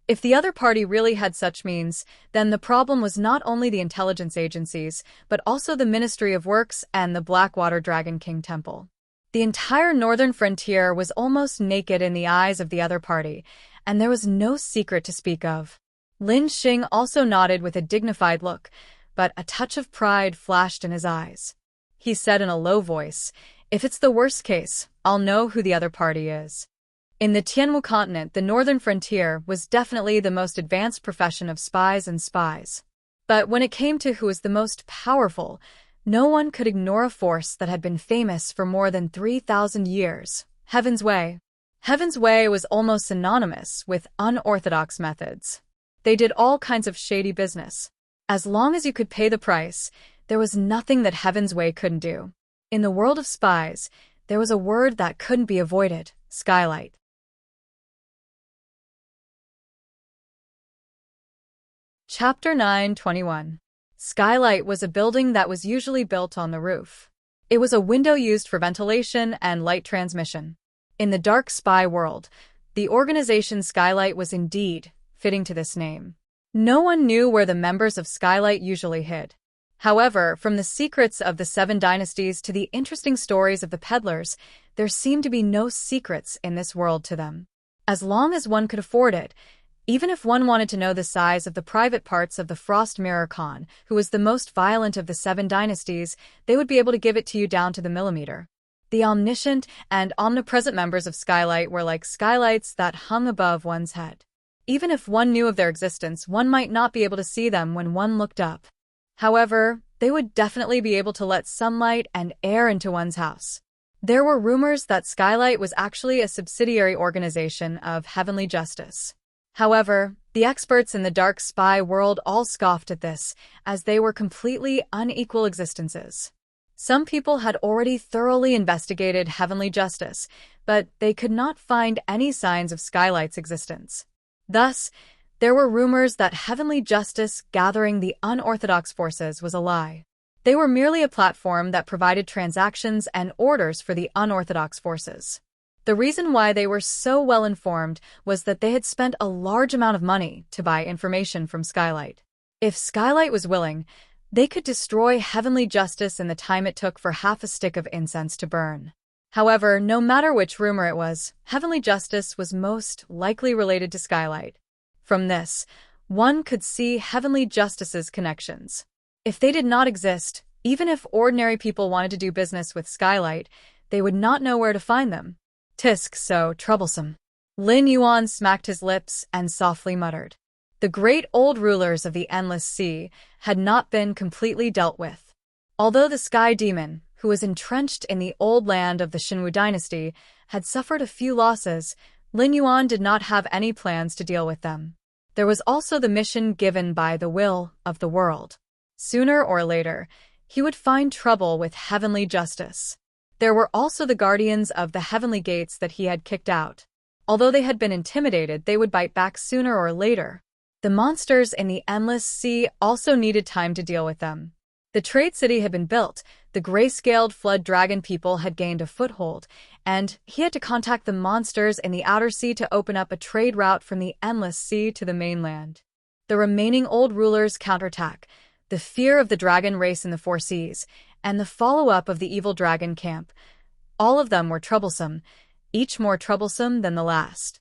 Speaker 1: If the other party really had such means, then the problem was not only the intelligence agencies, but also the Ministry of Works and the Blackwater Dragon King Temple. The entire northern frontier was almost naked in the eyes of the other party, and there was no secret to speak of. Lin Xing also nodded with a dignified look, but a touch of pride flashed in his eyes. He said in a low voice, "If it's the worst case, I'll know who the other party is." In the Tianwu continent, the northern frontier was definitely the most advanced profession of spies and spies. But when it came to who was the most powerful, no one could ignore a force that had been famous for more than 3,000 years, Heaven's Way. Heaven's Way was almost synonymous with unorthodox methods. They did all kinds of shady business. As long as you could pay the price, there was nothing that Heaven's Way couldn't do. In the world of spies, there was a word that couldn't be avoided: skylight. Chapter 9:21. Skylight was a building that was usually built on the roof. It was a window used for ventilation and light transmission. In the dark spy world, the organization Skylight was indeed fitting to this name. No one knew where the members of Skylight usually hid. However, from the secrets of the 7 dynasties to the interesting stories of the peddlers, there seemed to be no secrets in this world to them. As long as one could afford it, even if one wanted to know the size of the private parts of the Frost Mirror Khan, who was the most violent of the 7 dynasties, they would be able to give it to you down to the millimeter. The omniscient and omnipresent members of Skylight were like skylights that hung above one's head. Even if one knew of their existence, one might not be able to see them when one looked up. However, they would definitely be able to let sunlight and air into one's house. There were rumors that Skylight was actually a subsidiary organization of Heavenly Justice. However, the experts in the dark spy world all scoffed at this, as they were completely unequal existences. Some people had already thoroughly investigated Heavenly Justice, but they could not find any signs of Skylight's existence. Thus, there were rumors that Heavenly Justice gathering the unorthodox forces was a lie. They were merely a platform that provided transactions and orders for the unorthodox forces. The reason why they were so well informed was that they had spent a large amount of money to buy information from Skylight. If Skylight was willing, they could destroy Heavenly Justice in the time it took for half a stick of incense to burn. However, no matter which rumor it was, Heavenly Justice was most likely related to Skylight. From this, one could see Heavenly Justice's connections. If they did not exist, even if ordinary people wanted to do business with Skylight, they would not know where to find them. Tisk, so troublesome. Lin Yuan smacked his lips and softly muttered. The great old rulers of the Endless Sea had not been completely dealt with. Although the Sky Demon, who was entrenched in the old land of the Xinwu dynasty, had suffered a few losses, Lin Yuan did not have any plans to deal with them. There was also the mission given by the will of the world. Sooner or later, he would find trouble with Heavenly Justice. There were also the guardians of the heavenly gates that he had kicked out. Although they had been intimidated, they would bite back sooner or later. The monsters in the Endless Sea also needed time to deal with them. The trade city had been built, the gray-scaled flood dragon people had gained a foothold, and he had to contact the monsters in the Outer Sea to open up a trade route from the Endless Sea to the mainland. The remaining old rulers' counterattack, the fear of the dragon race in the Four Seas, and the follow-up of the evil dragon camp. All of them were troublesome, each more troublesome than the last.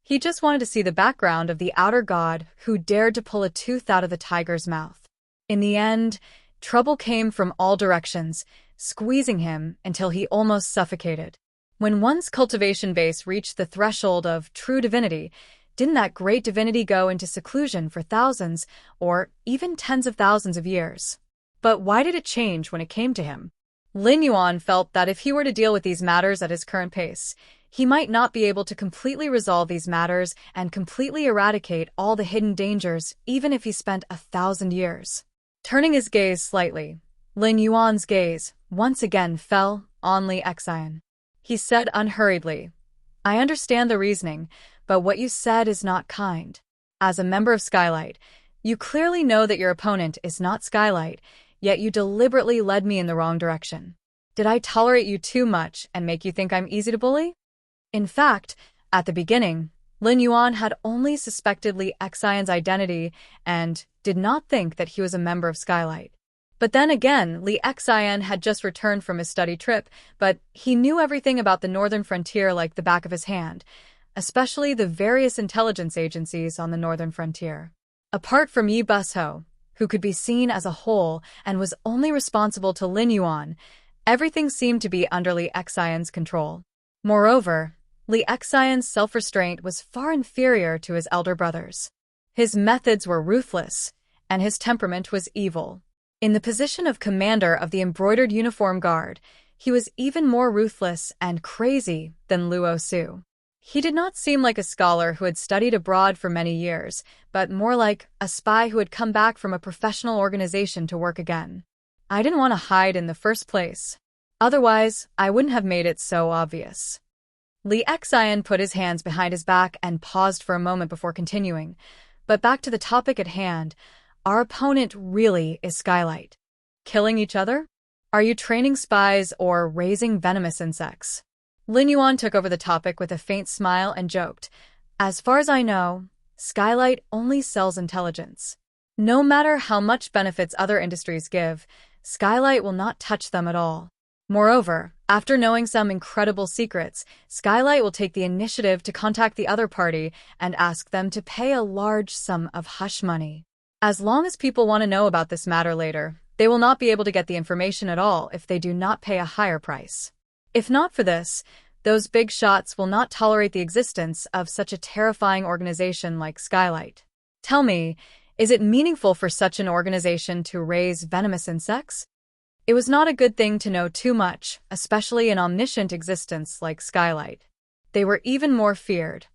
Speaker 1: He just wanted to see the background of the outer god who dared to pull a tooth out of the tiger's mouth. In the end, trouble came from all directions, squeezing him until he almost suffocated. When one's cultivation base reached the threshold of true divinity, didn't that great divinity go into seclusion for thousands, or even tens of thousands of years? But why did it change when it came to him? Lin Yuan felt that if he were to deal with these matters at his current pace, he might not be able to completely resolve these matters and completely eradicate all the hidden dangers, even if he spent 1,000 years. Turning his gaze slightly, Lin Yuan's gaze once again fell on Li Xian. He said unhurriedly, "I understand the reasoning, but what you said is not kind. As a member of Skylight, you clearly know that your opponent is not Skylight, yet you deliberately led me in the wrong direction. Did I tolerate you too much and make you think I'm easy to bully? In fact, at the beginning, Lin Yuan had only suspected Li Xian's identity and did not think that he was a member of Skylight. But then again, Li Xian had just returned from his study trip, but he knew everything about the northern frontier like the back of his hand, especially the various intelligence agencies on the northern frontier. Apart from Yi Busho, who could be seen as a whole and was only responsible to Lin Yuan, everything seemed to be under Li Xian's control. Moreover, Li Xian's self-restraint was far inferior to his elder brother's. His methods were ruthless, and his temperament was evil. In the position of commander of the embroidered uniform guard, he was even more ruthless and crazy than Luo Su. He did not seem like a scholar who had studied abroad for many years, but more like a spy who had come back from a professional organization to work again. I didn't want to hide in the first place. Otherwise, I wouldn't have made it so obvious. Li Xian put his hands behind his back and paused for a moment before continuing. But back to the topic at hand, our opponent really is Skylight. Killing each other? Are you training spies or raising venomous insects? Lin Yuan took over the topic with a faint smile and joked, "As far as I know, Skylight only sells intelligence. No matter how much benefits other industries give, Skylight will not touch them at all. Moreover, after knowing some incredible secrets, Skylight will take the initiative to contact the other party and ask them to pay a large sum of hush money. As long as people want to know about this matter later, they will not be able to get the information at all if they do not pay a higher price. If not for this, those big shots will not tolerate the existence of such a terrifying organization like Skylight. Tell me, is it meaningful for such an organization to raise venomous insects?" It was not a good thing to know too much, especially an omniscient existence like Skylight. They were even more feared.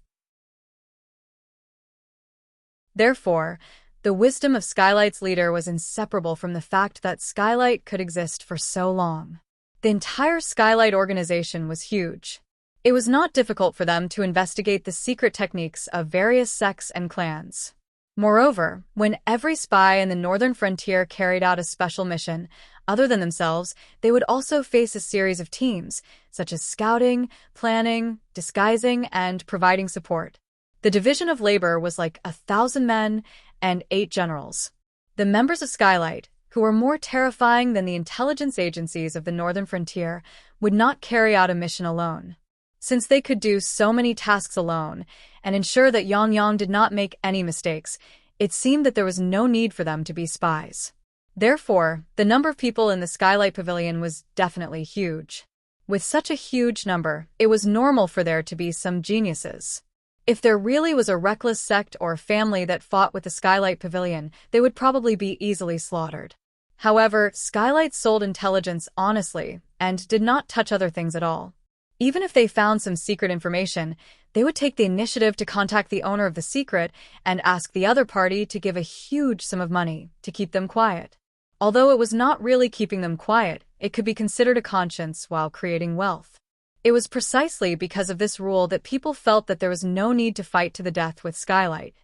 Speaker 1: Therefore, the wisdom of Skylight's leader was inseparable from the fact that Skylight could exist for so long. The entire Skylight organization was huge. It was not difficult for them to investigate the secret techniques of various sects and clans. Moreover, when every spy in the northern frontier carried out a special mission, other than themselves, they would also face a series of teams, such as scouting, planning, disguising, and providing support. The division of labor was like 1,000 men and 8 generals. The members of Skylight, who were more terrifying than the intelligence agencies of the northern frontier, would not carry out a mission alone. Since they could do so many tasks alone and ensure that Yang did not make any mistakes, it seemed that there was no need for them to be spies. Therefore, the number of people in the Skylight Pavilion was definitely huge. With such a huge number, it was normal for there to be some geniuses. If there really was a reckless sect or family that fought with the Skylight Pavilion, they would probably be easily slaughtered. However, Skylight sold intelligence honestly and did not touch other things at all. Even if they found some secret information, they would take the initiative to contact the owner of the secret and ask the other party to give a huge sum of money to keep them quiet. Although it was not really keeping them quiet, it could be considered a conscience while creating wealth. It was precisely because of this rule that people felt that there was no need to fight to the death with Skylight.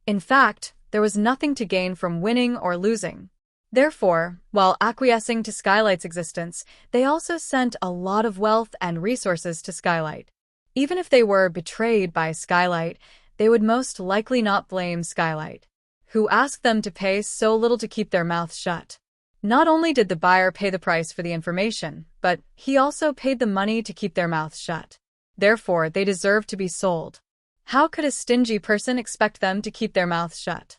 Speaker 1: In fact, there was nothing to gain from winning or losing. Therefore, while acquiescing to Skylight's existence, they also sent a lot of wealth and resources to Skylight. Even if they were betrayed by Skylight, they would most likely not blame Skylight, who asked them to pay so little to keep their mouths shut. Not only did the buyer pay the price for the information, but he also paid the money to keep their mouths shut. Therefore, they deserved to be sold. How could a stingy person expect them to keep their mouths shut?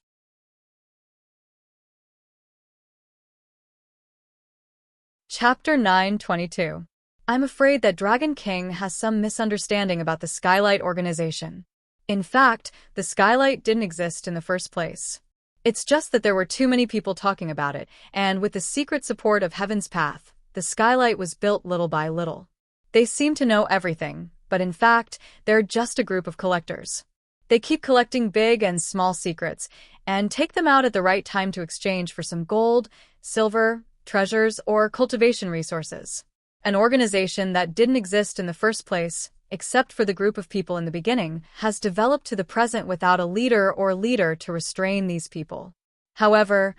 Speaker 1: Chapter 922. I'm afraid that Dragon King has some misunderstanding about the Skylight organization. In fact, the Skylight didn't exist in the first place. It's just that there were too many people talking about it, and with the secret support of Heaven's Path, the Skylight was built little by little. They seem to know everything, but in fact, they're just a group of collectors. They keep collecting big and small secrets, and take them out at the right time to exchange for some gold, silver, treasures, or cultivation resources. An organization that didn't exist in the first place, except for the group of people in the beginning, has developed to the present without a leader or leader to restrain these people. However,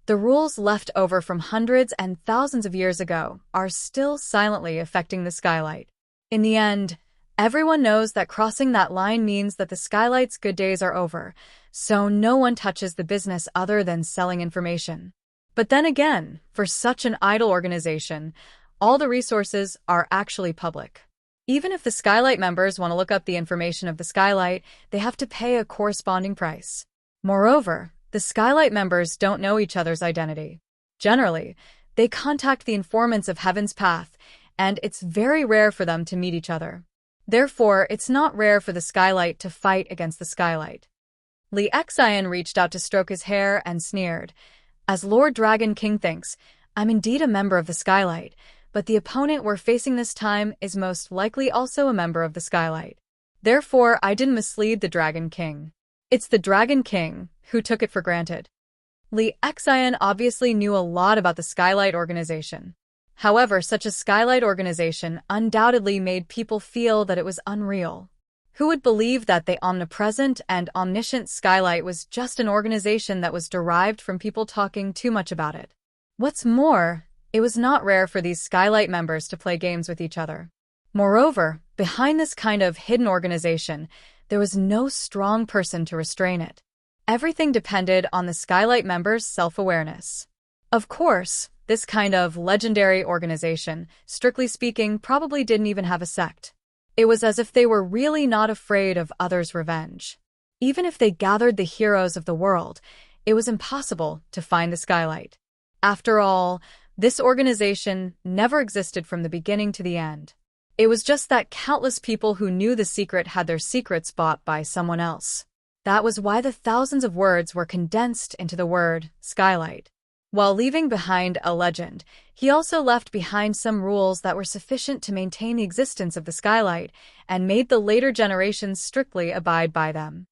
Speaker 1: the rules left over from hundreds and thousands of years ago are still silently affecting the Skylight. In the end, Everyone knows that crossing that line means that the Skylight's good days are over, so no one touches the business other than selling information. But then again, for such an idle organization, all the resources are actually public. Even if the Skylight members want to look up the information of the Skylight, they have to pay a corresponding price. Moreover, the Skylight members don't know each other's identity. Generally, they contact the informants of Heaven's Path, and it's very rare for them to meet each other. Therefore, it's not rare for the Skylight to fight against the Skylight. Li Xian reached out to stroke his hair and sneered. As Lord Dragon King thinks, I'm indeed a member of the Skylight, but the opponent we're facing this time is most likely also a member of the Skylight. Therefore, I didn't mislead the Dragon King. It's the Dragon King who took it for granted. Li Xian obviously knew a lot about the Skylight organization. However, such a Skylight organization undoubtedly made people feel that it was unreal. Who would believe that the omnipresent and omniscient Skylight was just an organization that was derived from people talking too much about it? What's more, it was not rare for these Skylight members to play games with each other. Moreover, behind this kind of hidden organization, there was no strong person to restrain it. Everything depended on the Skylight members' self-awareness. Of course, this kind of legendary organization, strictly speaking, probably didn't even have a sect. It was as if they were really not afraid of others' revenge. Even if they gathered the heroes of the world, it was impossible to find the Skylight. After all, this organization never existed from the beginning to the end. It was just that countless people who knew the secret had their secrets bought by someone else. That was why the thousands of words were condensed into the word Skylight. While leaving behind a legend, he also left behind some rules that were sufficient to maintain the existence of the Skylight and made the later generations strictly abide by them.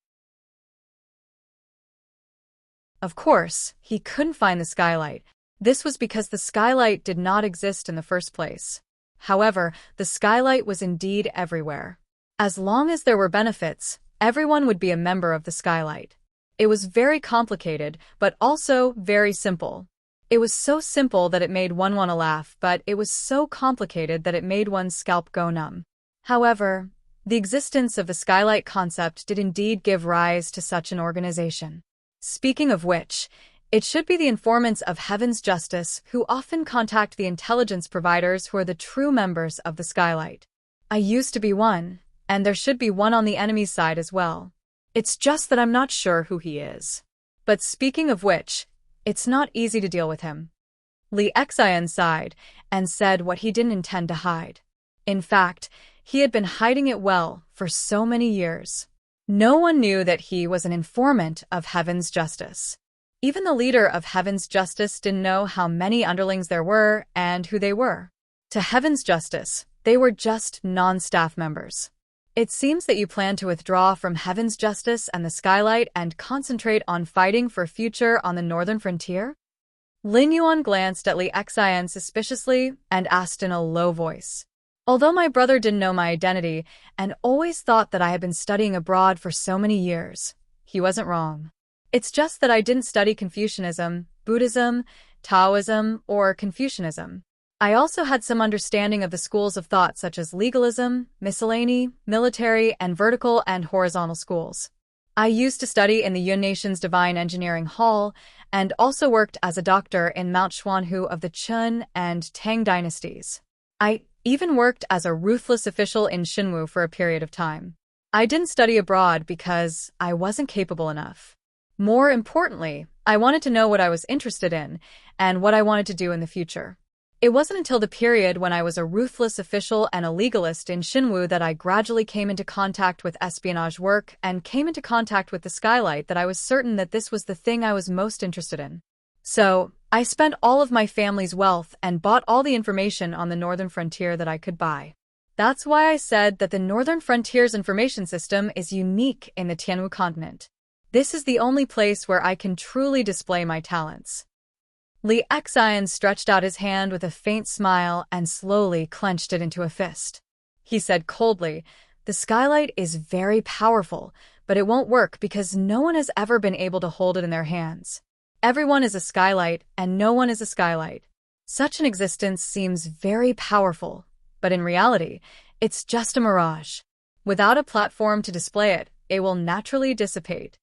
Speaker 1: Of course, he couldn't find the Skylight. This was because the Skylight did not exist in the first place. However, the Skylight was indeed everywhere. As long as there were benefits, everyone would be a member of the Skylight. It was very complicated, but also very simple. It was so simple that it made one want to laugh, but it was so complicated that it made one's scalp go numb. However, the existence of the Skylight concept did indeed give rise to such an organization. Speaking of which, it should be the informants of Heaven's Justice who often contact the intelligence providers who are the true members of the Skylight. I used to be one, and there should be one on the enemy's side as well. It's just that I'm not sure who he is. But speaking of which, it's not easy to deal with him. Li Xian sighed and said what he didn't intend to hide. In fact, he had been hiding it well for so many years. No one knew that he was an informant of Heaven's Justice. Even the leader of Heaven's Justice didn't know how many underlings there were and who they were. To Heaven's Justice, they were just non-staff members. It seems that you plan to withdraw from Heaven's Justice and the Skylight and concentrate on fighting for future on the northern frontier? Lin Yuan glanced at Li Xian suspiciously and asked in a low voice. Although my brother didn't know my identity and always thought that I had been studying abroad for so many years, he wasn't wrong. It's just that I didn't study Confucianism, Buddhism, Taoism, or Confucianism. I also had some understanding of the schools of thought such as legalism, miscellany, military, and vertical and horizontal schools. I used to study in the Yun Nation's Divine Engineering Hall and also worked as a doctor in Mount Xuanhu of the Chun and Tang dynasties. I even worked as a ruthless official in Xinwu for a period of time. I didn't study abroad because I wasn't capable enough. More importantly, I wanted to know what I was interested in and what I wanted to do in the future. It wasn't until the period when I was a ruthless official and a legalist in Xinwu that I gradually came into contact with espionage work and came into contact with the Skylight that I was certain that this was the thing I was most interested in. So, I spent all of my family's wealth and bought all the information on the northern frontier that I could buy. That's why I said that the Northern Frontier's information system is unique in the Tianwu continent. This is the only place where I can truly display my talents. Li Xian stretched out his hand with a faint smile and slowly clenched it into a fist. He said coldly, "The Skylight is very powerful, but it won't work because no one has ever been able to hold it in their hands. Everyone is a Skylight and no one is a Skylight. Such an existence seems very powerful, but in reality, it's just a mirage. Without a platform to display it, it will naturally dissipate.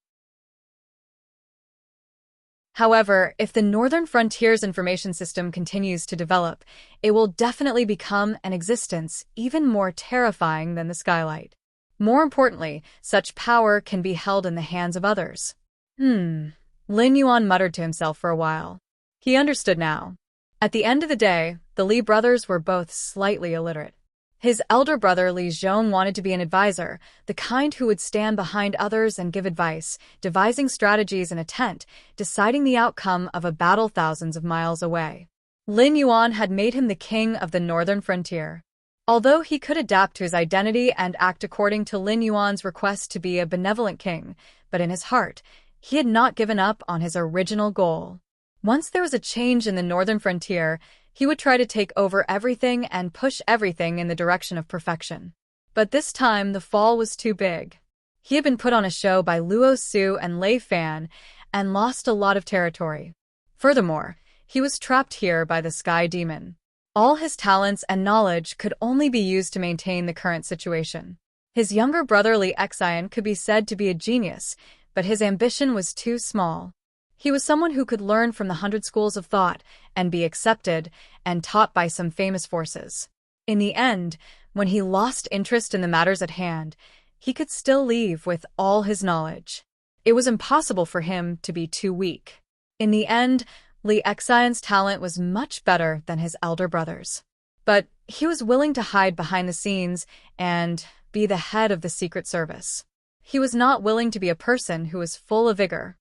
Speaker 1: However, if the Northern Frontier's information system continues to develop, it will definitely become an existence even more terrifying than the skylight. More importantly, such power can be held in the hands of others. Lin Yuan muttered to himself for a while. He understood now. At the end of the day, the Li brothers were both slightly illiterate. His elder brother Li Zhong wanted to be an advisor, the kind who would stand behind others and give advice, devising strategies in a tent, deciding the outcome of a battle thousands of miles away. Lin Yuan had made him the king of the northern frontier. Although he could adapt to his identity and act according to Lin Yuan's request to be a benevolent king, but in his heart, he had not given up on his original goal. Once there was a change in the northern frontier, he would try to take over everything and push everything in the direction of perfection. But this time, the fall was too big. He had been put on a show by Luo Su and Lei Fan and lost a lot of territory. Furthermore, he was trapped here by the Sky Demon. All his talents and knowledge could only be used to maintain the current situation. His younger brother Li Xian could be said to be a genius, but his ambition was too small. He was someone who could learn from the 100 schools of thought and be accepted and taught by some famous forces. In the end, when he lost interest in the matters at hand, he could still leave with all his knowledge. It was impossible for him to be too weak. In the end, Li Xian's talent was much better than his elder brother's. But he was willing to hide behind the scenes and be the head of the Secret Service. He was not willing to be a person who was full of vigor.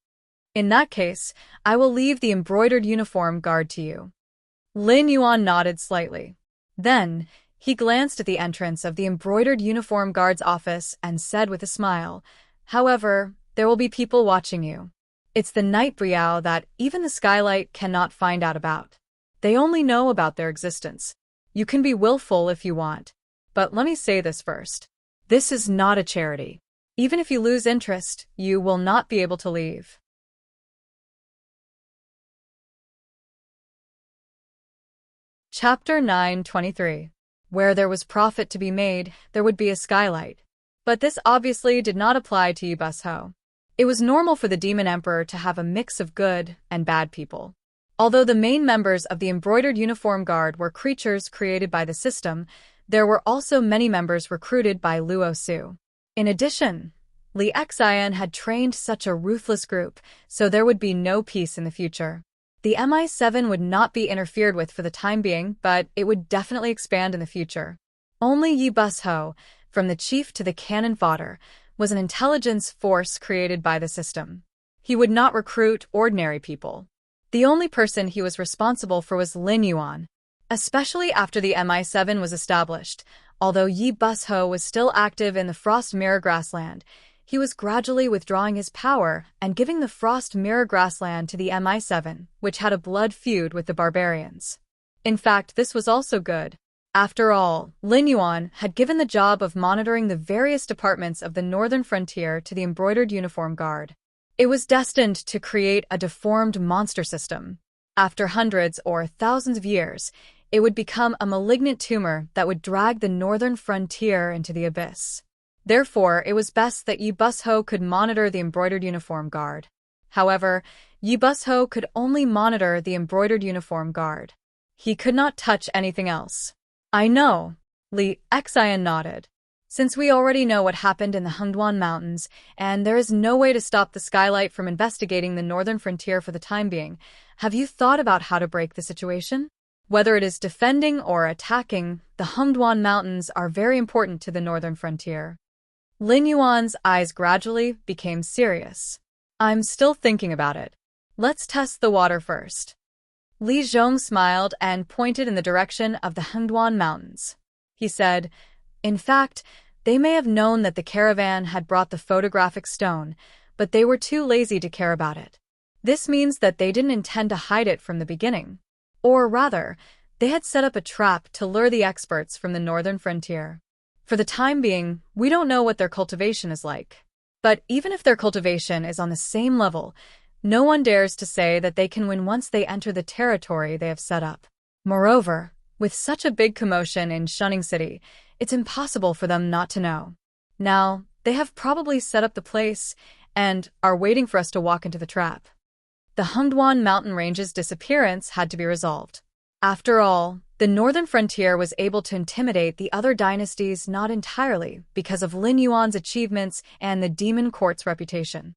Speaker 1: In that case, I will leave the embroidered uniform guard to you. Lin Yuan nodded slightly. Then, he glanced at the entrance of the embroidered uniform guard's office and said with a smile, "However, there will be people watching you. It's the night Briao that even the skylight cannot find out about. They only know about their existence. You can be willful if you want. But let me say this first. This is not a charity. Even if you lose interest, you will not be able to leave." Chapter 9:23. Where there was profit to be made, there would be a skylight. But this obviously did not apply to Yi Busho. It was normal for the Demon Emperor to have a mix of good and bad people. Although the main members of the Embroidered Uniform Guard were creatures created by the system, there were also many members recruited by Luo Su. In addition, Li Xian had trained such a ruthless group, so there would be no peace in the future. The MI7 would not be interfered with for the time being, but it would definitely expand in the future. Only Yi Busho, from the chief to the cannon fodder, was an intelligence force created by the system. He would not recruit ordinary people. The only person he was responsible for was Lin Yuan. Especially after the MI7 was established, although Yi Busho was still active in the Frost Mirror Grassland, he was gradually withdrawing his power and giving the Frost Mirror Grassland to the MI7, which had a blood feud with the barbarians. In fact, this was also good. After all, Lin Yuan had given the job of monitoring the various departments of the northern frontier to the Embroidered Uniform Guard. It was destined to create a deformed monster system. After hundreds or thousands of years, it would become a malignant tumor that would drag the northern frontier into the abyss. Therefore, it was best that Yi Busho could monitor the Embroidered Uniform Guard. However, Yi Busho could only monitor the Embroidered Uniform Guard. He could not touch anything else. "I know," Li Xian nodded. "Since we already know what happened in the Hengduan Mountains, and there is no way to stop the skylight from investigating the northern frontier for the time being, have you thought about how to break the situation? Whether it is defending or attacking, the Hengduan Mountains are very important to the northern frontier." Lin Yuan's eyes gradually became serious. "I'm still thinking about it. Let's test the water first." Li Zhong smiled and pointed in the direction of the Hengduan Mountains. He said, "In fact, they may have known that the caravan had brought the photographic stone, but they were too lazy to care about it. This means that they didn't intend to hide it from the beginning. Or rather, they had set up a trap to lure the experts from the northern frontier. For the time being, we don't know what their cultivation is like. But even if their cultivation is on the same level, no one dares to say that they can win once they enter the territory they have set up. Moreover, with such a big commotion in Shunning City, it's impossible for them not to know. Now, they have probably set up the place and are waiting for us to walk into the trap. The Hungduan mountain range's disappearance had to be resolved. After all, the northern frontier was able to intimidate the other dynasties not entirely because of Lin Yuan's achievements and the demon court's reputation.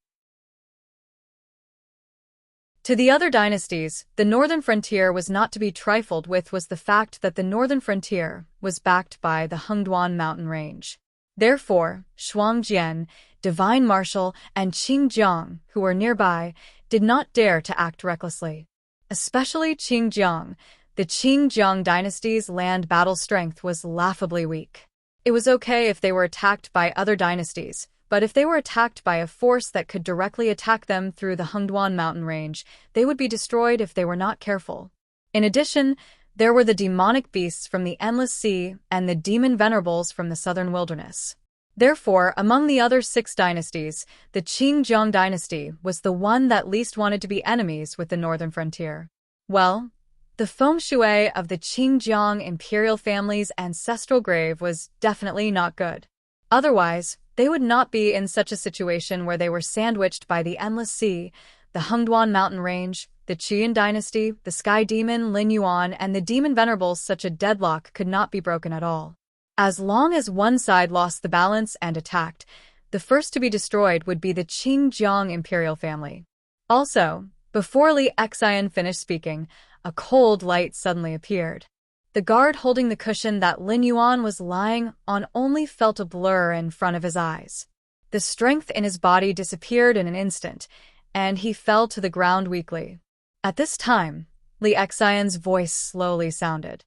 Speaker 1: To the other dynasties, the northern frontier was not to be trifled with was the fact that the northern frontier was backed by the Hungduan mountain range. Therefore, Shuangjian, Divine Marshal, and Qingjiang, who were nearby, did not dare to act recklessly. Especially Qingjiang. The Qingjiang dynasty's land battle strength was laughably weak. It was okay if they were attacked by other dynasties, but if they were attacked by a force that could directly attack them through the Hungduan mountain range, they would be destroyed if they were not careful. In addition, there were the demonic beasts from the Endless Sea and the demon venerables from the southern wilderness. Therefore, among the other 6 dynasties, the Qingjiang dynasty was the one that least wanted to be enemies with the northern frontier. Well, the feng shui of the Qingjiang imperial family's ancestral grave was definitely not good. Otherwise, they would not be in such a situation where they were sandwiched by the Endless Sea, the Hungduan mountain range, the Qian dynasty, the sky demon Lin Yuan, and the demon venerables. Such a deadlock could not be broken at all. As long as one side lost the balance and attacked, the first to be destroyed would be the Qingjiang imperial family. Also, before Li Xian finished speaking, a cold light suddenly appeared. The guard holding the cushion that Lin Yuan was lying on only felt a blur in front of his eyes. The strength in his body disappeared in an instant, and he fell to the ground weakly. At this time, Li Xian's voice slowly sounded.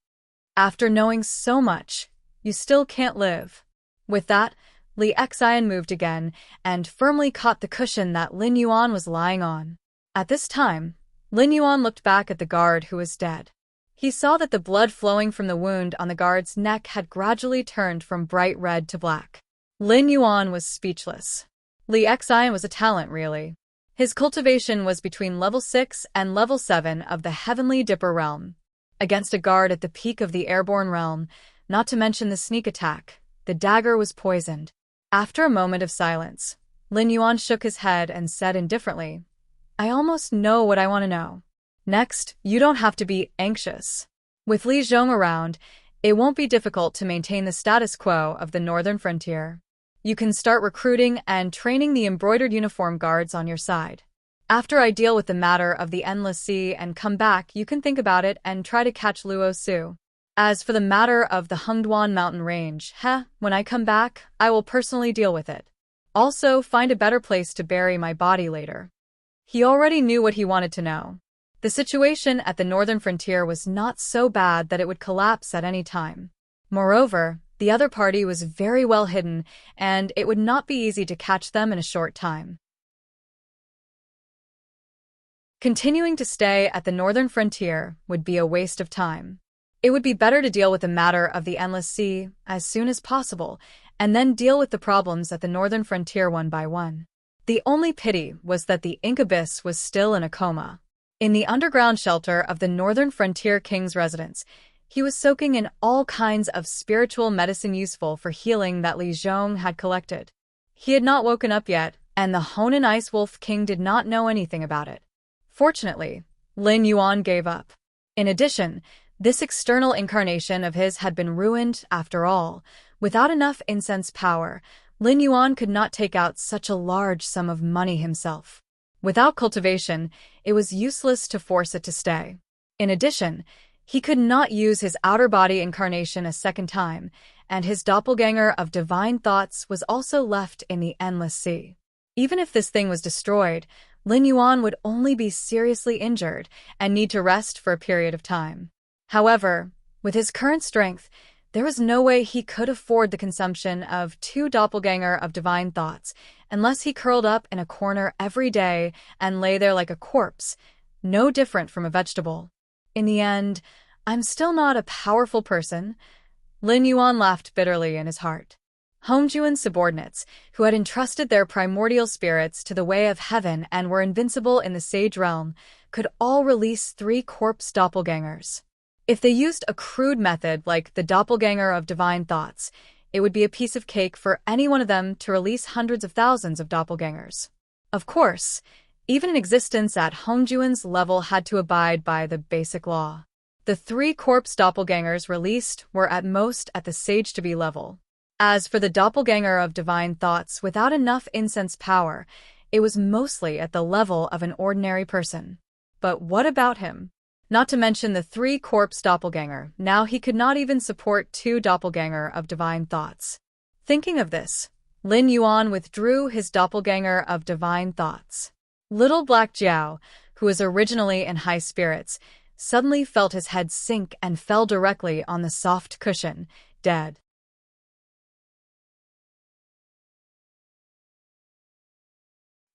Speaker 1: "After knowing so much, you still can't live." With that, Li Xian moved again and firmly caught the cushion that Lin Yuan was lying on. At this time, Lin Yuan looked back at the guard who was dead. He saw that the blood flowing from the wound on the guard's neck had gradually turned from bright red to black. Lin Yuan was speechless. Li Xian was a talent, really. His cultivation was between level 6 and level 7 of the Heavenly Dipper realm. Against a guard at the peak of the Airborne realm, not to mention the sneak attack, the dagger was poisoned. After a moment of silence, Lin Yuan shook his head and said indifferently, "I almost know what I want to know. Next, you don't have to be anxious. With Li Zhong around, it won't be difficult to maintain the status quo of the northern frontier. You can start recruiting and training the embroidered uniform guards on your side. After I deal with the matter of the Endless Sea and come back, you can think about it and try to catch Luo Su. As for the matter of the Hungduan mountain range, when I come back, I will personally deal with it. Also, find a better place to bury my body later." He already knew what he wanted to know. The situation at the northern frontier was not so bad that it would collapse at any time. Moreover, the other party was very well hidden, and it would not be easy to catch them in a short time. Continuing to stay at the northern frontier would be a waste of time. It would be better to deal with the matter of the Endless Sea as soon as possible, and then deal with the problems at the northern frontier one by one. The only pity was that the Incubus was still in a coma. In the underground shelter of the northern frontier king's residence, he was soaking in all kinds of spiritual medicine useful for healing that Li Zhong had collected. He had not woken up yet, and the Honan Ice Wolf King did not know anything about it. Fortunately, Lin Yuan gave up. In addition, this external incarnation of his had been ruined after all. Without enough incense power, Lin Yuan could not take out such a large sum of money himself. Without cultivation, it was useless to force it to stay. In addition, he could not use his outer body incarnation a second time, and his doppelganger of divine thoughts was also left in the Endless Sea. Even if this thing was destroyed, Lin Yuan would only be seriously injured and need to rest for a period of time. However, with his current strength, there was no way he could afford the consumption of 2 doppelganger of divine thoughts unless he curled up in a corner every day and lay there like a corpse, no different from a vegetable. In the end, I'm still not a powerful person. Lin Yuan laughed bitterly in his heart. Hongjuan's subordinates, who had entrusted their primordial spirits to the way of heaven and were invincible in the sage realm, could all release 3 corpse doppelgangers. If they used a crude method like the doppelganger of divine thoughts, it would be a piece of cake for any one of them to release hundreds of thousands of doppelgangers. Of course, even an existence at Hongjuan's level had to abide by the basic law. The 3 corpse doppelgangers released were at most at the sage-to-be level. As for the doppelganger of divine thoughts without enough incense power, it was mostly at the level of an ordinary person. But what about him? Not to mention the 3 corpse doppelganger, now he could not even support 2 doppelganger of divine thoughts. Thinking of this, Lin Yuan withdrew his doppelganger of divine thoughts. Little Black Jiao, who was originally in high spirits, suddenly felt his head sink and fell directly on the soft cushion, dead.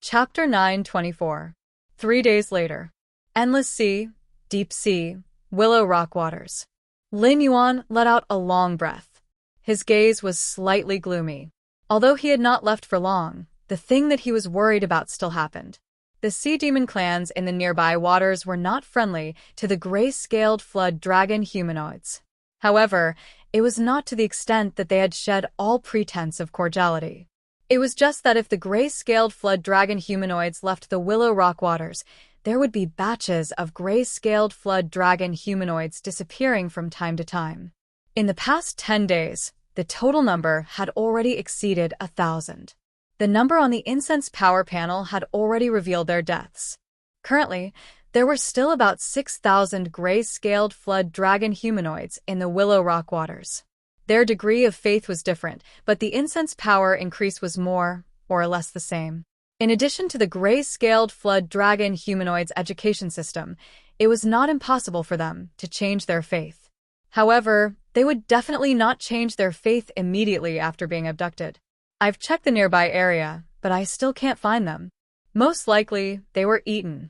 Speaker 1: Chapter 924. 3 days later. Endless sea, deep sea, willow rock waters. Lin Yuan let out a long breath. His gaze was slightly gloomy. Although he had not left for long, the thing that he was worried about still happened. The sea demon clans in the nearby waters were not friendly to the gray-scaled flood dragon humanoids. However, it was not to the extent that they had shed all pretense of cordiality. It was just that if the gray-scaled flood dragon humanoids left the Willow Rock waters, there would be batches of gray-scaled flood dragon humanoids disappearing from time to time. In the past 10 days, the total number had already exceeded 1,000. The number on the incense power panel had already revealed their deaths. Currently, there were still about 6,000 gray-scaled flood dragon humanoids in the Willow Rock waters. Their degree of faith was different, but the incense power increase was more or less the same. In addition to the gray-scaled flood dragon humanoids' education system, it was not impossible for them to change their faith. However, they would definitely not change their faith immediately after being abducted. I've checked the nearby area, but I still can't find them. Most likely, they were eaten.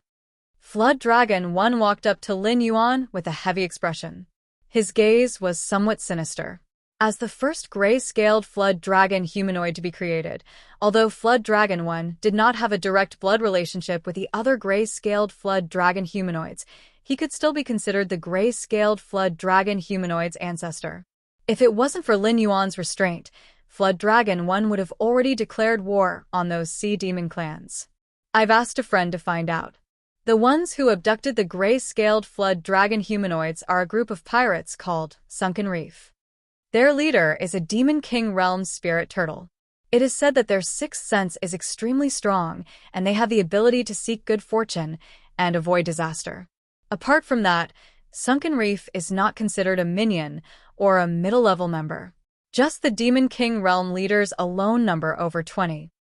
Speaker 1: Flood Dragon 1 walked up to Lin Yuan with a heavy expression. His gaze was somewhat sinister. As the first gray-scaled flood dragon humanoid to be created, although Flood Dragon 1 did not have a direct blood relationship with the other gray-scaled flood dragon humanoids, he could still be considered the gray-scaled flood dragon humanoid's ancestor. If it wasn't for Lin Yuan's restraint, Flood Dragon 1 would have already declared war on those sea demon clans. I've asked a friend to find out. The ones who abducted the gray-scaled flood dragon humanoids are a group of pirates called Sunken Reef. Their leader is a Demon King Realm spirit turtle. It is said that their sixth sense is extremely strong, and they have the ability to seek good fortune and avoid disaster. Apart from that, Sunken Reef is not considered a minion or a middle-level member. Just the Demon King Realm leaders alone number over 20.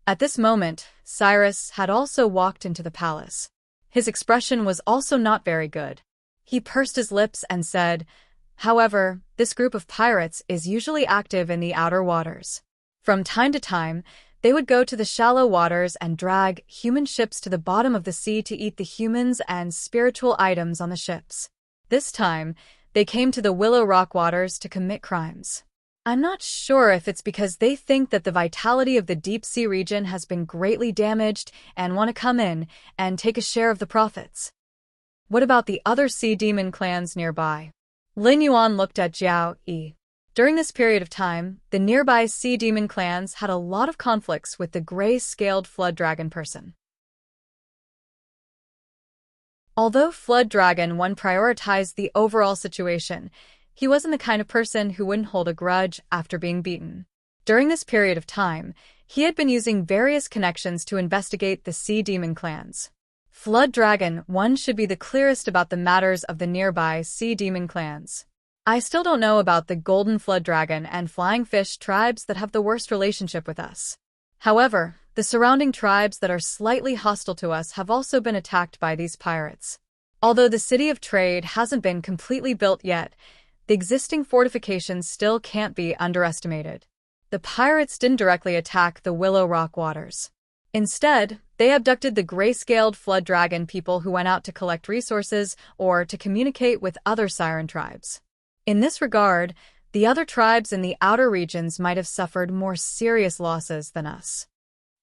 Speaker 1: At this moment, Cyrus had also walked into the palace. His expression was also not very good. He pursed his lips and said, "However, this group of pirates is usually active in the outer waters. From time to time, they would go to the shallow waters and drag human ships to the bottom of the sea to eat the humans and spiritual items on the ships. This time, they came to the Willow Rock waters to commit crimes. I'm not sure if it's because they think that the vitality of the deep sea region has been greatly damaged and want to come in and take a share of the profits. What about the other sea demon clans nearby?" Lin Yuan looked at Jiao Yi. During this period of time, the nearby sea demon clans had a lot of conflicts with the gray-scaled flood dragon person. Although Flood Dragon 1 prioritized the overall situation, he wasn't the kind of person who wouldn't hold a grudge after being beaten. During this period of time, he had been using various connections to investigate the sea demon clans. Flood Dragon 1 should be the clearest about the matters of the nearby sea demon clans. I still don't know about the Golden Flood Dragon and Flying Fish tribes that have the worst relationship with us. However, the surrounding tribes that are slightly hostile to us have also been attacked by these pirates. Although the City of Trade hasn't been completely built yet, the existing fortifications still can't be underestimated. The pirates didn't directly attack the Willow Rock waters. Instead, they abducted the gray-scaled flood dragon people who went out to collect resources or to communicate with other siren tribes. In this regard, the other tribes in the outer regions might have suffered more serious losses than us.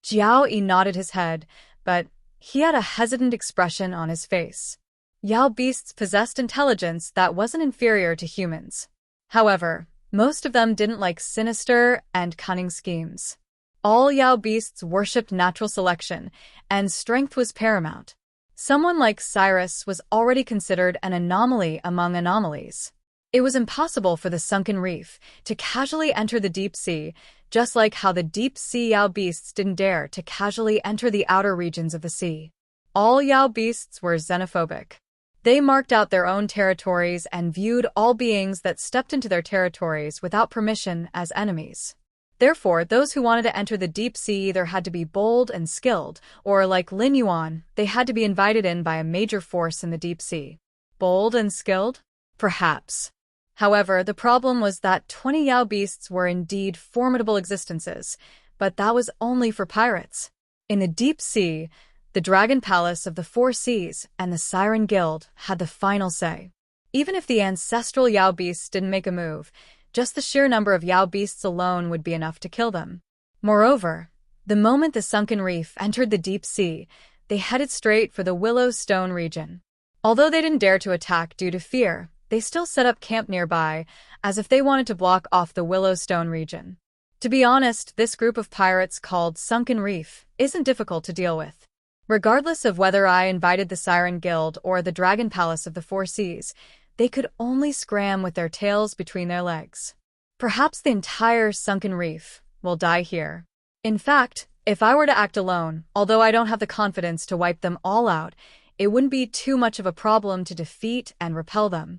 Speaker 1: Jiao Yi nodded his head, but he had a hesitant expression on his face. Yao beasts possessed intelligence that wasn't inferior to humans. However, Most of them didn't like sinister and cunning schemes. All Yao beasts worshipped natural selection, and strength was paramount. Someone like Cyrus was already considered an anomaly among anomalies. It was impossible for the sunken reef to casually enter the deep sea, just like how the deep sea Yao beasts didn't dare to casually enter the outer regions of the sea. All Yao beasts were xenophobic. They marked out their own territories and viewed all beings that stepped into their territories without permission as enemies. Therefore, those who wanted to enter the deep sea either had to be bold and skilled, or like Lin Yuan, they had to be invited in by a major force in the deep sea. Bold and skilled? Perhaps. However, the problem was that 20 Yao beasts were indeed formidable existences, but that was only for pirates. In the deep sea, the Dragon Palace of the Four Seas and the Siren Guild had the final say. Even if the ancestral Yao beasts didn't make a move, just the sheer number of Yao beasts alone would be enough to kill them. Moreover, the moment the sunken reef entered the deep sea, they headed straight for the Willow Stone region. Although they didn't dare to attack due to fear, they still set up camp nearby, as if they wanted to block off the Willow Stone region. To be honest, this group of pirates called Sunken Reef isn't difficult to deal with. Regardless of whether I invited the Siren Guild or the Dragon Palace of the Four Seas, they could only scram with their tails between their legs. Perhaps the entire Sunken Reef will die here. In fact, if I were to act alone, although I don't have the confidence to wipe them all out, it wouldn't be too much of a problem to defeat and repel them.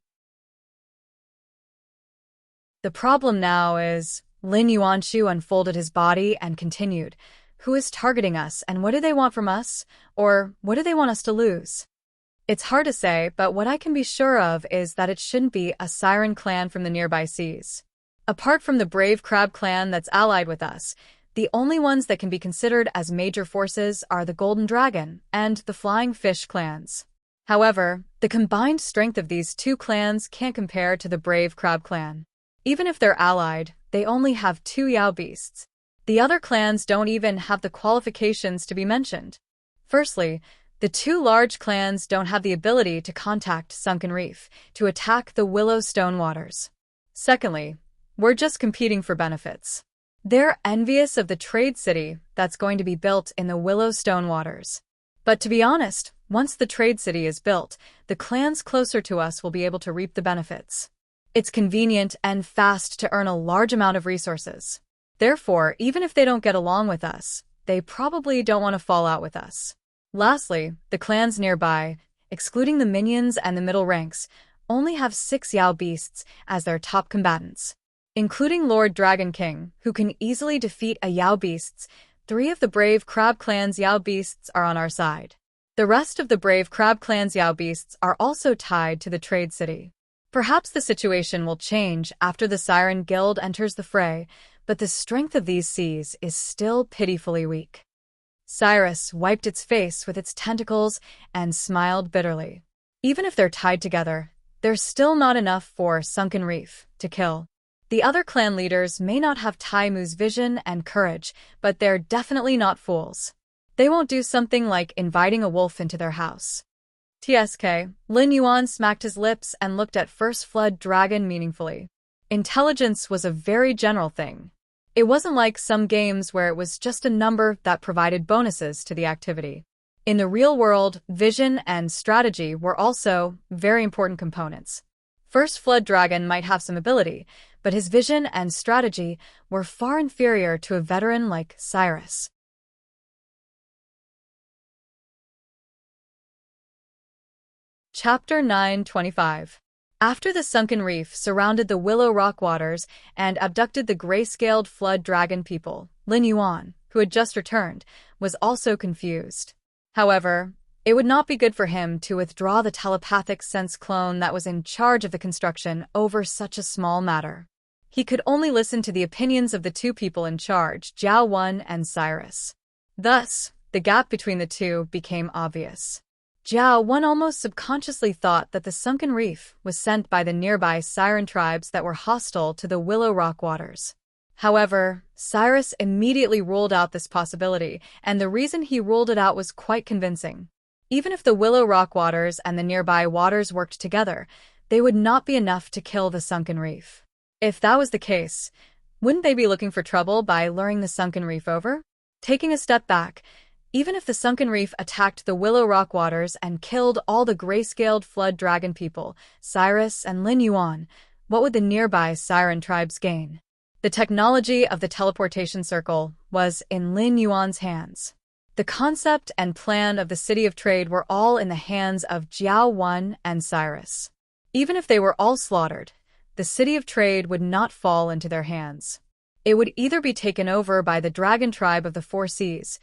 Speaker 1: The problem now is, Lin Yuanshu unfolded his body and continued, "Who is targeting us and what do they want from us? Or what do they want us to lose?" It's hard to say, but what I can be sure of is that it shouldn't be a Siren clan from the nearby seas. Apart from the brave crab clan that's allied with us, the only ones that can be considered as major forces are the Golden Dragon and the Flying Fish clans. However, the combined strength of these two clans can't compare to the brave crab clan. Even if they're allied, they only have 2 Yao beasts. The other clans don't even have the qualifications to be mentioned. Firstly, the 2 large clans don't have the ability to contact Sunken Reef to attack the Willow Stone waters. Secondly, we're just competing for benefits. They're envious of the trade city that's going to be built in the Willow Stone waters. But to be honest, once the trade city is built, the clans closer to us will be able to reap the benefits. It's convenient and fast to earn a large amount of resources. Therefore, even if they don't get along with us, they probably don't want to fall out with us. Lastly, the clans nearby, excluding the minions and the middle ranks, only have 6 Yao beasts as their top combatants. Including Lord Dragon King, who can easily defeat a Yao beasts, 3 of the brave crab clan's Yao beasts are on our side. The rest of the brave crab clan's Yao beasts are also tied to the trade city. Perhaps the situation will change after the Siren Guild enters the fray, but the strength of these seas is still pitifully weak. Cyrus wiped its face with its tentacles and smiled bitterly. Even if they're tied together, there's still not enough for Sunken Reef to kill. The other clan leaders may not have Tai Mu's vision and courage, but they're definitely not fools. They won't do something like inviting a wolf into their house. TSK, Lin Yuan smacked his lips and looked at First Flood Dragon meaningfully. Intelligence was a very general thing. It wasn't like some games where it was just a number that provided bonuses to the activity. In the real world, vision and strategy were also very important components. First Flood Dragon might have some ability, but his vision and strategy were far inferior to a veteran like Cyrus. Chapter 925. After the Sunken Reef surrounded the Willow Rock waters and abducted the gray-scaled flood dragon people, Lin Yuan, who had just returned, was also confused. However, it would not be good for him to withdraw the telepathic sense clone that was in charge of the construction over such a small matter. He could only listen to the opinions of the 2 people in charge, Zhao Wen and Cyrus. Thus, the gap between the 2 became obvious. Zhao Wen almost subconsciously thought that the Sunken Reef was sent by the nearby Siren tribes that were hostile to the Willow Rock waters. However, Cyrus immediately ruled out this possibility, and the reason he ruled it out was quite convincing. Even if the Willow Rock waters and the nearby waters worked together, they would not be enough to kill the Sunken Reef. If that was the case, wouldn't they be looking for trouble by luring the sunken reef over? Taking a step back, even if the sunken reef attacked the Willow Rock waters and killed all the gray-scaled flood dragon people, Cyrus and Lin Yuan, what would the nearby Siren tribes gain? The technology of the teleportation circle was in Lin Yuan's hands. The concept and plan of the City of Trade were all in the hands of Jiao Wen and Cyrus. Even if they were all slaughtered, the City of Trade would not fall into their hands. It would either be taken over by the dragon tribe of the Four Seas,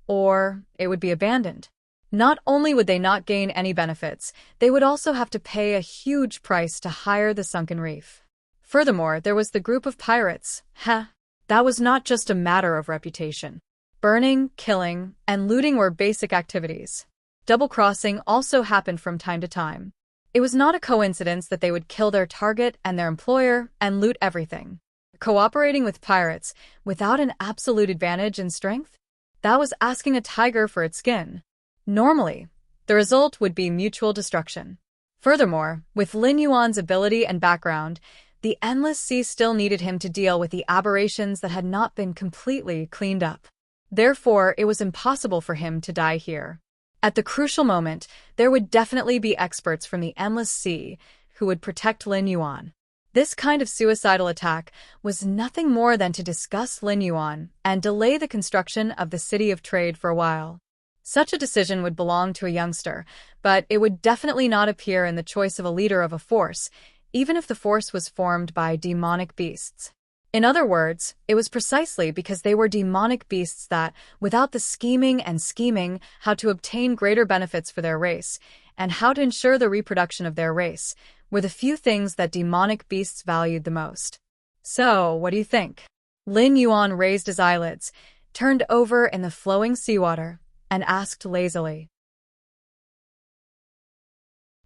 Speaker 1: or it would be abandoned. Not only would they not gain any benefits, they would also have to pay a huge price to hire the sunken reef. Furthermore, there was the group of pirates. That was not just a matter of reputation. Burning, killing, and looting were basic activities. Double-crossing also happened from time to time. It was not a coincidence that they would kill their target and their employer and loot everything. Cooperating with pirates without an absolute advantage in strength? That was asking a tiger for its skin. Normally, the result would be mutual destruction. Furthermore, with Lin Yuan's ability and background, the Endless Sea still needed him to deal with the aberrations that had not been completely cleaned up. Therefore, it was impossible for him to die here. At the crucial moment, there would definitely be experts from the Endless Sea who would protect Lin Yuan. This kind of suicidal attack was nothing more than to disgust Lin Yuan and delay the construction of the City of Trade for a while. Such a decision would belong to a youngster, but it would definitely not appear in the choice of a leader of a force, even if the force was formed by demonic beasts. In other words, it was precisely because they were demonic beasts that, without the scheming how to obtain greater benefits for their race, and how to ensure the reproduction of their race, were the few things that demonic beasts valued the most. So, what do you think? Lin Yuan raised his eyelids, turned over in the flowing seawater, and asked lazily.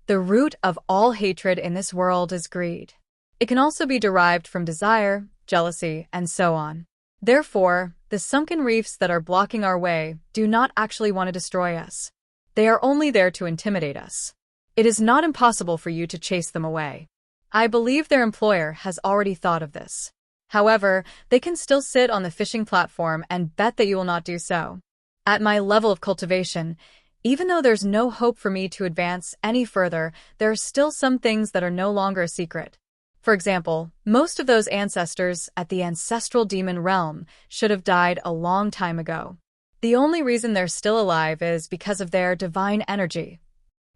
Speaker 1: The root of all hatred in this world is greed. It can also be derived from desire, jealousy, and so on. Therefore, the sunken reefs that are blocking our way do not actually want to destroy us. They are only there to intimidate us. It is not impossible for you to chase them away. I believe their employer has already thought of this. However, they can still sit on the fishing platform and bet that you will not do so. At my level of cultivation, even though there's no hope for me to advance any further, there are still some things that are no longer a secret. For example, most of those ancestors at the ancestral demon realm should have died a long time ago. The only reason they're still alive is because of their divine energy.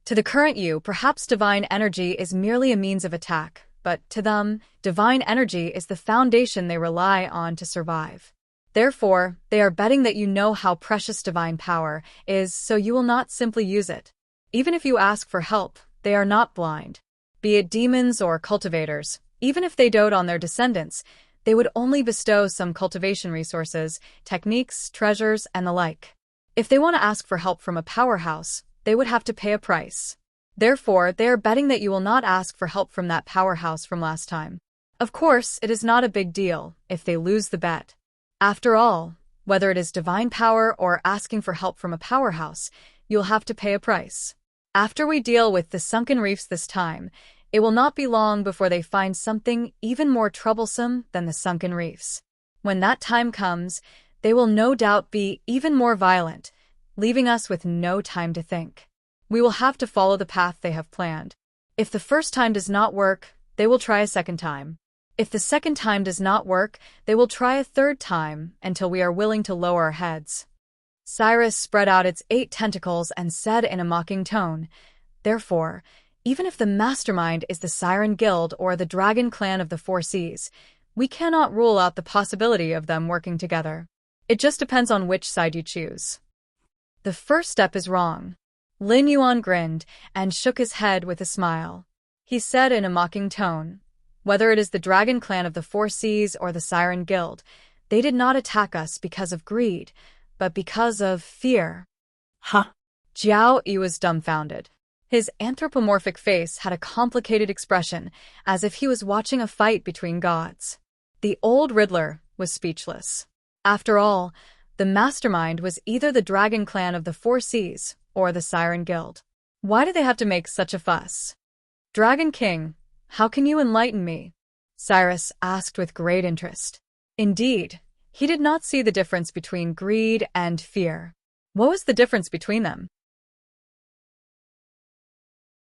Speaker 1: To the current you, perhaps divine energy is merely a means of attack, but to them, divine energy is the foundation they rely on to survive. Therefore, they are betting that you know how precious divine power is, so you will not simply use it. Even if you ask for help, they are not blind. Be it demons or cultivators, even if they dote on their descendants, they would only bestow some cultivation resources, techniques, treasures, and the like. If they want to ask for help from a powerhouse, they would have to pay a price. Therefore, they are betting that you will not ask for help from that powerhouse from last time. Of course, it is not a big deal if they lose the bet. After all, whether it is divine power or asking for help from a powerhouse, you'll have to pay a price. After we deal with the sunken reefs this time, it will not be long before they find something even more troublesome than the sunken reefs. When that time comes, they will no doubt be even more violent, leaving us with no time to think. We will have to follow the path they have planned. If the first time does not work, they will try a second time. If the second time does not work, they will try a third time until we are willing to lower our heads. Cyrus spread out its 8 tentacles and said in a mocking tone, "Therefore, even if the mastermind is the Siren Guild or the Dragon Clan of the Four Seas, we cannot rule out the possibility of them working together. It just depends on which side you choose." The first step is wrong. Lin Yuan grinned and shook his head with a smile. He said in a mocking tone, "Whether it is the Dragon Clan of the Four Seas or the Siren Guild, they did not attack us because of greed, but because of fear."
Speaker 2: Huh?
Speaker 1: Jiao Yi was dumbfounded. His anthropomorphic face had a complicated expression, as if he was watching a fight between gods. The old Riddler was speechless. After all, the mastermind was either the Dragon Clan of the Four Seas or the Siren Guild. Why do they have to make such a fuss? "Dragon King, how can you enlighten me?" Cyrus asked with great interest. Indeed, he did not see the difference between greed and fear. What was the difference between them?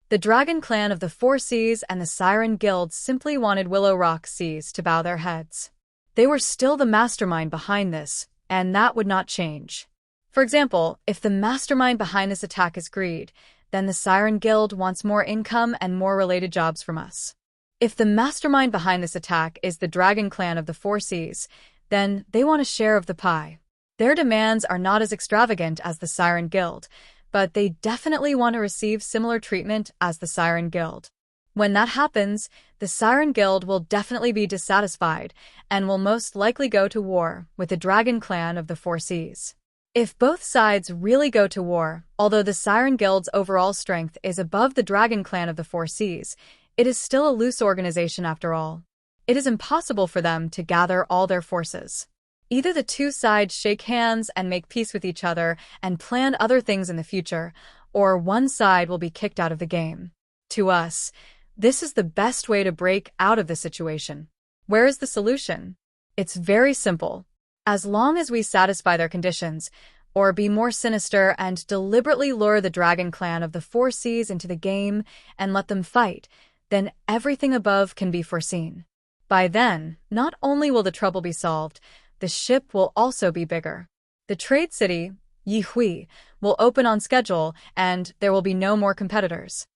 Speaker 1: The Dragon Clan of the Four Seas and the Siren Guild simply wanted Willow Rock Seas to bow their heads. They were still the mastermind behind this, and that would not change. For example, if the mastermind behind this attack is greed, then the Siren Guild wants more income and more related jobs from us. If the mastermind behind this attack is the Dragon Clan of the Four Seas, then they want a share of the pie. Their demands are not as extravagant as the Siren Guild, but they definitely want to receive similar treatment as the Siren Guild. When that happens, the Siren Guild will definitely be dissatisfied and will most likely go to war with the Dragon Clan of the Four Seas. If both sides really go to war, although the Siren Guild's overall strength is above the Dragon Clan of the Four Seas, it is still a loose organization after all. It is impossible for them to gather all their forces. Either the two sides shake hands and make peace with each other and plan other things in the future, or one side will be kicked out of the game. To us, this is the best way to break out of the situation. Where is the solution? It's very simple. As long as we satisfy their conditions, or be more sinister and deliberately lure the Dragon Clan of the Four Seas into the game and let them fight, then everything above can be foreseen. By then, not only will the trouble be solved, the ship will also be bigger. The trade city, Yihui, will open on schedule, and there will be no more competitors.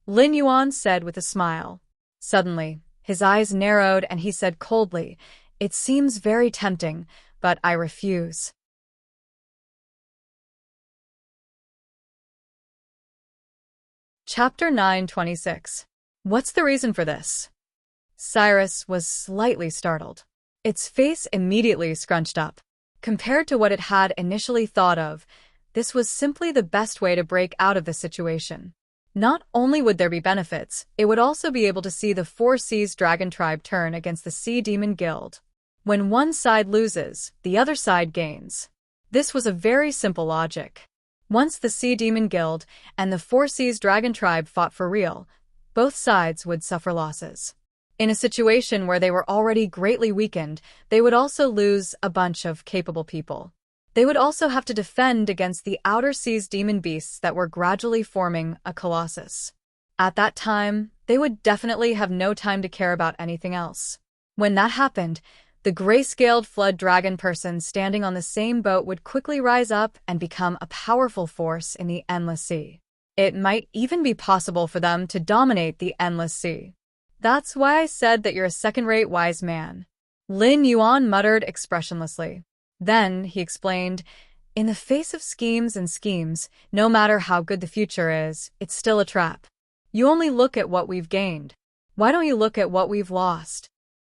Speaker 1: Lin Yuan said with a smile. Suddenly, his eyes narrowed and he said coldly, "It seems very tempting, but I refuse." Chapter 9:26. What's the reason for this? Cyrus was slightly startled. Its face immediately scrunched up. Compared to what it had initially thought of, this was simply the best way to break out of the situation. Not only would there be benefits, it would also be able to see the Four Seas Dragon Tribe turn against the Sea Demon Guild. When one side loses, the other side gains. This was a very simple logic. Once the Sea Demon Guild and the Four Seas Dragon Tribe fought for real, both sides would suffer losses. In a situation where they were already greatly weakened, they would also lose a bunch of capable people. They would also have to defend against the outer seas demon beasts that were gradually forming a colossus. At that time, they would definitely have no time to care about anything else. When that happened, the gray-scaled flood dragon person standing on the same boat would quickly rise up and become a powerful force in the endless sea. It might even be possible for them to dominate the endless sea. That's why I said that you're a second-rate wise man. Lin Yuan muttered expressionlessly. Then, he explained, in the face of schemes and schemes, no matter how good the future is, it's still a trap. You only look at what we've gained. Why don't you look at what we've lost?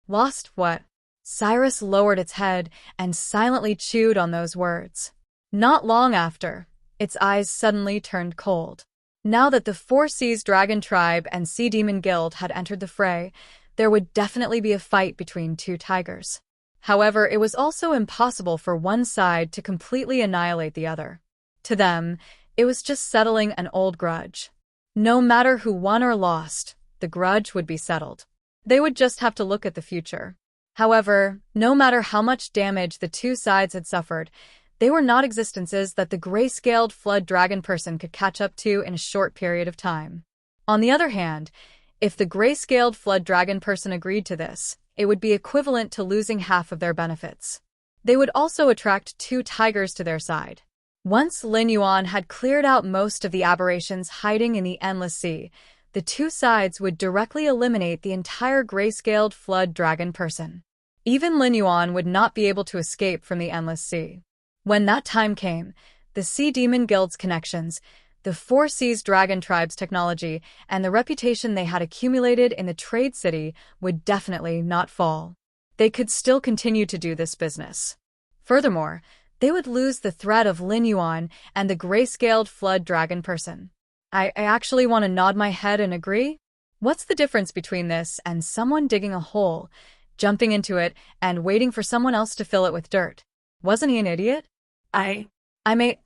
Speaker 1: Lost what? Cyrus lowered its head and silently chewed on those words. Not long after, its eyes suddenly turned cold. Now that the Four Seas Dragon Tribe and Sea Demon Guild had entered the fray, there would definitely be a fight between two tigers. However, it was also impossible for one side to completely annihilate the other. To them, it was just settling an old grudge. No matter who won or lost, the grudge would be settled. They would just have to look at the future. However, no matter how much damage the two sides had suffered, they were not existences that the gray-scaled flood dragon person could catch up to in a short period of time. On the other hand, if the gray-scaled flood dragon person agreed to this, it would be equivalent to losing half of their benefits. They would also attract two tigers to their side. Once Lin Yuan had cleared out most of the aberrations hiding in the endless sea, the two sides would directly eliminate the entire gray-scaled flood dragon person. Even Lin Yuan would not be able to escape from the endless sea. When that time came, the Sea Demon Guild's connections, the Four Seas Dragon Tribe's technology, and the reputation they had accumulated in the trade city would definitely not fall. They could still continue to do this business. Furthermore, they would lose the threat of Lin Yuan and the gray-scaled flood dragon person. I actually want to nod my head and agree. What's the difference between this and someone digging a hole, jumping into it, and waiting for someone else to fill it with dirt? Wasn't he an idiot? I'm a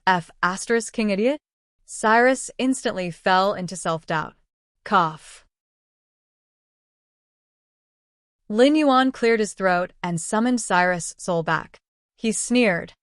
Speaker 1: *king idiot? Cyrus instantly fell into self-doubt. Cough. Lin Yuan cleared his throat and summoned Cyrus' soul back. He sneered.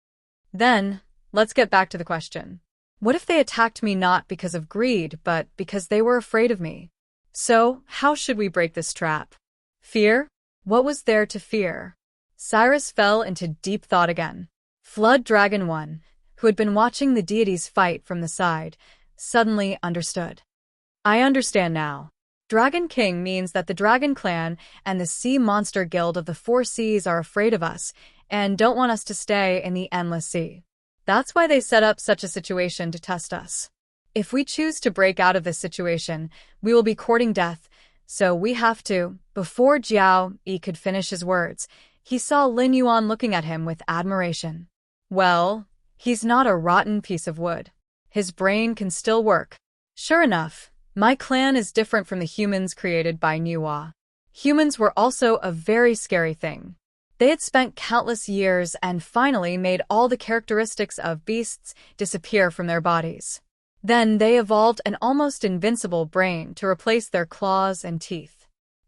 Speaker 1: Then, let's get back to the question. What if they attacked me not because of greed, but because they were afraid of me? So, how should we break this trap? Fear? What was there to fear? Cyrus fell into deep thought again. Flood Dragon 1, who had been watching the deities fight from the side, suddenly understood. I understand now. Dragon King means that the Dragon Clan and the Sea Monster Guild of the Four Seas are afraid of us and don't want us to stay in the Endless Sea. That's why they set up such a situation to test us. If we choose to break out of this situation, we will be courting death, so we have to. Before Jiao Yi could finish his words, he saw Lin Yuan looking at him with admiration. Well, he's not a rotten piece of wood. His brain can still work. Sure enough, my clan is different from the humans created by Nuwa. Humans were also a very scary thing. They had spent countless years and finally made all the characteristics of beasts disappear from their bodies. Then they evolved an almost invincible brain to replace their claws and teeth.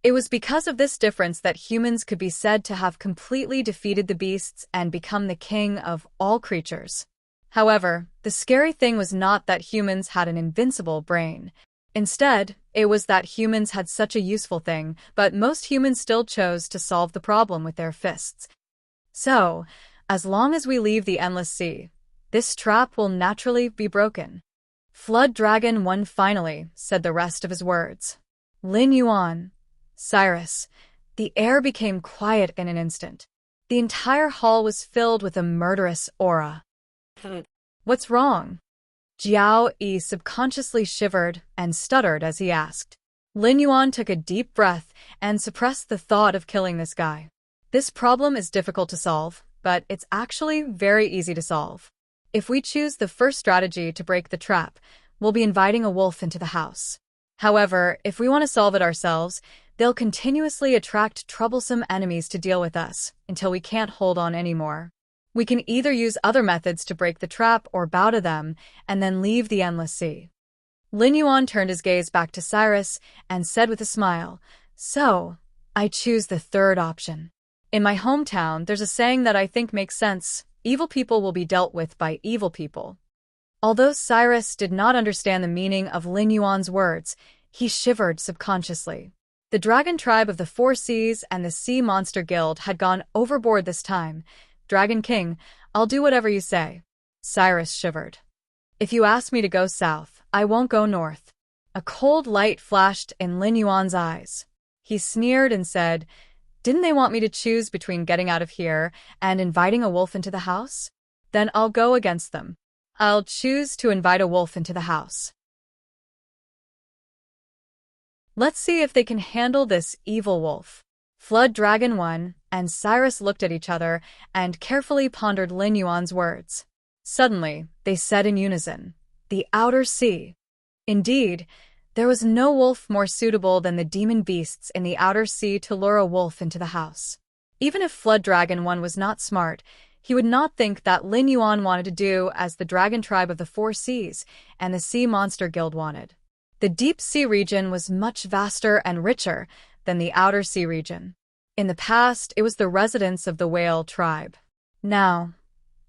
Speaker 1: It was because of this difference that humans could be said to have completely defeated the beasts and become the king of all creatures. However, the scary thing was not that humans had an invincible brain. Instead, it was that humans had such a useful thing, but most humans still chose to solve the problem with their fists. So, as long as we leave the Endless Sea, this trap will naturally be broken. Flood Dragon 1 finally said the rest of his words. Lin Yuan, Cyrus. The air became quiet in an instant. The entire hall was filled with a murderous aura. What's wrong? Jiao Yi subconsciously shivered and stuttered as he asked. Lin Yuan took a deep breath and suppressed the thought of killing this guy. This problem is difficult to solve, but it's actually very easy to solve. If we choose the first strategy to break the trap, we'll be inviting a wolf into the house. However, if we want to solve it ourselves, they'll continuously attract troublesome enemies to deal with us until we can't hold on anymore. We can either use other methods to break the trap or bow to them and then leave the Endless Sea. Lin Yuan turned his gaze back to Cyrus and said with a smile, So, I choose the third option. In my hometown, there's a saying that I think makes sense. Evil people will be dealt with by evil people. Although Cyrus did not understand the meaning of Lin Yuan's words, he shivered subconsciously. The Dragon Tribe of the Four Seas and the Sea Monster Guild had gone overboard this time. Dragon King, I'll do whatever you say. Cyrus shivered. If you ask me to go south, I won't go north. A cold light flashed in Lin Yuan's eyes. He sneered and said, Didn't they want me to choose between getting out of here and inviting a wolf into the house? Then I'll go against them. I'll choose to invite a wolf into the house. Let's see if they can handle this evil wolf. Flood Dragon 1 and Cyrus looked at each other and carefully pondered Lin Yuan's words. Suddenly, they said in unison, The Outer Sea. Indeed, there was no wolf more suitable than the demon beasts in the Outer Sea to lure a wolf into the house. Even if Flood Dragon 1 was not smart, he would not think that Lin Yuan wanted to do as the Dragon Tribe of the Four Seas and the Sea Monster Guild wanted. The Deep Sea region was much vaster and richer than the Outer Sea region. In the past, it was the residence of the Whale Tribe. Now,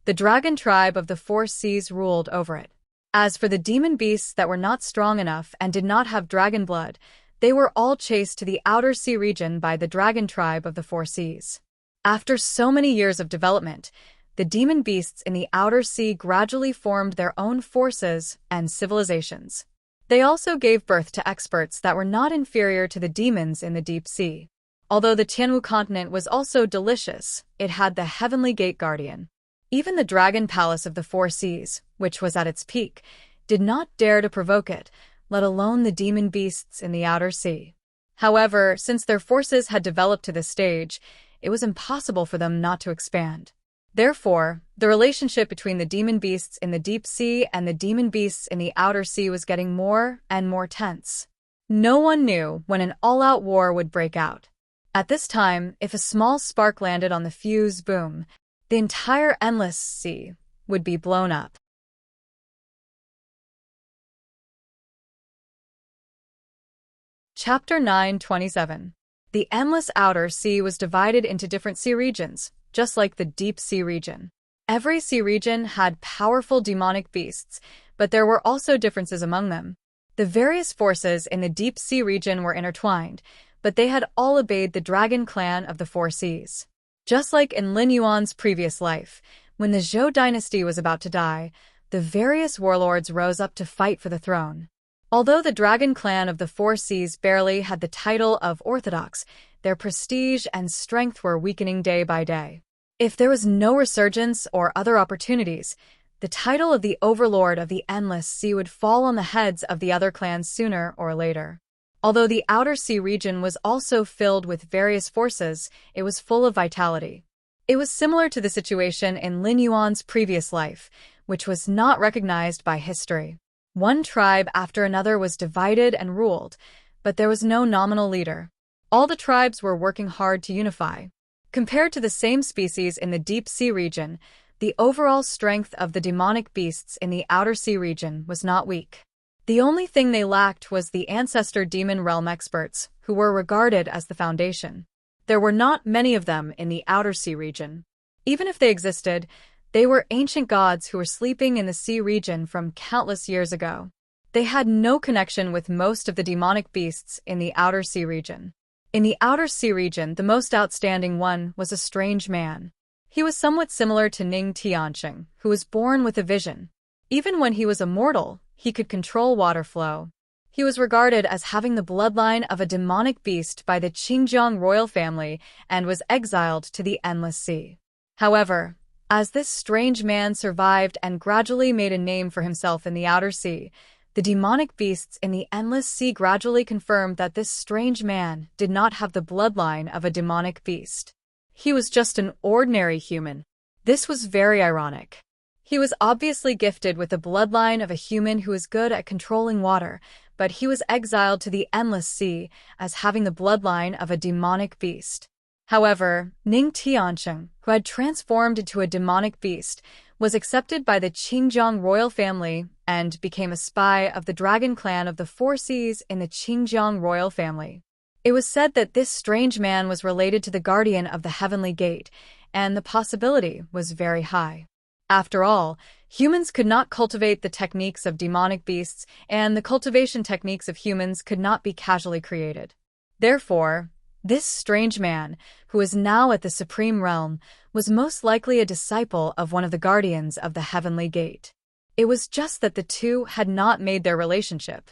Speaker 1: the Dragon Tribe of the Four Seas ruled over it. As for the demon beasts that were not strong enough and did not have dragon blood, they were all chased to the Outer Sea region by the Dragon Tribe of the Four Seas. After so many years of development, the demon beasts in the Outer Sea gradually formed their own forces and civilizations. They also gave birth to experts that were not inferior to the demons in the deep sea. Although the Tianwu continent was also delicious, it had the Heavenly Gate Guardian. Even the Dragon Palace of the Four Seas, which was at its peak, did not dare to provoke it, let alone the demon beasts in the Outer Sea. However, since their forces had developed to this stage, it was impossible for them not to expand. Therefore, the relationship between the demon beasts in the deep sea and the demon beasts in the Outer Sea was getting more and more tense. No one knew when an all-out war would break out. At this time, if a small spark landed on the fuse boom, the entire Endless Sea would be blown up. Chapter 9:27. The endless outer sea was divided into different sea regions, just like the deep sea region. Every sea region had powerful demonic beasts, but there were also differences among them. The various forces in the deep sea region were intertwined, but they had all obeyed the dragon clan of the Four Seas. Just like in Lin Yuan's previous life, when the Zhou dynasty was about to die, the various warlords rose up to fight for the throne. Although the dragon clan of the Four Seas barely had the title of orthodox, their prestige and strength were weakening day by day. If there was no resurgence or other opportunities, the title of the overlord of the endless sea would fall on the heads of the other clans sooner or later. Although the outer sea region was also filled with various forces, it was full of vitality. It was similar to the situation in Lin Yuan's previous life, which was not recognized by history. One tribe after another was divided and ruled, but there was no nominal leader. All the tribes were working hard to unify. Compared to the same species in the deep sea region, the overall strength of the demonic beasts in the outer sea region was not weak. The only thing they lacked was the ancestor demon realm experts, who were regarded as the foundation. There were not many of them in the outer sea region. Even if they existed, they were ancient gods who were sleeping in the sea region from countless years ago. They had no connection with most of the demonic beasts in the outer sea region. In the outer sea region, the most outstanding one was a strange man. He was somewhat similar to Ning Tiancheng, who was born with a vision. Even when he was a mortal, he could control water flow. He was regarded as having the bloodline of a demonic beast by the Qingjiang royal family and was exiled to the endless sea. However, as this strange man survived and gradually made a name for himself in the outer sea, the demonic beasts in the endless sea gradually confirmed that this strange man did not have the bloodline of a demonic beast. He was just an ordinary human. This was very ironic. He was obviously gifted with the bloodline of a human who is good at controlling water, but he was exiled to the endless sea as having the bloodline of a demonic beast. However, Ning Tiancheng, who had transformed into a demonic beast, was accepted by the Qingjiang royal family and became a spy of the dragon clan of the Four Seas in the Qingjiang royal family. It was said that this strange man was related to the guardian of the heavenly gate, and the possibility was very high. After all, humans could not cultivate the techniques of demonic beasts, and the cultivation techniques of humans could not be casually created. Therefore, this strange man, who is now at the supreme realm, was most likely a disciple of one of the guardians of the heavenly gate. It was just that the two had not made their relationship.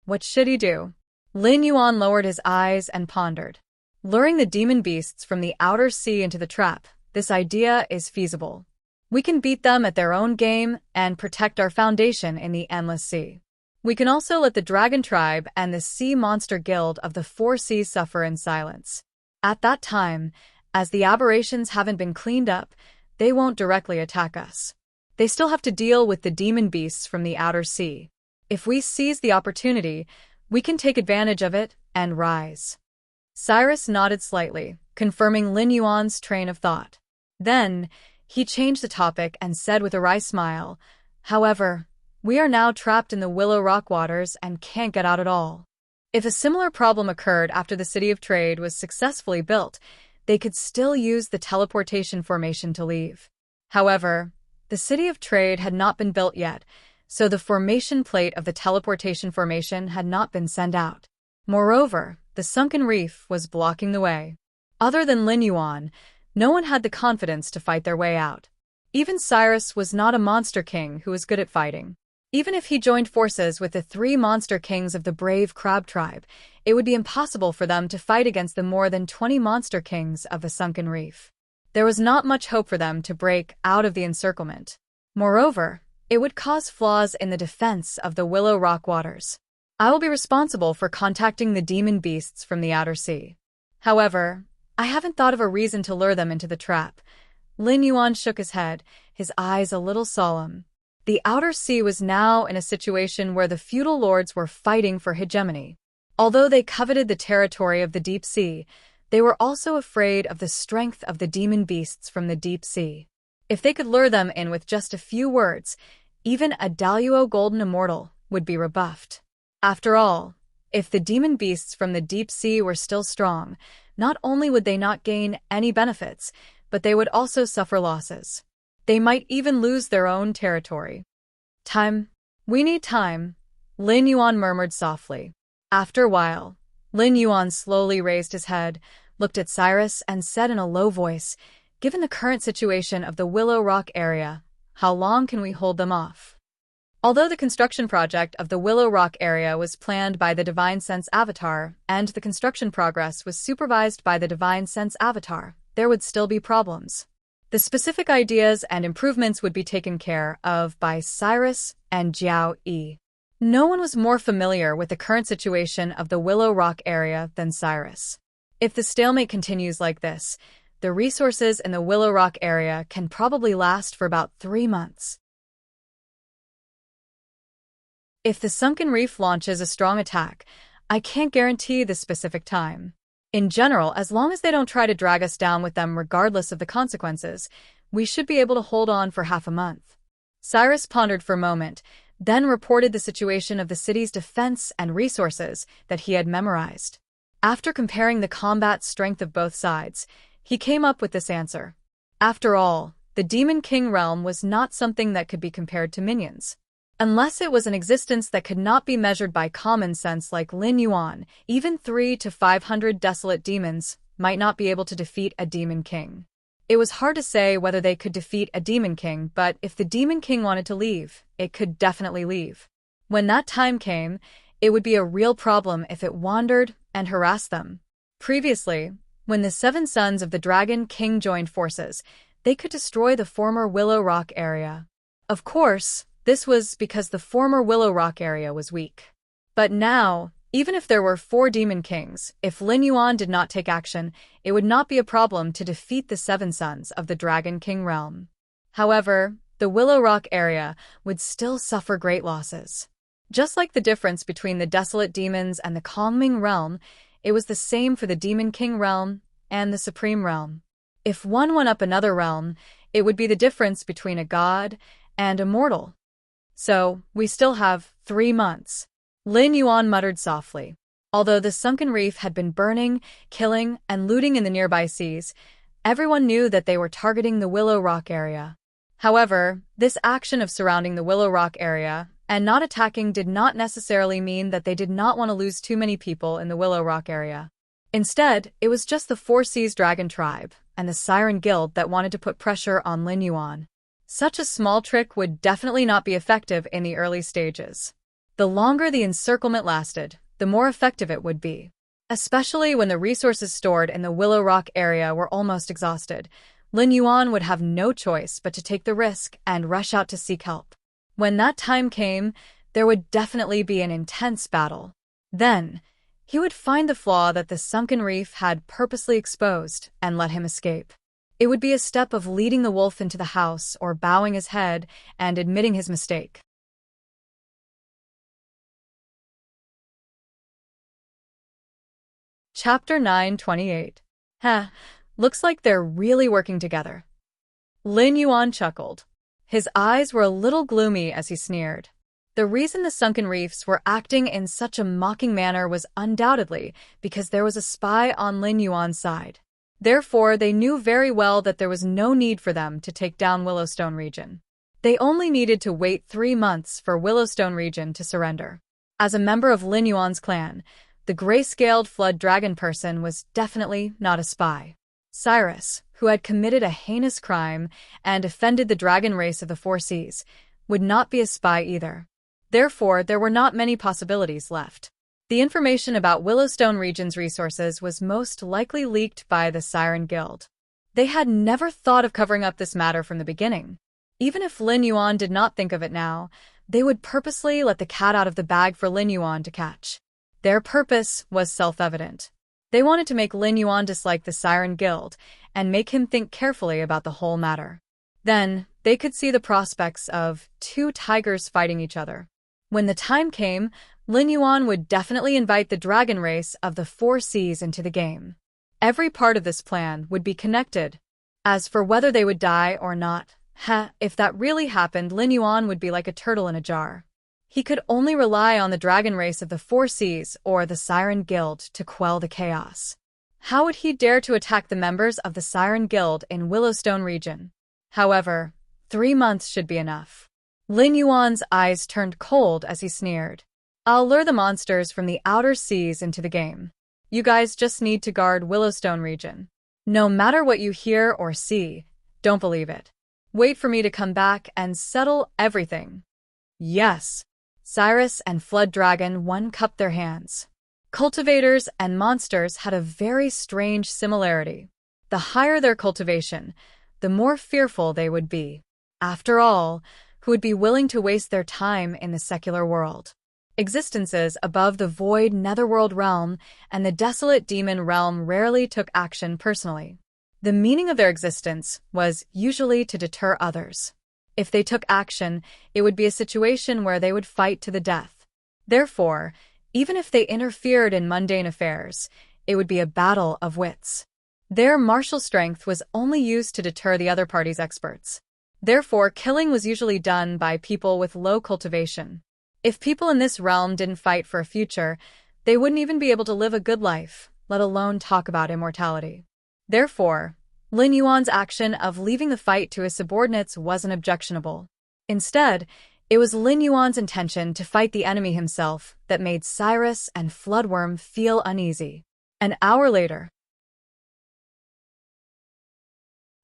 Speaker 1: What should he do? Lin Yuan lowered his eyes and pondered. Luring the demon beasts from the outer sea into the trap, this idea is feasible. We can beat them at their own game and protect our foundation in the endless sea. We can also let the dragon tribe and the sea monster guild of the Four Seas suffer in silence. At that time, as the aberrations haven't been cleaned up, they won't directly attack us. They still have to deal with the demon beasts from the outer sea. If we seize the opportunity, we can take advantage of it and rise. Cyrus nodded slightly, confirming Lin Yuan's train of thought. Then, he changed the topic and said with a wry smile, "However, we are now trapped in the Willow Rock waters and can't get out at all. If a similar problem occurred after the City of Trade was successfully built, they could still use the teleportation formation to leave. However, the City of Trade had not been built yet, so the formation plate of the teleportation formation had not been sent out. Moreover, the sunken reef was blocking the way. Other than Lin Yuan, no one had the confidence to fight their way out. Even Cyrus was not a monster king who was good at fighting. Even if he joined forces with the 3 monster kings of the brave crab tribe, it would be impossible for them to fight against the more than 20 monster kings of the sunken reef. There was not much hope for them to break out of the encirclement. Moreover, it would cause flaws in the defense of the Willow Rock waters. I will be responsible for contacting the demon beasts from the outer sea. However, I haven't thought of a reason to lure them into the trap." Lin Yuan shook his head, his eyes a little solemn. The outer sea was now in a situation where the feudal lords were fighting for hegemony. Although they coveted the territory of the deep sea, they were also afraid of the strength of the demon beasts from the deep sea. If they could lure them in with just a few words, even a Daluo Golden Immortal would be rebuffed. After all, If the demon beasts from the deep sea were still strong, not only would they not gain any benefits, but they would also suffer losses. They might even lose their own territory. Time. We need time, Lin Yuan murmured softly. After a while, Lin Yuan slowly raised his head, looked at Cyrus, and said in a low voice, "Given the current situation of the Willow Rock area, how long can we hold them off?" Although the construction project of the Willow Rock area was planned by the Divine Sense Avatar, and the construction progress was supervised by the Divine Sense Avatar, there would still be problems. The specific ideas and improvements would be taken care of by Cyrus and Jiao Yi. No one was more familiar with the current situation of the Willow Rock area than Cyrus. If the stalemate continues like this, the resources in the Willow Rock area can probably last for about 3 months. If the sunken reef launches a strong attack, I can't guarantee the specific time. In general, as long as they don't try to drag us down with them regardless of the consequences, we should be able to hold on for half a month. Cyrus pondered for a moment, then reported the situation of the city's defense and resources that he had memorized. After comparing the combat strength of both sides, he came up with this answer. After all, the Demon King realm was not something that could be compared to minions. Unless it was an existence that could not be measured by common sense like Lin Yuan, even 300 to 500 desolate demons might not be able to defeat a Demon King. It was hard to say whether they could defeat a Demon King, but if the Demon King wanted to leave, it could definitely leave. When that time came, it would be a real problem if it wandered and harassed them. Previously, when the 7 sons of the Dragon King joined forces, they could destroy the former Willow Rock area. Of course, this was because the former Willow Rock area was weak. But now, even if there were 4 Demon Kings, if Lin Yuan did not take action, it would not be a problem to defeat the 7 sons of the Dragon King realm. However, the Willow Rock area would still suffer great losses. Just like the difference between the Desolate Demons and the Kongming realm, it was the same for the Demon King realm and the Supreme realm. If one went up another realm, it would be the difference between a god and a mortal. So, we still have 3 months. Lin Yuan muttered softly. Although the sunken reef had been burning, killing, and looting in the nearby seas, everyone knew that they were targeting the Willow Rock area. However, this action of surrounding the Willow Rock area and not attacking did not necessarily mean that they did not want to lose too many people in the Willow Rock area. Instead, it was just the 4 Seas Dragon tribe and the Siren Guild that wanted to put pressure on Lin Yuan. Such a small trick would definitely not be effective in the early stages. The longer the encirclement lasted, the more effective it would be. Especially when the resources stored in the Willow Rock area were almost exhausted, Lin Yuan would have no choice but to take the risk and rush out to seek help. When that time came, there would definitely be an intense battle. Then, he would find the flaw that the sunken reef had purposely exposed and let him escape. It would be a step of leading the wolf into the house or bowing his head and admitting his mistake. Chapter 928. Looks like they're really working together. Lin Yuan chuckled. His eyes were a little gloomy as he sneered. The reason the sunken reefs were acting in such a mocking manner was undoubtedly because there was a spy on Lin Yuan's side. Therefore, they knew very well that there was no need for them to take down Willowstone region. They only needed to wait 3 months for Willowstone region to surrender. As a member of Lin Yuan's clan, the gray-scaled flood dragon person was definitely not a spy. Cyrus, who had committed a heinous crime and offended the dragon race of the 4 Seas, would not be a spy either. Therefore, there were not many possibilities left. The information about Willowstone region's resources was most likely leaked by the Siren Guild. They had never thought of covering up this matter from the beginning. Even if Lin Yuan did not think of it now, they would purposely let the cat out of the bag for Lin Yuan to catch. Their purpose was self-evident. They wanted to make Lin Yuan dislike the Siren Guild and make him think carefully about the whole matter. Then, they could see the prospects of 2 tigers fighting each other. When the time came, Lin Yuan would definitely invite the dragon race of the 4 Seas into the game. Every part of this plan would be connected. As for whether they would die or not, if that really happened, Lin Yuan would be like a turtle in a jar. He could only rely on the dragon race of the Four Seas or the Siren Guild to quell the chaos. How would he dare to attack the members of the Siren Guild in Willowstone region? However, 3 months should be enough. Lin Yuan's eyes turned cold as he sneered. I'll lure the monsters from the outer seas into the game. You guys just need to guard Willowstone region. No matter what you hear or see, don't believe it. Wait for me to come back and settle everything. Yes. Cyrus and Flood Dragon cupped their hands. Cultivators and monsters had a very strange similarity. The higher their cultivation, the more fearful they would be. After all, who would be willing to waste their time in the secular world? Existences above the void netherworld realm and the desolate demon realm rarely took action personally. The meaning of their existence was usually to deter others. If they took action, it would be a situation where they would fight to the death. Therefore, even if they interfered in mundane affairs, it would be a battle of wits. Their martial strength was only used to deter the other party's experts. Therefore, killing was usually done by people with low cultivation. If people in this realm didn't fight for a future, they wouldn't even be able to live a good life, let alone talk about immortality. Therefore, Lin Yuan's action of leaving the fight to his subordinates wasn't objectionable. Instead, it was Lin Yuan's intention to fight the enemy himself that made Cyrus and Floodworm feel uneasy. An hour later,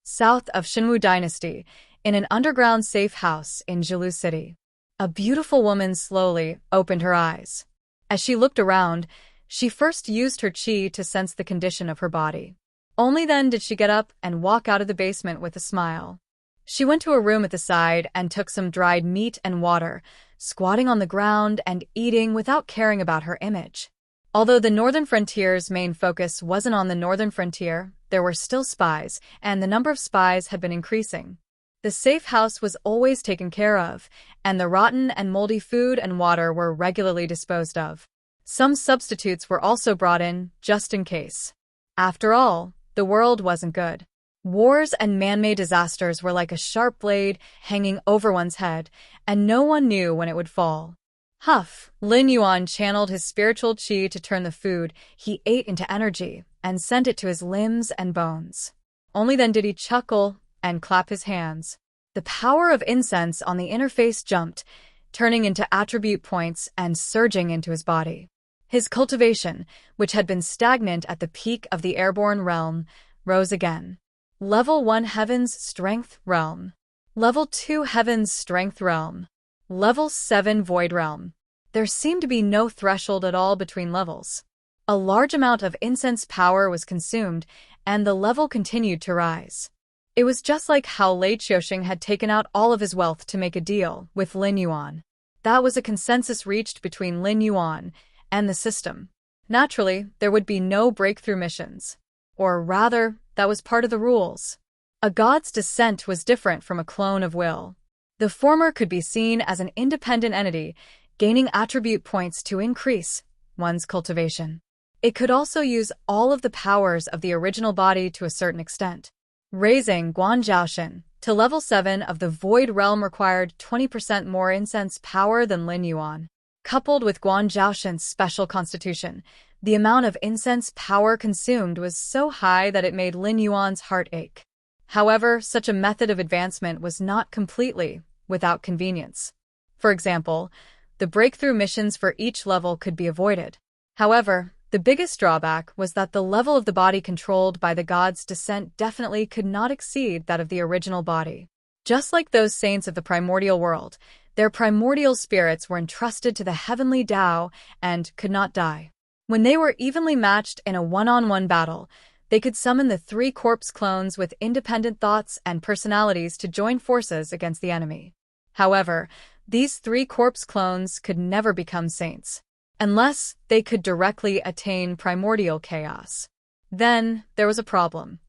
Speaker 1: south of Shinwu Dynasty, in an underground safe house in Jilu City, a beautiful woman slowly opened her eyes. As she looked around, she first used her qi to sense the condition of her body. Only then did she get up and walk out of the basement with a smile. She went to a room at the side and took some dried meat and water, squatting on the ground and eating without caring about her image. Although the Northern Frontier's main focus wasn't on the Northern Frontier, there were still spies, and the number of spies had been increasing. The safe house was always taken care of, and the rotten and moldy food and water were regularly disposed of. Some substitutes were also brought in, just in case. After all, the world wasn't good. Wars and man-made disasters were like a sharp blade hanging over one's head, and no one knew when it would fall. Huff! Lin Yuan channeled his spiritual qi to turn the food he ate into energy and sent it to his limbs and bones. Only then did he chuckle and clap his hands. The power of incense on the interface jumped, turning into attribute points and surging into his body. His cultivation, which had been stagnant at the peak of the airborne realm, rose again. Level 1 Heaven's Strength Realm. Level 2 Heaven's Strength Realm. Level 7 Void Realm. There seemed to be no threshold at all between levels. A large amount of incense power was consumed, and the level continued to rise. It was just like how Lei Qiuxing had taken out all of his wealth to make a deal with Lin Yuan. That was a consensus reached between Lin Yuan and the system. Naturally, there would be no breakthrough missions. Or rather, that was part of the rules. A god's descent was different from a clone of will. The former could be seen as an independent entity, gaining attribute points to increase one's cultivation. It could also use all of the powers of the original body to a certain extent. Raising Guan Zhaoshan to level 7 of the Void Realm required 20% more incense power than Lin Yuan. Coupled with Guan Zhaoshan's special constitution, the amount of incense power consumed was so high that it made Lin Yuan's heart ache. However, such a method of advancement was not completely without convenience. For example, the breakthrough missions for each level could be avoided. However, the biggest drawback was that the level of the body controlled by the god's descent definitely could not exceed that of the original body. Just like those saints of the primordial world, their primordial spirits were entrusted to the heavenly Tao and could not die. When they were evenly matched in a one-on-one battle, they could summon the 3 corpse clones with independent thoughts and personalities to join forces against the enemy. However, these 3 corpse clones could never become saints, unless they could directly attain primordial chaos. Then, there was a problem.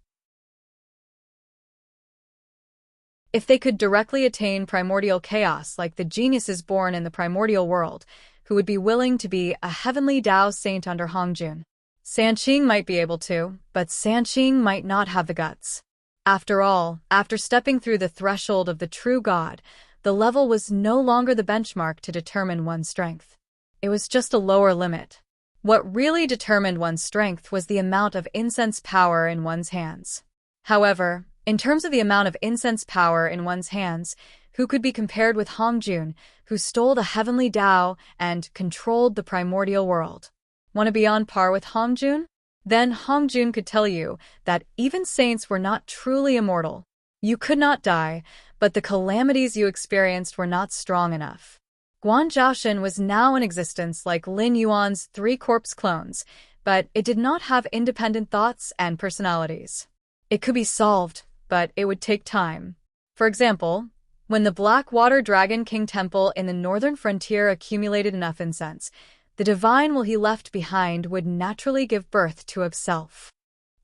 Speaker 1: If they could directly attain primordial chaos like the geniuses born in the primordial world, who would be willing to be a heavenly Tao saint under Hongjun. Sanqing might be able to, but Sanqing might not have the guts. After all, after stepping through the threshold of the true God, the level was no longer the benchmark to determine one's strength. It was just a lower limit. What really determined one's strength was the amount of incense power in one's hands. However, in terms of the amount of incense power in one's hands, who could be compared with Hongjun, who stole the heavenly Tao and controlled the primordial world? Want to be on par with Hongjun? Then Hongjun could tell you that even saints were not truly immortal. You could not die, but the calamities you experienced were not strong enough. Guan Zhaoshan was now in existence like Lin Yuan's 3 corpse clones, but it did not have independent thoughts and personalities. It could be solved, but it would take time. For example, when the Black Water Dragon King Temple in the northern frontier accumulated enough incense, the divine will he left behind would naturally give birth to himself.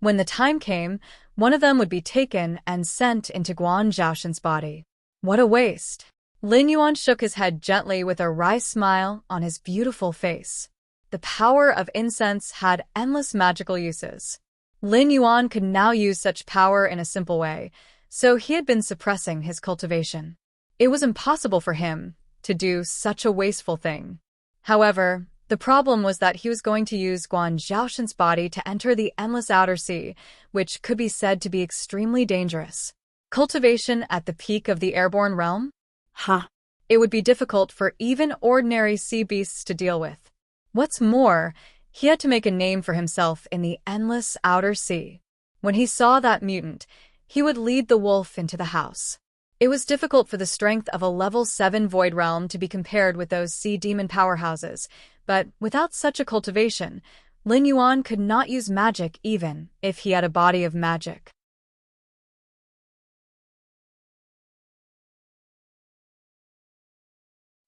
Speaker 1: When the time came, one of them would be taken and sent into Guan Zhaoshan's body. What a waste! Lin Yuan shook his head gently with a wry smile on his beautiful face. The power of incense had endless magical uses. Lin Yuan could now use such power in a simple way, so he had been suppressing his cultivation. It was impossible for him to do such a wasteful thing. However, the problem was that he was going to use Guan Zhaoshan's body to enter the endless outer sea, which could be said to be extremely dangerous. Cultivation at the peak of the airborne realm? It would be difficult for even ordinary sea beasts to deal with. What's more, he had to make a name for himself in the endless outer sea. When he saw that mutant, he would lead the wolf into the house. It was difficult for the strength of a level 7 void realm to be compared with those sea demon powerhouses, but without such a cultivation, Lin Yuan could not use magic even if he had a body of magic.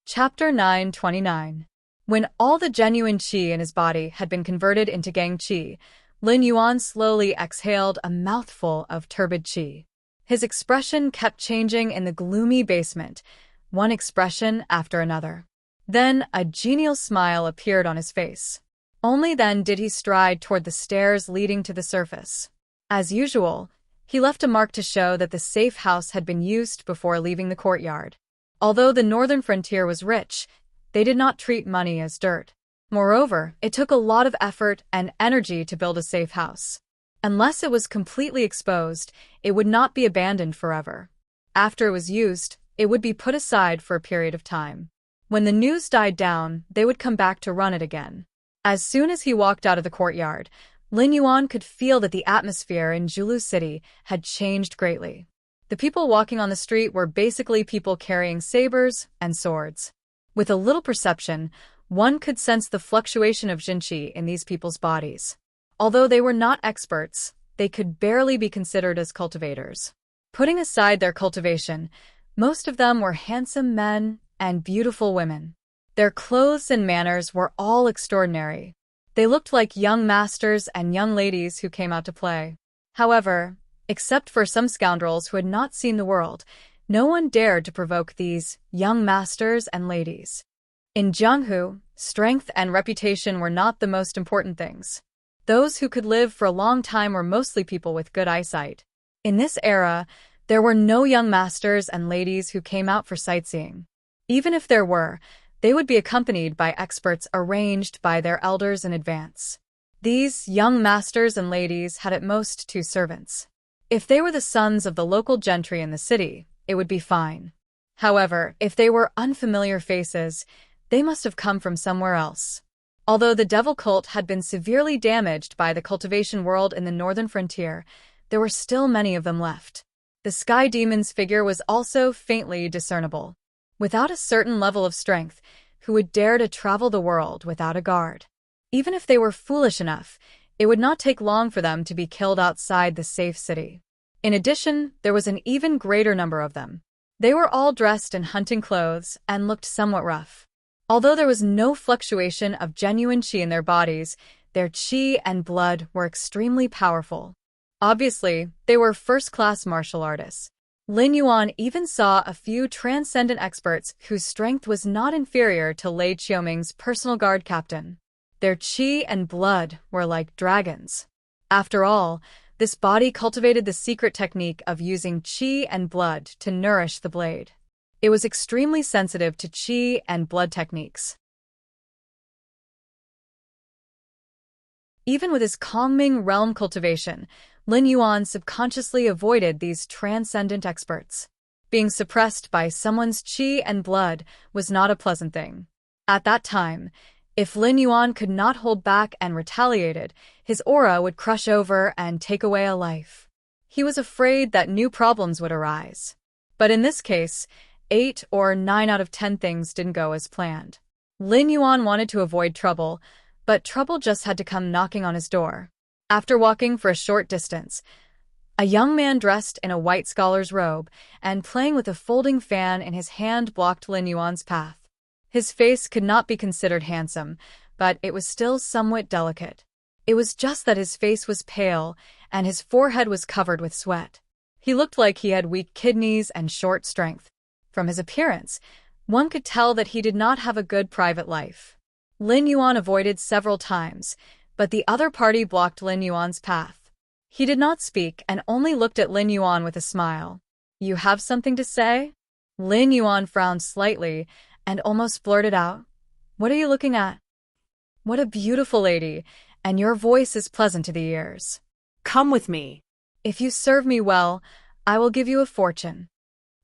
Speaker 1: Chapter 929. When all the genuine qi in his body had been converted into gang qi, Lin Yuan slowly exhaled a mouthful of turbid qi. His expression kept changing in the gloomy basement, one expression after another. Then a genial smile appeared on his face. Only then did he stride toward the stairs leading to the surface. As usual, he left a mark to show that the safe house had been used before leaving the courtyard. Although the northern frontier was rich, they did not treat money as dirt. Moreover, it took a lot of effort and energy to build a safe house. Unless it was completely exposed, it would not be abandoned forever. After it was used, it would be put aside for a period of time. When the news died down, they would come back to run it again. As soon as he walked out of the courtyard, Lin Yuan could feel that the atmosphere in Julu City had changed greatly. The people walking on the street were basically people carrying sabers and swords. With a little perception, one could sense the fluctuation of jinqi in these people's bodies. Although they were not experts, they could barely be considered as cultivators. Putting aside their cultivation, most of them were handsome men and beautiful women. Their clothes and manners were all extraordinary. They looked like young masters and young ladies who came out to play. However, except for some scoundrels who had not seen the world, no one dared to provoke these young masters and ladies. In Jianghu, strength and reputation were not the most important things. Those who could live for a long time were mostly people with good eyesight. In this era, there were no young masters and ladies who came out for sightseeing. Even if there were, they would be accompanied by experts arranged by their elders in advance. These young masters and ladies had at most 2 servants. If they were the sons of the local gentry in the city, it would be fine. However, if they were unfamiliar faces, they must have come from somewhere else. Although the devil cult had been severely damaged by the cultivation world in the northern frontier, there were still many of them left. The sky demon's figure was also faintly discernible. Without a certain level of strength, who would dare to travel the world without a guard? Even if they were foolish enough, it would not take long for them to be killed outside the safe city. In addition, there was an even greater number of them. They were all dressed in hunting clothes and looked somewhat rough. Although there was no fluctuation of genuine qi in their bodies, their qi and blood were extremely powerful. Obviously, they were first-class martial artists. Lin Yuan even saw a few transcendent experts whose strength was not inferior to Lei Qiuming's personal guard captain. Their qi and blood were like dragons. After all, this body cultivated the secret technique of using qi and blood to nourish the blade. It was extremely sensitive to qi and blood techniques. Even with his calming realm cultivation, Lin Yuan subconsciously avoided these transcendent experts. Being suppressed by someone's qi and blood was not a pleasant thing. At that time, if Lin Yuan could not hold back and retaliated, his aura would crush over and take away a life. He was afraid that new problems would arise. But in this case, 8 or 9 out of 10 things didn't go as planned. Lin Yuan wanted to avoid trouble, but trouble just had to come knocking on his door. After walking for a short distance, a young man dressed in a white scholar's robe and playing with a folding fan in his hand blocked Lin Yuan's path. His face could not be considered handsome, but it was still somewhat delicate. It was just that his face was pale and his forehead was covered with sweat. He looked like he had weak kidneys and short strength. From his appearance, one could tell that he did not have a good private life. Lin Yuan avoided several times, but the other party blocked Lin Yuan's path. He did not speak and only looked at Lin Yuan with a smile. "You have something to say?" Lin Yuan frowned slightly and almost blurted out, "What are you looking at?" "What a beautiful lady, and your voice is pleasant to the ears."
Speaker 2: "Come with me."
Speaker 1: "If you serve me well, I will give you a fortune."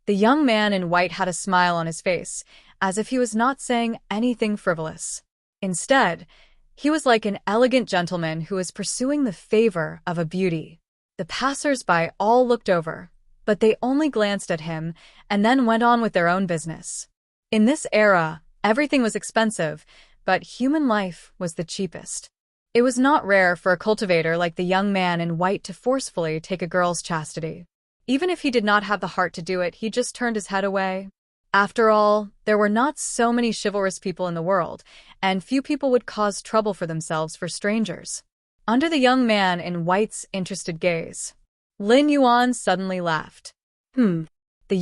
Speaker 1: The young man in white had a smile on his face, as if he was not saying anything frivolous. Instead, he was like an elegant gentleman who was pursuing the favor of a beauty. The passers-by all looked over, but they only glanced at him and then went on with their own business. In this era, everything was expensive, but human life was the cheapest. It was not rare for a cultivator like the young man in white to forcefully take a girl's chastity. Even if he did not have the heart to do it, he just turned his head away. After all, there were not so many chivalrous people in the world, and few people would cause trouble for themselves for strangers. Under the young man in white's interested gaze, Lin Yuan suddenly laughed. The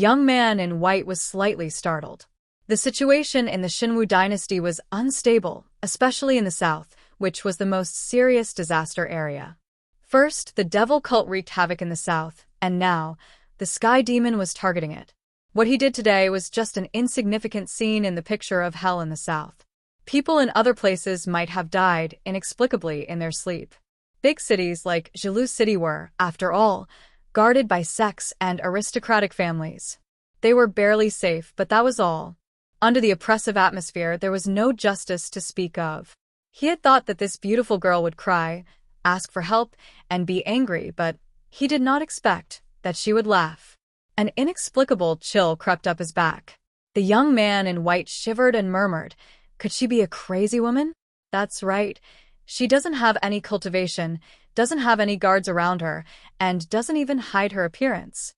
Speaker 1: young man in white was slightly startled. The situation in the Xinwu dynasty was unstable, especially in the south, which was the most serious disaster area. First, the devil cult wreaked havoc in the south, and now, the sky demon was targeting it. What he did today was just an insignificant scene in the picture of hell in the south. People in other places might have died inexplicably in their sleep. Big cities like Jilu City were, after all, guarded by sects and aristocratic families. They were barely safe, but that was all. Under the oppressive atmosphere, there was no justice to speak of. He had thought that this beautiful girl would cry, ask for help, and be angry, but he did not expect that she would laugh. An inexplicable chill crept up his back. The young man in white shivered and murmured, "Could she be a crazy woman?" "That's right. She doesn't have any cultivation, doesn't have any guards around her, and doesn't even hide her appearance.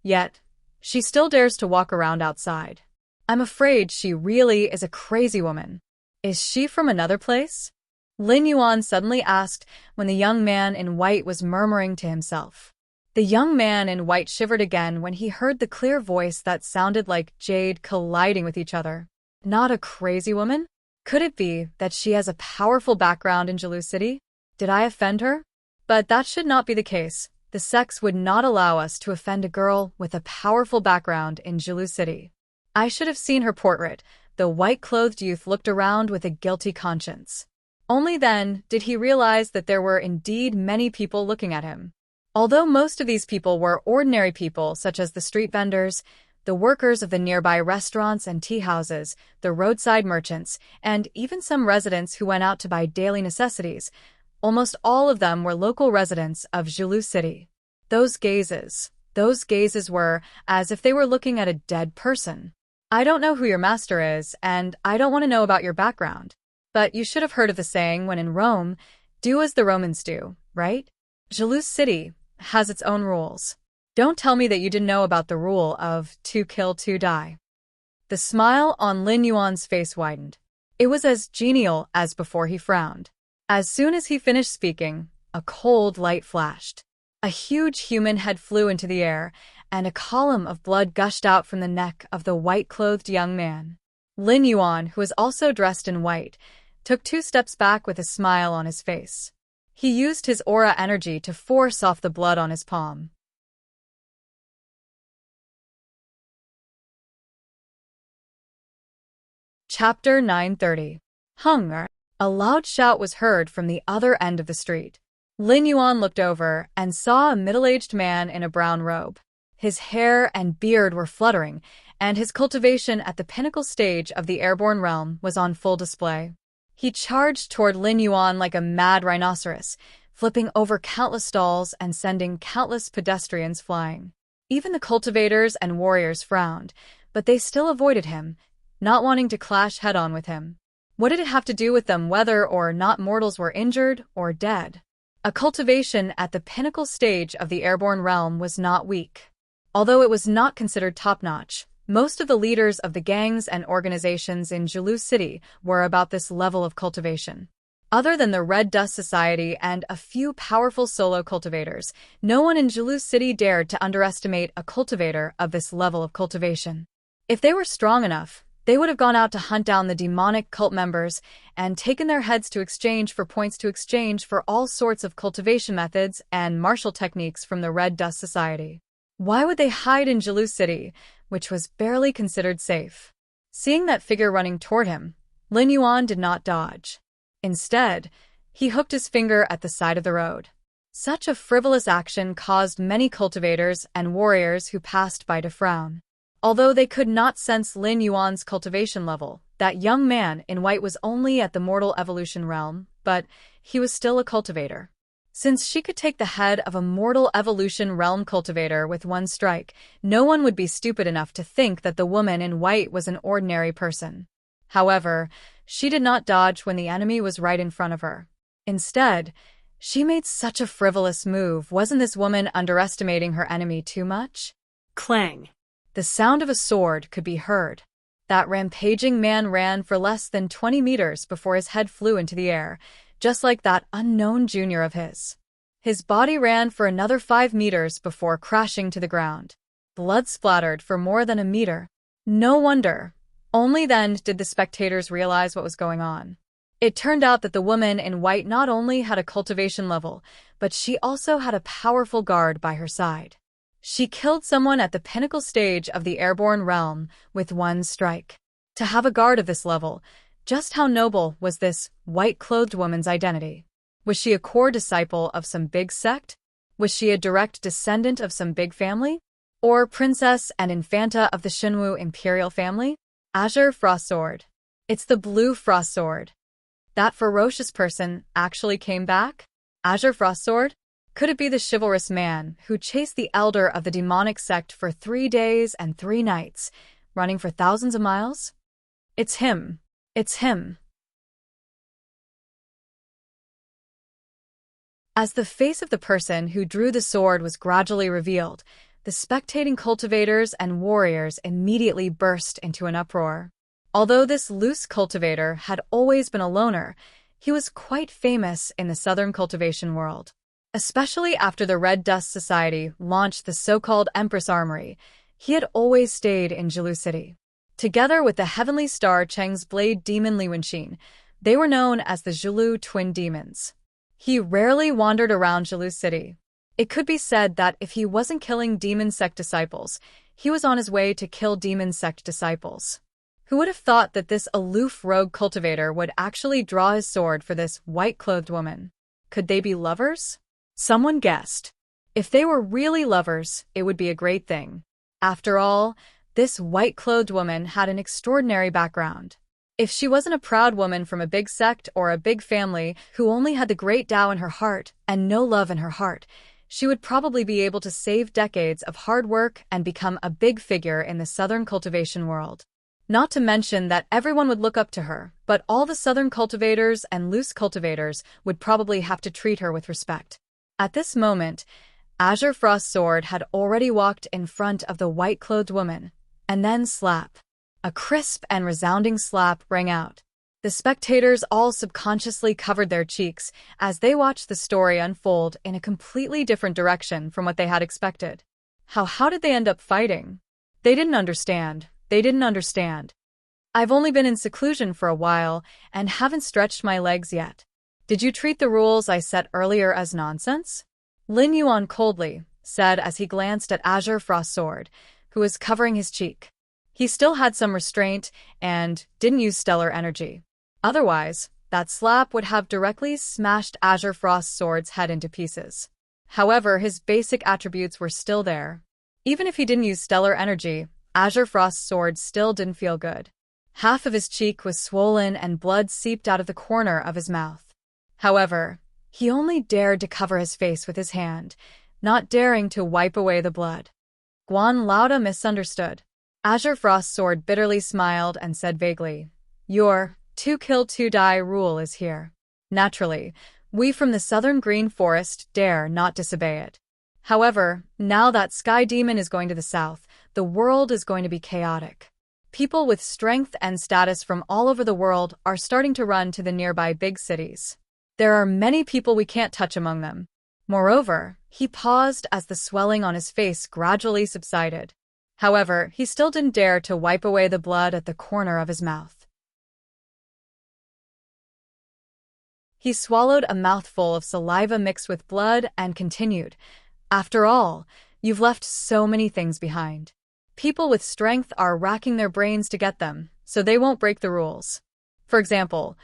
Speaker 1: Yet, she still dares to walk around outside. I'm afraid she really is a crazy woman. Is she from another place?" Lin Yuan suddenly asked when the young man in white was murmuring to himself. The young man in white shivered again when he heard the clear voice that sounded like jade colliding with each other. Not a crazy woman? Could it be that she has a powerful background in Jilu City? Did I offend her? But that should not be the case. The sects would not allow us to offend a girl with a powerful background in Jilu City. I should have seen her portrait. The white-clothed youth looked around with a guilty conscience. Only then did he realize that there were indeed many people looking at him. Although most of these people were ordinary people such as the street vendors, the workers of the nearby restaurants and tea houses, the roadside merchants, and even some residents who went out to buy daily necessities, almost all of them were local residents of Jilu City. Those gazes were as if they were looking at a dead person. I don't know who your master is, and I don't want to know about your background. But you should have heard of the saying, when in Rome, do as the Romans do, right? Jilu City has its own rules. Don't tell me that you didn't know about the rule of 2 kill 2 die. The smile on Lin Yuan's face widened. It was as genial as before he frowned. As soon as he finished speaking, a cold light flashed. A huge human head flew into the air, and a column of blood gushed out from the neck of the white-clothed young man. Lin Yuan, who was also dressed in white, took 2 steps back with a smile on his face. He used his aura energy to force off the blood on his palm. Chapter 930. Hunger. A loud shout was heard from the other end of the street. Lin Yuan looked over and saw a middle-aged man in a brown robe. His hair and beard were fluttering, and his cultivation at the pinnacle stage of the airborne realm was on full display. He charged toward Lin Yuan like a mad rhinoceros, flipping over countless stalls and sending countless pedestrians flying. Even the cultivators and warriors frowned, but they still avoided him, not wanting to clash head-on with him. What did it have to do with them whether or not mortals were injured or dead? A cultivation at the pinnacle stage of the airborne realm was not weak. Although it was not considered top-notch, most of the leaders of the gangs and organizations in Jilu City were about this level of cultivation. Other than the Red Dust Society and a few powerful solo cultivators, no one in Jilu City dared to underestimate a cultivator of this level of cultivation. If they were strong enough, they would have gone out to hunt down the demonic cult members and taken their heads to exchange for points to exchange for all sorts of cultivation methods and martial techniques from the Red Dust Society. Why would they hide in Jilu City, which was barely considered safe? Seeing that figure running toward him, Lin Yuan did not dodge. Instead, he hooked his finger at the side of the road. Such a frivolous action caused many cultivators and warriors who passed by to frown. Although they could not sense Lin Yuan's cultivation level, that young man in white was only at the mortal evolution realm, but he was still a cultivator. Since she could take the head of a mortal evolution realm cultivator with one strike, no one would be stupid enough to think that the woman in white was an ordinary person. However, she did not dodge when the enemy was right in front of her. Instead, she made such a frivolous move. Wasn't this woman underestimating her enemy too much?
Speaker 2: Clang.
Speaker 1: The sound of a sword could be heard. That rampaging man ran for less than 20 meters before his head flew into the air, just like that unknown junior of his. His body ran for another 5 meters before crashing to the ground. Blood splattered for more than a meter. No wonder. Only then did the spectators realize what was going on. It turned out that the woman in white not only had a cultivation level, but she also had a powerful guard by her side. She killed someone at the pinnacle stage of the airborne realm with one strike. To have a guard of this level, just how noble was this white-clothed woman's identity? Was she a core disciple of some big sect? Was she a direct descendant of some big family? Or princess and infanta of the Shinwu imperial family? Azure Frost Sword. It's the blue frost sword. That ferocious person actually came back? Azure Frost Sword? Could it be the chivalrous man who chased the elder of the demonic sect for 3 days and 3 nights, running for thousands of miles? It's him. It's him. As the face of the person who drew the sword was gradually revealed, the spectating cultivators and warriors immediately burst into an uproar. Although this loose cultivator had always been a loner, he was quite famous in the southern cultivation world. Especially after the Red Dust Society launched the so-called Empress Armory, he had always stayed in Jilu City. Together with the Heavenly Star Cheng's Blade Demon Li Wenqin, they were known as the Jilu Twin Demons. He rarely wandered around Jilu City. It could be said that if he wasn't killing demon sect disciples, he was on his way to kill demon sect disciples. Who would have thought that this aloof rogue cultivator would actually draw his sword for this white-clothed woman? Could they be lovers? Someone guessed. If they were really lovers, it would be a great thing. After all, this white-clothed woman had an extraordinary background. If she wasn't a proud woman from a big sect or a big family who only had the great Tao in her heart and no love in her heart, she would probably be able to save decades of hard work and become a big figure in the southern cultivation world. Not to mention that everyone would look up to her, but all the southern cultivators and loose cultivators would probably have to treat her with respect. At this moment, Azure Frost Sword had already walked in front of the white-clothed woman, and then slap. A crisp and resounding slap rang out. The spectators all subconsciously covered their cheeks as they watched the story unfold in a completely different direction from what they had expected. How did they end up fighting? They didn't understand. They didn't understand. I've only been in seclusion for a while and haven't stretched my legs yet. Did you treat the rules I set earlier as nonsense? Lin Yuan coldly said as he glanced at Azure Frost Sword, who was covering his cheek. He still had some restraint and didn't use stellar energy. Otherwise, that slap would have directly smashed Azure Frost's sword's head into pieces. However, his basic attributes were still there. Even if he didn't use stellar energy, Azure Frost's sword still didn't feel good. Half of his cheek was swollen and blood seeped out of the corner of his mouth. However, he only dared to cover his face with his hand, not daring to wipe away the blood. Guan Lauda misunderstood. Azure Frost's sword bitterly smiled and said vaguely, "Your 2 kill 2 die rule is here. Naturally, we from the southern green forest dare not disobey it. However, now that Sky Demon is going to the south, the world is going to be chaotic. People with strength and status from all over the world are starting to run to the nearby big cities. There are many people we can't touch among them." Moreover, he paused as the swelling on his face gradually subsided. However, he still didn't dare to wipe away the blood at the corner of his mouth. He swallowed a mouthful of saliva mixed with blood and continued, "After all, you've left so many things behind. People with strength are racking their brains to get them, so they won't break the rules. For example,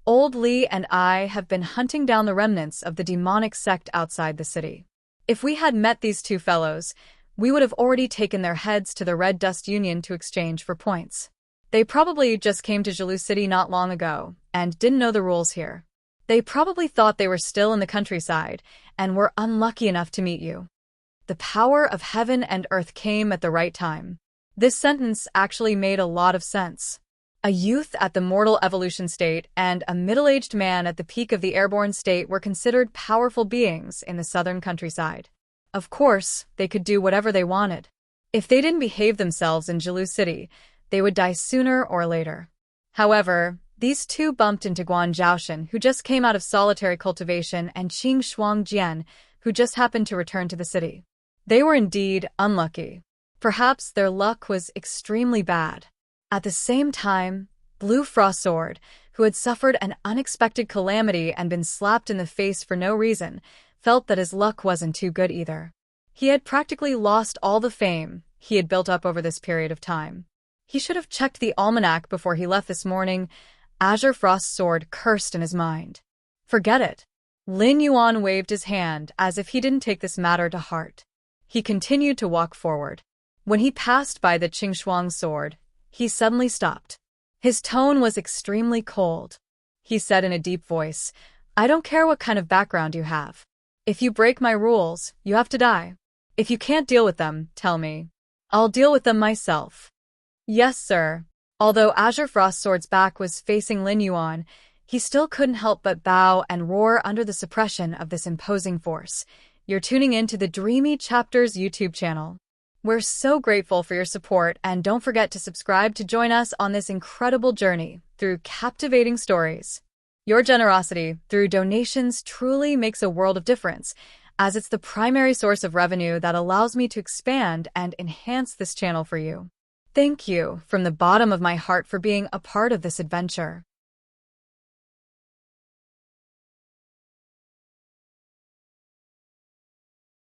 Speaker 1: Old Lee and I have been hunting down the remnants of the demonic sect outside the city. If we had met these two fellows, we would have already taken their heads to the Red Dust Union to exchange for points. They probably just came to Jalou City not long ago and didn't know the rules here. They probably thought they were still in the countryside and were unlucky enough to meet you. The power of heaven and earth came at the right time." This sentence actually made a lot of sense. A youth at the mortal evolution state and a middle-aged man at the peak of the airborne state were considered powerful beings in the southern countryside. Of course, they could do whatever they wanted. If they didn't behave themselves in Jalou City, they would die sooner or later. However, these two bumped into Guan Zhaoshan, who just came out of solitary cultivation, and Qing Shuangjian, who just happened to return to the city. They were indeed unlucky. Perhaps their luck was extremely bad. At the same time, Blue Frost Sword, who had suffered an unexpected calamity and been slapped in the face for no reason, felt that his luck wasn't too good either. He had practically lost all the fame he had built up over this period of time. He should have checked the almanac before he left this morning. Azure Frost's sword cursed in his mind. Forget it. Lin Yuan waved his hand as if he didn't take this matter to heart. He continued to walk forward. When he passed by the Qingshuang sword, he suddenly stopped. His tone was extremely cold. He said in a deep voice, "I don't care what kind of background you have. If you break my rules, you have to die. If you can't deal with them, tell me. I'll deal with them myself." "Yes, sir." Although Azure Frost Sword's back was facing Lin Yuan, he still couldn't help but bow and roar under the suppression of this imposing force. You're tuning in to the Dreamy Chapters YouTube channel. We're so grateful for your support, and don't forget to subscribe to join us on this incredible journey through captivating stories. Your generosity through donations truly makes a world of difference, as it's the primary source of revenue that allows me to expand and enhance this channel for you. Thank you from the bottom of my heart for being a part of this adventure.